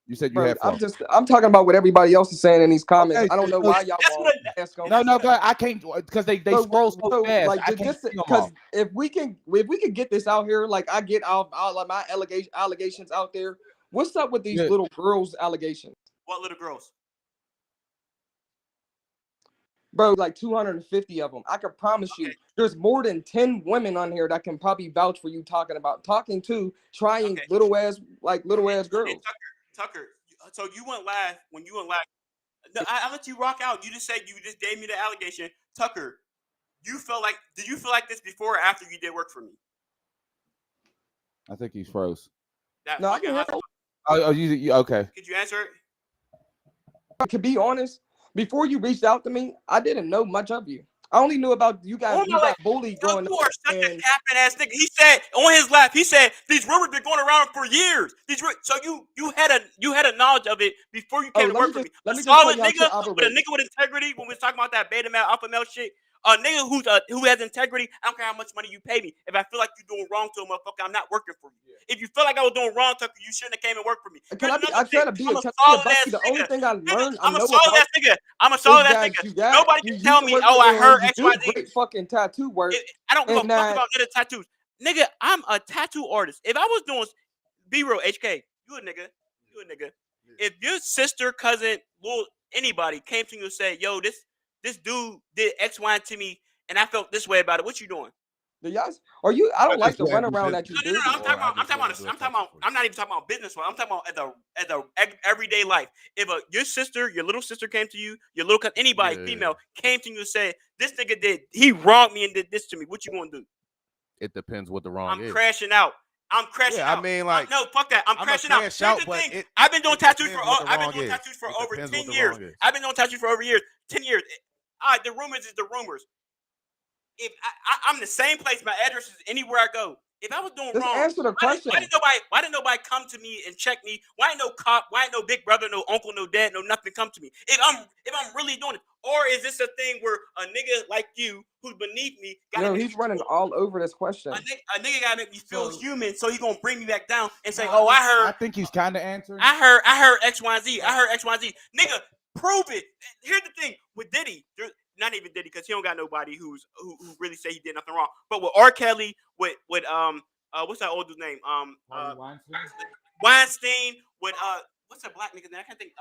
You said you had. I'm talking about what everybody else is saying in these comments. Okay, I don't know why y'all want to ask. No, I can't because they scroll so fast. Like, because if we can get this out here, like I get all of my allegations out there. What's up with these little girls' allegations? What little girls? Bro, like 250 of them. I can promise you, there's more than 10 women on here that can probably vouch for you trying little ass girls. Hey, Tucker. So you went live when you went live. No, I let you rock out. You just said you just gave me the allegation, Tucker. Did you feel like this before or after you did work for me? I think he's froze. No, I can hear him. Oh, you okay? Could you answer it? To be honest. Before you reached out to me, I didn't know much of you. I only knew about you guys. You got bullied growing up. You are such a capping ass nigga. He said on his lap. He said these rumors been going around for years. So you had a knowledge of it before you came to work for me. A solid nigga with a nigga with integrity. When we was talking about that beta male, alpha male shit. A nigga who has integrity. I don't care how much money you pay me. If I feel like you're doing wrong to a motherfucker, I'm not working for you. If you feel like I was doing wrong, Tucker, you shouldn't have came and worked for me. I try to be a solid ass nigga. The only thing I learned, I'm a solid ass nigga. I'm a solid ass nigga. Nobody can tell me, oh, I heard X, Y, Z. Great fucking tattoo work. I don't give a fuck about getting tattoos. Nigga, I'm a tattoo artist. If I was doing B-roll, HK, you a nigga. If your sister, cousin, anybody came to you and said, "Yo, this dude did X, Y, to me, and I felt this way about it." What you doing? Are you? I don't like the wouldn't do runaround that you business. do. No. I'm talking about. I just wouldn't do it sexually. I'm not even talking about business. I'm talking about as a everyday life. If your little sister came to you, your little anybody, female, came to you and said, "This nigga he wronged me and did this to me," what you gonna do? It depends what the wrong is. I'm crashing out. I mean, like, no, fuck that. I'm crashing out. Here's out, the but thing. I've been doing tattoos for It over depends 10 what the years. wrong is. I've been doing tattoos for over years. 10 years. All right, the rumors is the rumors. If I'm in the same place, my address is anywhere I go. If I was doing Just wrong, answer the question. why didn't nobody come to me and check me? Why ain't no cop? Why ain't no big brother, no uncle, no dad, no nothing come to me? If I'm really doing it, or is this a thing where a nigga like you who's beneath me? He's running all over this question. A nigga gotta make me feel human, so he gonna bring me back down and say, I think he's kind of answering. I heard X, Y, Z. I heard X, Y, Z. Nigga, prove it. Here's the thing with Diddy. Not even Diddy, because he don't got nobody who really say he did nothing wrong. But with R. Kelly, with what's that old dude's name? Weinstein. With what's that black nigga's name? I can't think.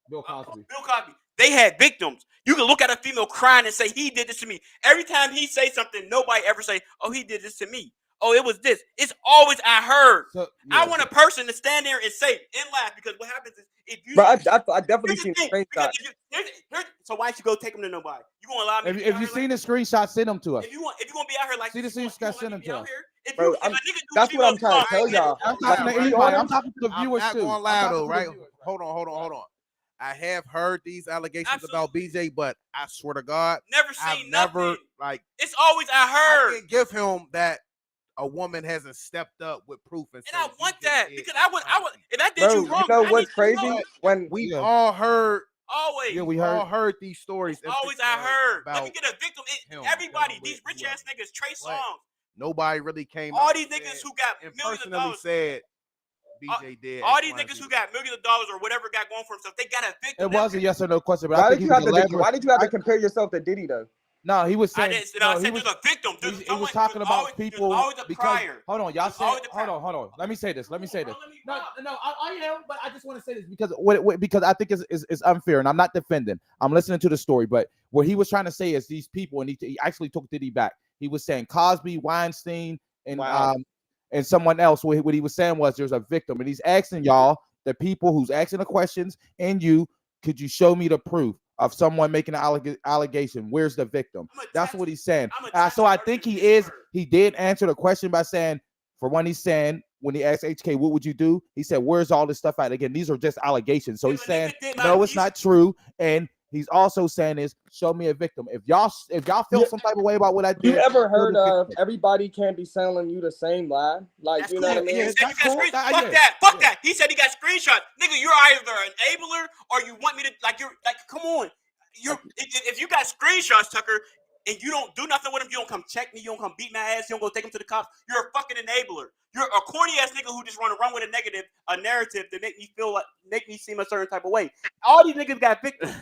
Bill Cosby. Bill Cosby. They had victims. You can look at a female crying and say, he did this to me. Every time he say something, nobody ever say, oh, he did this to me. Oh, it was this. It's always I heard. So, I want a person to stand there and say and laugh, because what happens is if you. But I definitely seen the screenshot. So why don't you go take them to nobody? You gonna allow me? If you seen the screenshot, send them to us. If you gonna be out here like see the screenshot, send them to us. Bro, that's what I'm trying to tell y'all. I'm talking to anybody. I'm talking to the viewers I'm not too. going loud though, right? Hold on. I have heard these allegations about BJ, but I swear to God, I've never like. It's always I heard. I can give him that a woman hasn't stepped up with proof, and I want that, because I would. If I did Bro, you wrong, you know what's crazy? When we all heard. Always. Yeah, we all heard these stories. Always I heard. Let me get a victim. Everybody, these rich ass niggas, Trey Songz. Nobody really came. All these niggas who got millions of dollars said BJ did. All these niggas who got millions of dollars or whatever got going for themselves, they got a victim. It was a yes or no question, but why did you have to compare yourself to Diddy though? No, he was saying. I said there's a victim. He was talking about people. Because, hold on, y'all said. Hold on. Let me say this. No, I am, but I just want to say this because I think it's unfair, and I'm not defending. I'm listening to the story, but what he was trying to say is these people, and he actually took Diddy back. He was saying Cosby, Weinstein, and and someone else. What he was saying was there's a victim, and he's asking y'all, the people who's asking the questions, and you, could you show me the proof of someone making an allegation? Where's the victim? That's what he's saying. So I think he did answer the question by saying, for one, he's saying, when he asked HK, what would you do? He said, where's all this stuff at? Again, these are just allegations. So he's saying, no, it's not true. And he's also saying is, show me a victim. If y'all feel some type of way about what I did. You ever heard of everybody can't be selling you the same lie? Like, that's you know what I mean? Yeah, fuck that. He said he got screenshots. Nigga, you're either an enabler or you want me to, come on. If you got screenshots, Tucker, and you don't do nothing with them, you don't come check me, you don't come beat my ass, you don't go take them to the cops, you're a fucking enabler. You're a corny ass nigga who just want to run with a narrative to make me seem a certain type of way. All these niggas got victims.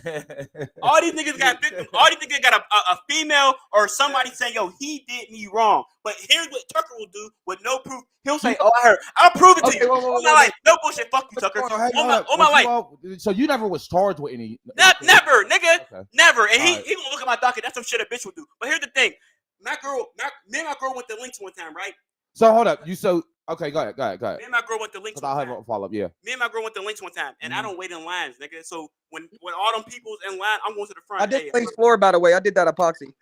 All these niggas got a female or somebody saying, yo, he did me wrong. But here's what Tucker will do with no proof. He'll say, oh, I heard. I'll prove it to you. No bullshit. Fuck you, Tucker. On my life. So you never was charged with any? Never, nigga. Okay. Never. And he gonna look at my docket. That's some shit a bitch would do. But here's the thing. Me and my girl went to Lynx one time, right? So hold up. Okay, go ahead. Me and my girl went to Lynx one time. I'll have a follow up, yeah. Me and my girl went to Lynx one time, and I don't wait in lines, nigga. So when all them people's in line, I'm going to the front. I did Lynx floor, by the way. I did that epoxy.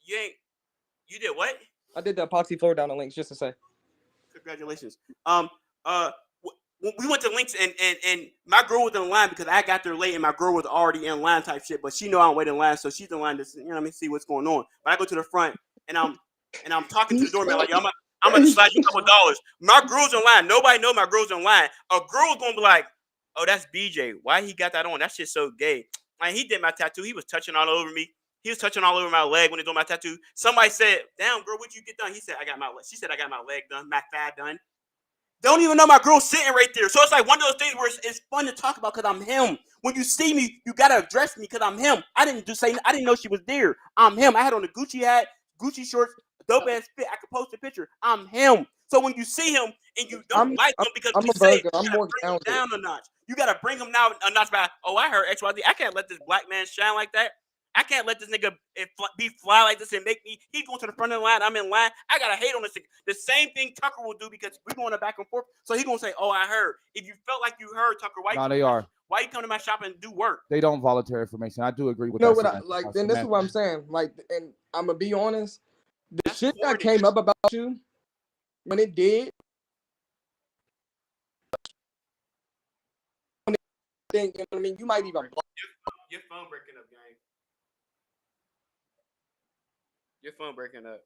You did what? I did the epoxy floor down the Lynx, just to say. Congratulations. We went to Lynx, and my girl was in line because I got there late, and my girl was already in line type shit. But she know I don't wait in line, so she's in line to see what's going on. But I go to the front, and I'm talking to the doorman like, yo, I'm gonna slide you a couple dollars. My girl's in line. Nobody know my girl's in line. A girl's gonna be like, oh, that's BJ. Why he got that on? That shit's so gay. Like, he did my tattoo. He was touching all over me. He was touching all over my leg when he did my tattoo. Somebody said, damn, girl, what'd you get done? She said, I got my leg done, my thigh done. Don't even know my girl's sitting right there. So it's like one of those things where it's fun to talk about because I'm him. When you see me, you gotta address me because I'm him. I didn't know she was there. I'm him. I had on a Gucci hat, Gucci shorts, dope ass fit. I could post a picture. I'm him. So when you see him and you don't like him because I'm you a say burger. I'm more down a notch. You gotta bring him now a notch back. Oh, I heard XYZ. I can't let this black man shine like that. I can't let this nigga be fly like this and make me. He going to the front of the line. I'm in line. I gotta hate on this thing. The same thing Tucker will do because we're going back and forth. So he gonna say, "Oh, I heard." If you felt like you heard Tucker, No, they are. why you come to my shop and do work? They don't volunteer information. I do agree with You know that. what? Like, then this is what I'm saying. Like, and I'm gonna be honest. The shit that came up about you when it did. You know what I mean? You might even block. Your phone breaking up, gang. Your phone breaking up.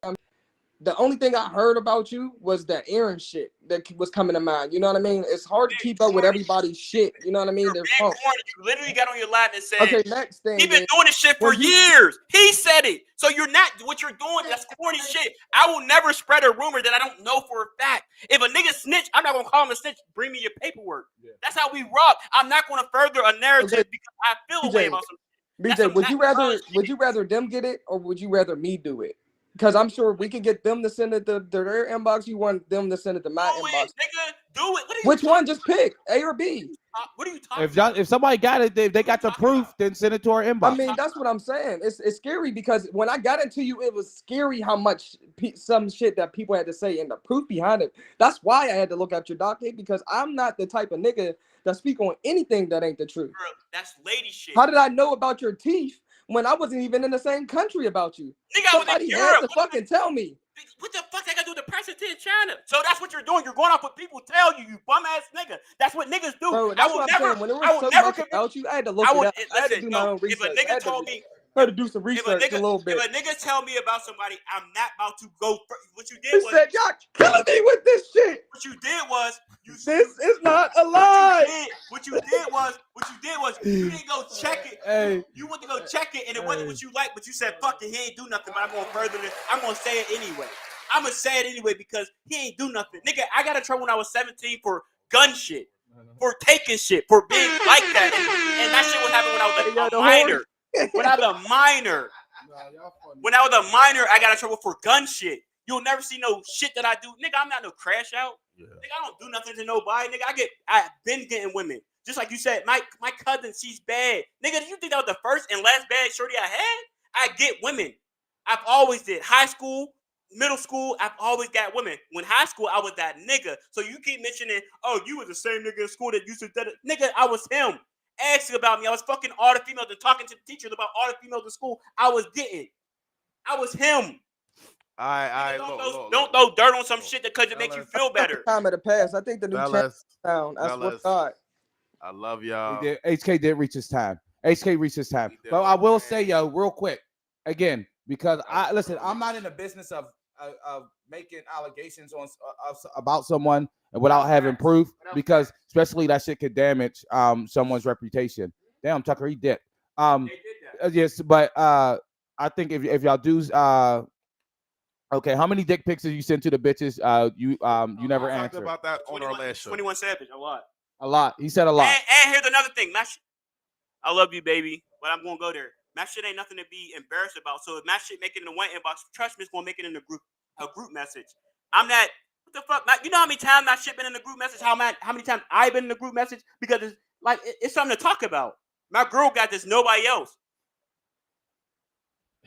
The only thing I heard about you was that Aaron shit that was coming to mind. You know what I mean? It's hard to keep up with everybody's shit. You know what I mean? You're being corny. You literally got on your live and said, okay, next thing. He's been doing this shit for years. He said it. So you're not, what you're doing, that's corny shit. I will never spread a rumor that I don't know for a fact. If a nigga snitch, I'm not going to call him a snitch. Bring me your paperwork. Yeah. That's how we rock. I'm not going to further a narrative because I feel a way about some BJ, would you rather them get it or would you rather me do it? Because I'm sure we can get them to send it to their inbox. You want them to send it to my inbox. Nigga, do it. Which one? Just pick A or B. What are you talking about? If somebody got it, they got the proof, then send it to our inbox. I mean, that's what I'm saying. It's scary because when I got into you, it was scary how much some shit that people had to say and the proof behind it. That's why I had to look at your docket because I'm not the type of nigga that speak on anything that ain't the truth. Girl, that's lady shit. How did I know about your teeth when I wasn't even in the same country about you? Nigga, somebody had to fucking tell me. What the fuck I got to do with the president in China? So that's what you're doing. You're going off what people tell you, you bum ass nigga. That's what niggas do. Bro, that's what I'm saying. When it was so much about you, I had to look it up. I had to do my own research. If a nigga told me, I had to do some research a little bit. If a nigga tell me about somebody, I'm not about to go. What you did was said, y'all killing me with this shit. What you did was this is not a lie. What you did was you didn't go check it. Hey. You went to go check it, and it wasn't what you like, but you said, "Fuck it, he ain't do nothing." But I'm gonna further this. I'm gonna say it anyway. I'm gonna say it anyway because he ain't do nothing. Nigga, I got in trouble when I was 17 for gun shit, for taking shit, for being like that, and that shit would happen when I was a minor. When I was a minor. When I was a minor, I got in trouble for gun shit. You'll never see no shit that I do. Nigga, I'm not no crash out. Yeah. Nigga, I don't do nothing to nobody. Nigga, I've been getting women. Just like you said, my cousin, she's bad. Nigga, do you think that was the first and last bad shorty I had? I get women. I've always did. High school, middle school, I've always got women. When high school, I was that nigga. So you keep mentioning, oh, you was the same nigga in school that used to... Nigga, I was him. Asking about me. I was fucking all the females and talking to the teachers about all the females in school. I was getting. I was him. Don't throw dirt on some shit because it makes you feel better. Time of the past. I think the new sound. That's what thought. I love y'all. HK did reach his time. HK reached his time. But I will say, yo, real quick, again, because I'm not in the business of making allegations on about someone without having proof, because especially that shit could damage someone's reputation. Damn, Tucker, he did. Yes, but I think if y'all do okay, how many dick pics did you send to the bitches? You never answered about that on our last show. 21 Savage, a lot. He said a lot. And here's another thing, I love you, baby, but I'm gonna go there. My shit ain't nothing to be embarrassed about. So if my shit make it in the one inbox, trust me, it's gonna make it in a group message. I'm not. What the fuck? You know how many times my shit been in the group message? How many times I been in the group message? Because it's like it's something to talk about. My girl got this. Nobody else.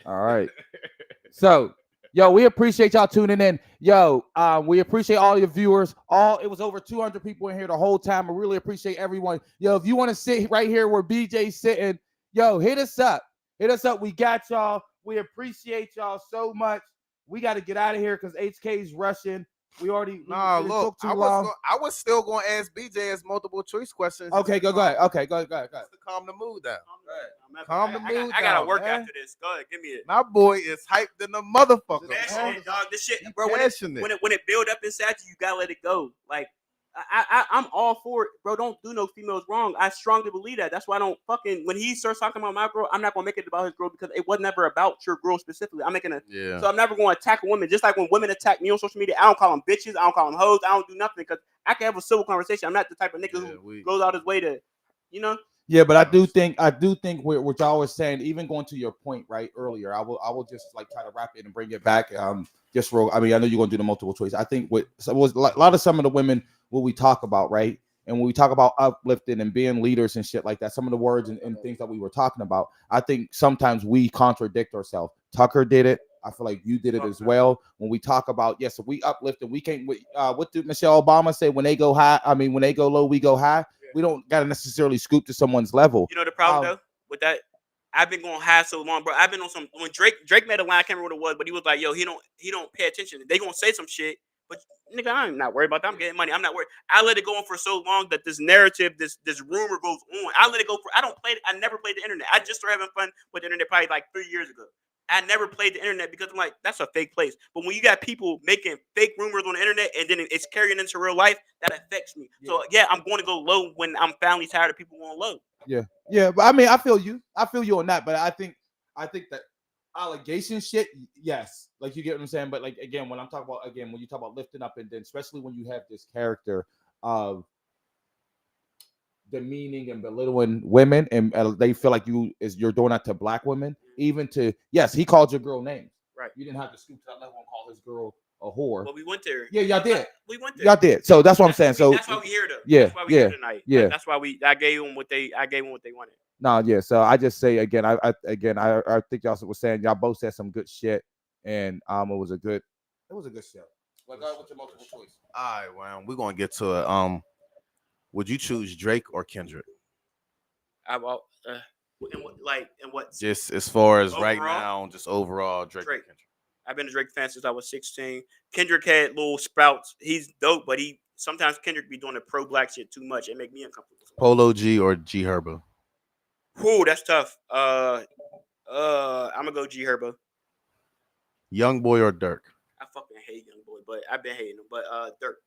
All right. So, yo, we appreciate y'all tuning in. Yo, we appreciate all your viewers. It was over 200 people in here the whole time. I really appreciate everyone. Yo, if you want to sit right here where BJ's sitting, yo, hit us up. Hit us up. We got y'all. We appreciate y'all so much. We got to get out of here because HK's rushing. We already look. I was still going to ask BJ as multiple choice questions. Okay, go ahead. Okay, go ahead. To calm the mood down. Calm the mood down. I gotta work after this. Go ahead, give me it. My boy is hyped in the motherfucker. Dog, this shit, bro. When it build up inside you, you gotta let it go. Like I'm all for it, bro. Don't do no females wrong. I strongly believe that. That's why I don't fucking. When he starts talking about my girl, I'm not gonna make it about his girl because it was never about your girl specifically. I'm making so I'm never gonna attack a woman. Just like when women attack me on social media, I don't call them bitches. I don't call them hoes. I don't do nothing because I can have a civil conversation. I'm not the type of nigga who goes out his way to, you know. Yeah, but I do think what y'all was saying, even going to your point right earlier, I will just like try to wrap it and bring it back. Just real. I mean, I know you're gonna do the multiple choice. I think a lot of some of the women what we talk about, right? And when we talk about uplifting and being leaders and shit like that, some of the words and things that we were talking about, I think sometimes we contradict ourselves. Tucker did it. I feel like you did it as well. When we talk about, yes, if we uplift and we can't, what did Michelle Obama say? When they go high, I mean, when they go low, we go high. We don't got to necessarily scoop to someone's level. You know the problem though with that? I've been going high so long, bro. I've been on some when Drake made a line, I can't remember what it was, but he was like, "Yo, he don't pay attention. They gonna say some shit, but nigga, I'm not worried about that. I'm getting money. I'm not worried. I let it go on for so long that this narrative, this rumor goes on. I let it go for. I don't play it. I never played the internet. I just started having fun with the internet probably like 3 years ago. I never played the internet because I'm like, that's a fake place. But when you got people making fake rumors on the internet and then it's carrying into real life, that affects me. Yeah. So yeah, I'm going to go low when I'm finally tired of people going low. Yeah, but I mean, I feel you on that. But I think that allegation shit, yes, like you get what I'm saying. But like again, when you talk about lifting up, and then especially when you have this character of demeaning and belittling women, and they feel like you're doing that to black women, even to yes, he called your girl names. Right. You didn't have to stoop to that level and call his girl a whore. But we went there. Yeah, y'all did. We went there. Y'all did. So that's what I'm saying. So that's why we here though. Yeah, that's why we here tonight. Yeah. That's why I gave them what they wanted. No, yeah. So I just say again, I think y'all was saying y'all both said some good shit, and it was a good show. Like what's your multiple choice? All right, well, we're gonna get to it. Would you choose Drake or Kendrick? Just as far as overall? right now, just overall Drake. Or Kendrick. I've been a Drake fan since I was 16. Kendrick had little sprouts. He's dope, but sometimes Kendrick be doing the pro black shit too much. It make me uncomfortable. Polo G or G Herbo? Whew, that's tough. I'm gonna go G Herbo. Young Boy or Dirk? I fucking hate Young Boy, but I've been hating him. But Dirk.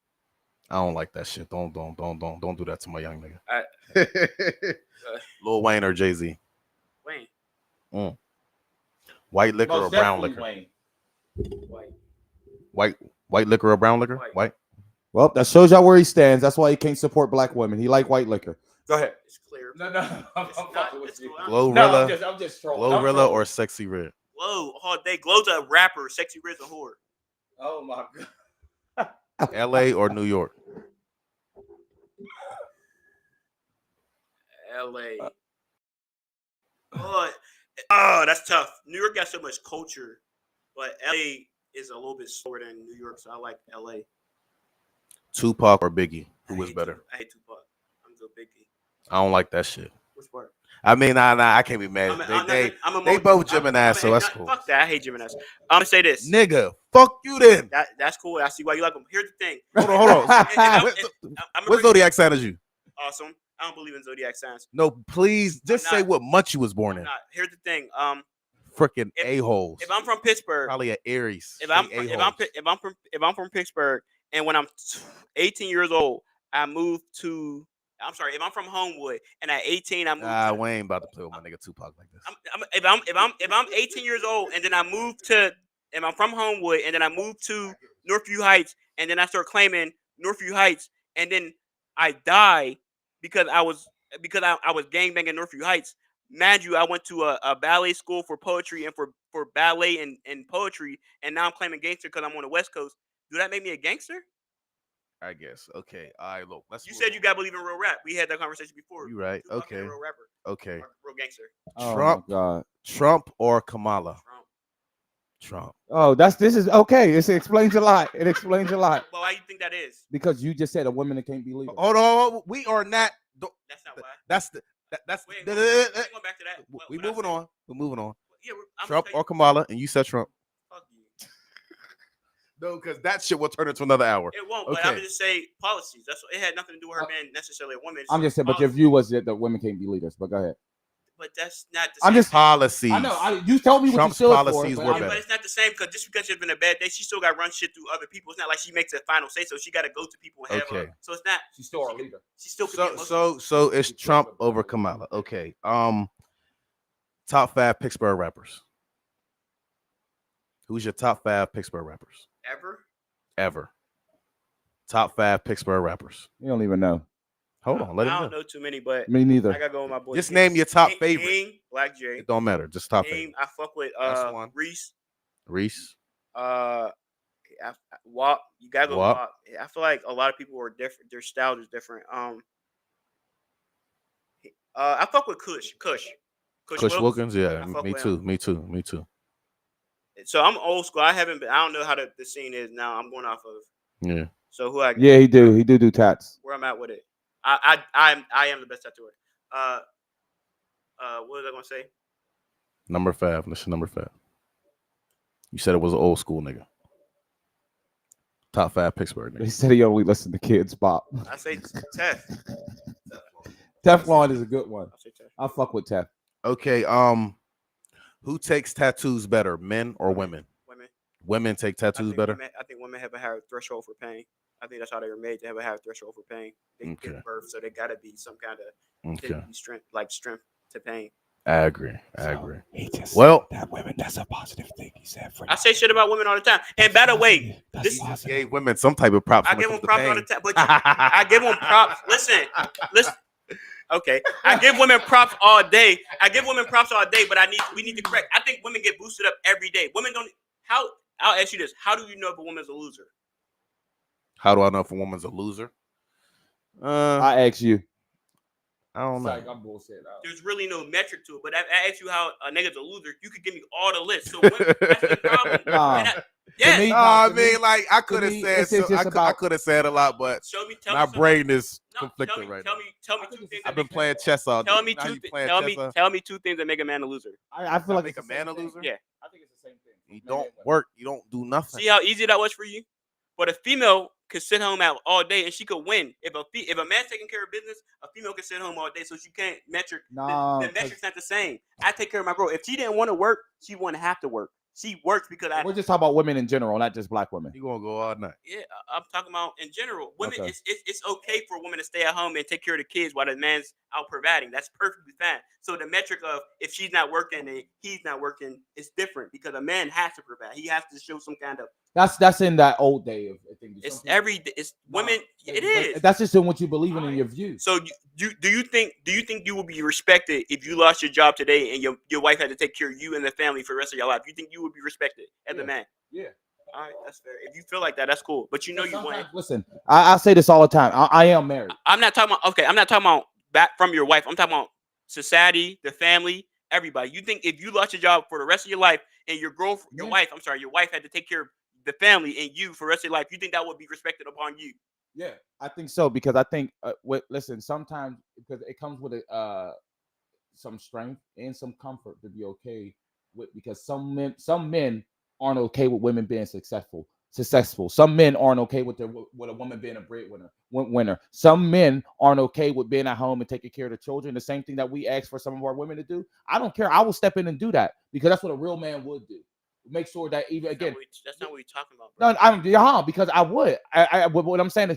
I don't like that shit. Don't do that to my young nigga. Lil Wayne or Jay-Z? Wayne. White liquor or brown liquor? Wayne. White liquor or brown liquor? White. Well, that shows y'all where he stands. That's why he can't support black women. He like white liquor. Go ahead. It's clear. No, I'm fucking with you. Glorilla. No, I'm just trolling. Glorilla or Sexy Red? Glow all day. Glow's a rapper. Sexy Red's a whore. Oh my god. LA or New York? LA. Oh, that's tough. New York got so much culture, but LA is a little bit slower than New York, so I like LA. Tupac or Biggie? Who was better? I hate Tupac. I'm go Biggie. I don't like that shit. Which part? I mean, nah, I can't be mad. They both Gemini, so that's cool. Fuck that. I hate Gemini. I'm gonna say this, nigga. Fuck you then. That's cool. I see why you like them. Here's the thing. Hold on. What zodiac sign is you? Awesome. I don't believe in zodiac signs. No, please just say what month you was born in. Here's the thing. Freaking a-holes. If I'm from Pittsburgh, probably an Aries. If I'm from Pittsburgh, and when I'm 18 years old, I moved to. I'm sorry. If I'm from Homewood and at 18 I moved. We ain't about to play with my nigga Tupac like this. If I'm 18 years old and then I moved to, and I'm from Homewood and then I moved to Northview Heights and then I start claiming Northview Heights and then I die because I was gangbanging Northview Heights. Mind you, I went to a ballet school for poetry and for ballet and poetry, and now I'm claiming gangster because I'm on the West Coast. Do that make me a gangster? I guess. Okay. All right, look. You said you gotta believe in real rap. We had that conversation before. You right. Okay. Real rapper. Okay. Real gangster. Trump or Kamala? Trump. Oh, this is okay. It explains a lot. It explains a lot. Well, why do you think that is? Because you just said a woman that can't be leader. Hold on. We are not. That's not why. That's Wait, going back to that. We're moving on. We're moving on. Yeah, Trump or Kamala, and you said Trump. Fuck you. No, because that shit will turn into another hour. It won't. Okay. But I'm just say policies. That's what, it had nothing to do with her being necessarily a woman. I'm just saying, but your view was that women can't be leaders. But go ahead. But that's not the same. I'm just policies. I know. You told me Trump's what you policies for, were better. But it's not the same because just because she's been a bad day, she still got to run shit through other people. It's not like she makes a final say, so she got to go to people and have her. So it's not. She's still our leader. She still. So it's Trump over Kamala. Okay. Top 5 Pittsburgh rappers. Who's your top 5 Pittsburgh rappers? Ever. Top 5 Pittsburgh rappers. You don't even know. Hold on, let him know. I don't know too many, but me neither. I gotta go with my boy. Just name your top favorite. King, Black J. It don't matter. Just top favorite. I fuck with Reese. Reese. WAP. You gotta go WAP. WAP. I feel like a lot of people are different. Their style is different. I fuck with Kush Kush Wilkins, yeah, I fuck me with too, him. me too, me too. So I'm old school. I haven't been. I don't know how the scene is now. I'm going off of. Yeah. So who I Yeah, he do tats. where I'm at with it. I am the best tattooer. What was I gonna say? Number 5. This is number 5. You said it was an old school nigga. Top 5 Pittsburgh He nigga. said he only listened to Kids Bop. I say Tef. Teflon is a good one. I say Tef. I fuck with Tef. Okay, who takes tattoos better, men or women? Women. Women take tattoos better. I think women have a higher threshold for pain. I think that's how they were made. They have a higher threshold for pain. They Okay. give birth, so they gotta be some kind of Okay. strength to pain. I agree. I agree. He just Well, that women, that's a positive thing he said. For I say shit about women all the time. And by the way, this he just gave women some type of props. I when it give them comes to props all pain. the time. But I give them props. Listen. Okay, I give women props all day. But we need to correct. I think women get boosted up every day. Women don't. How? I'll ask you this: how do you know if a woman's a loser? How do I know if a woman's a loser? I ask you. I don't know. I'm bullshit. There's really no metric to it. But I asked you how a nigga's a loser. You could give me all the lists. So that's the problem. To me, I to mean, me- like I could to have me, said, it's just I about- could have said a lot, but Tell my me brain is No, conflicted right now. Tell me two things. I've been playing chess all day. Tell me Now two. you playing Tell chess, me. Tell me two things that make a man a loser. I feel like make it's a the man same a thing. loser? Yeah. I think it's the same thing. You Men don't and women. work. You don't do nothing. See how easy that was for you? But a female could sit home out all day and she could win. If a man's taking care of business, a female can sit home all day, so she can't metric. No, the metric's not the same. I take care of my bro. If she didn't want to work, she wouldn't have to work. She works because We're just talking about women in general, not just black women. You gonna go all night? Yeah, I'm talking about in general. Women, Okay. it's okay for a woman to stay at home and take care of the kids while the man's out providing. That's perfectly fine. So the metric of if she's not working and he's not working is different because a man has to provide. He has to show some kind of. That's in that old day of things. It's women. It is. That's just in what you believe in your views. So do you think you will be respected if you lost your job today and your wife had to take care of you and the family for the rest of your life? You think you would be respected as a man? Yeah. All right, that's fair. If you feel like that, that's cool. But you know you want. Listen, I say this all the time. I am married. I'm not talking about. Okay, I'm not talking about back from your wife. I'm talking about society, the family, everybody. You think if you lost your job for the rest of your life and your wife had to take care of the family and you for the rest of your life, you think that would be respected upon you? Yeah, I think so because I think listen, sometimes because it comes with some strength and some comfort to be okay with because some men aren't okay with women being successful. Some men aren't okay with a woman being a breadwinner. Some men aren't okay with being at home and taking care of the children. The same thing that we ask for some of our women to do. I don't care. I will step in and do that because that's what a real man would do. Make sure that even again, that's not what you're talking about, bro. No, because I would. What I'm saying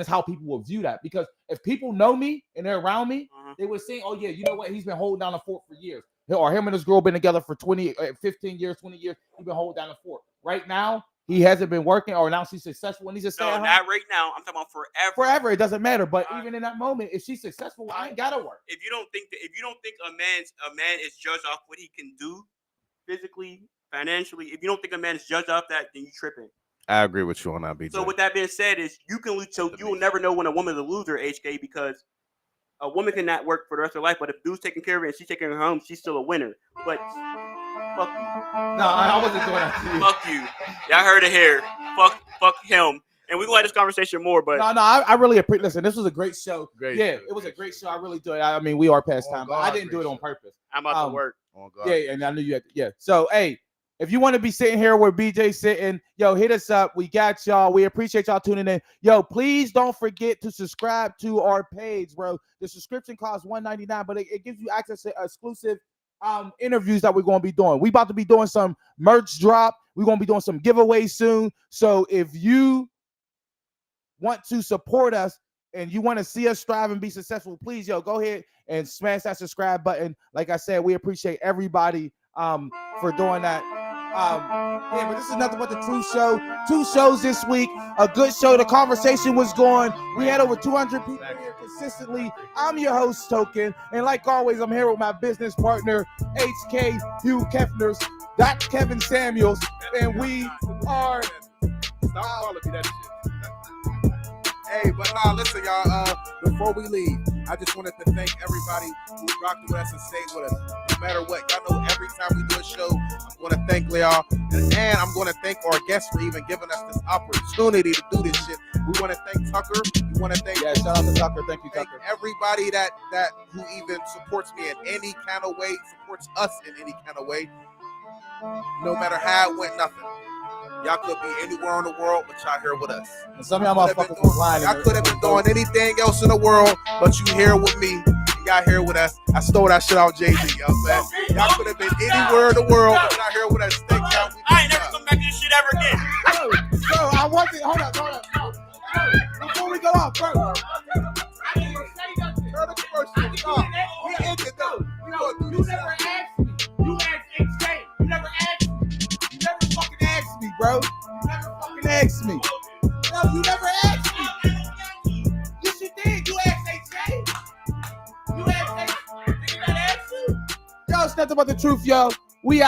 is how people will view that. Because if people know me and they're around me, they would say, "Oh yeah, you know what? He's been holding down the fort for years." Or him and his girl been together for 15 years, 20 years. He's been holding down the fort. Right now, he hasn't been working, or now she's successful and he's a stay-at-home. No, not right now. I'm talking about forever. Forever, it doesn't matter. But even in that moment, if she's successful, I ain't gotta work. If you don't think a man is judged off what he can do physically, financially, if you don't think a man is judged off that, then you tripping. I agree with you on that, BJ. So with that being said, is you can lose. So you will never know when a woman's a loser, HK, because a woman cannot work for the rest of her life. But if dude's taking care of her and she's taking her home, she's still a winner. But fuck you. No, I wasn't doing that to you. Fuck you. Y'all heard it here. Fuck him. And we're gonna have this conversation more, but no, I really appreciate. Listen, this was a great show. It was a great show. I really do it. I mean, we are past time, but I didn't do it on purpose. I'm about to work. Oh God. Yeah, and I knew you had to, yeah. So hey, if you want to be sitting here where BJ sitting, yo, hit us up. We got y'all. We appreciate y'all tuning in. Yo, please don't forget to subscribe to our page, bro. The subscription costs $1.99, but it gives you access to exclusive interviews that we're going to be doing. We about to be doing some merch drop. We're going to be doing some giveaways soon. So if you want to support us and you want to see us strive and be successful, please, yo, go ahead and smash that subscribe button. Like I said, we appreciate everybody for doing that. Yeah, but this is nothing but the Truth Show. 2 shows this week. A good show. The conversation was going. We had over 200 people here consistently. I'm your host, Token. And like always, I'm here with my business partner, HK Hugh Kefners. That's Kevin Samuels. And we are Stop calling me that shit. Hey, but nah, listen, y'all. Before we leave, I just wanted to thank everybody who rocked with us and stayed with us. No matter what, y'all know every time we do a show, I'm going to thank y'all. And I'm going to thank our guests for even giving us this opportunity to do this shit. We want to thank Tucker. We want to thank shout out to Tucker. Thank you, Tucker. Everybody that who even supports me in any kind of way, supports us in any kind of way. No matter how it went, nothing. Y'all could be anywhere in the world, but y'all here with us. And some of y'all motherfuckers was lying. Y'all could have been doing anything else in the world, but you here with me. Y'all here with us. I stole that shit out Jay-Z, man. Y'all could have been anywhere in the world, but y'all here with us. Thank y'all. I ain't never come back to this shit ever again. Bro, I want to. Hold up. Before we go off, bro. Turn the commercial off. We ended though. We gonna do You this. never asked me. You asked XJ. You never asked me. You never fucking asked me, bro. You never fucking asked me. No, you never asked me. Yes, you did. You asked XJ. You asked XJ. Did I ask you? Yo, it's nothing but the truth, yo. We out.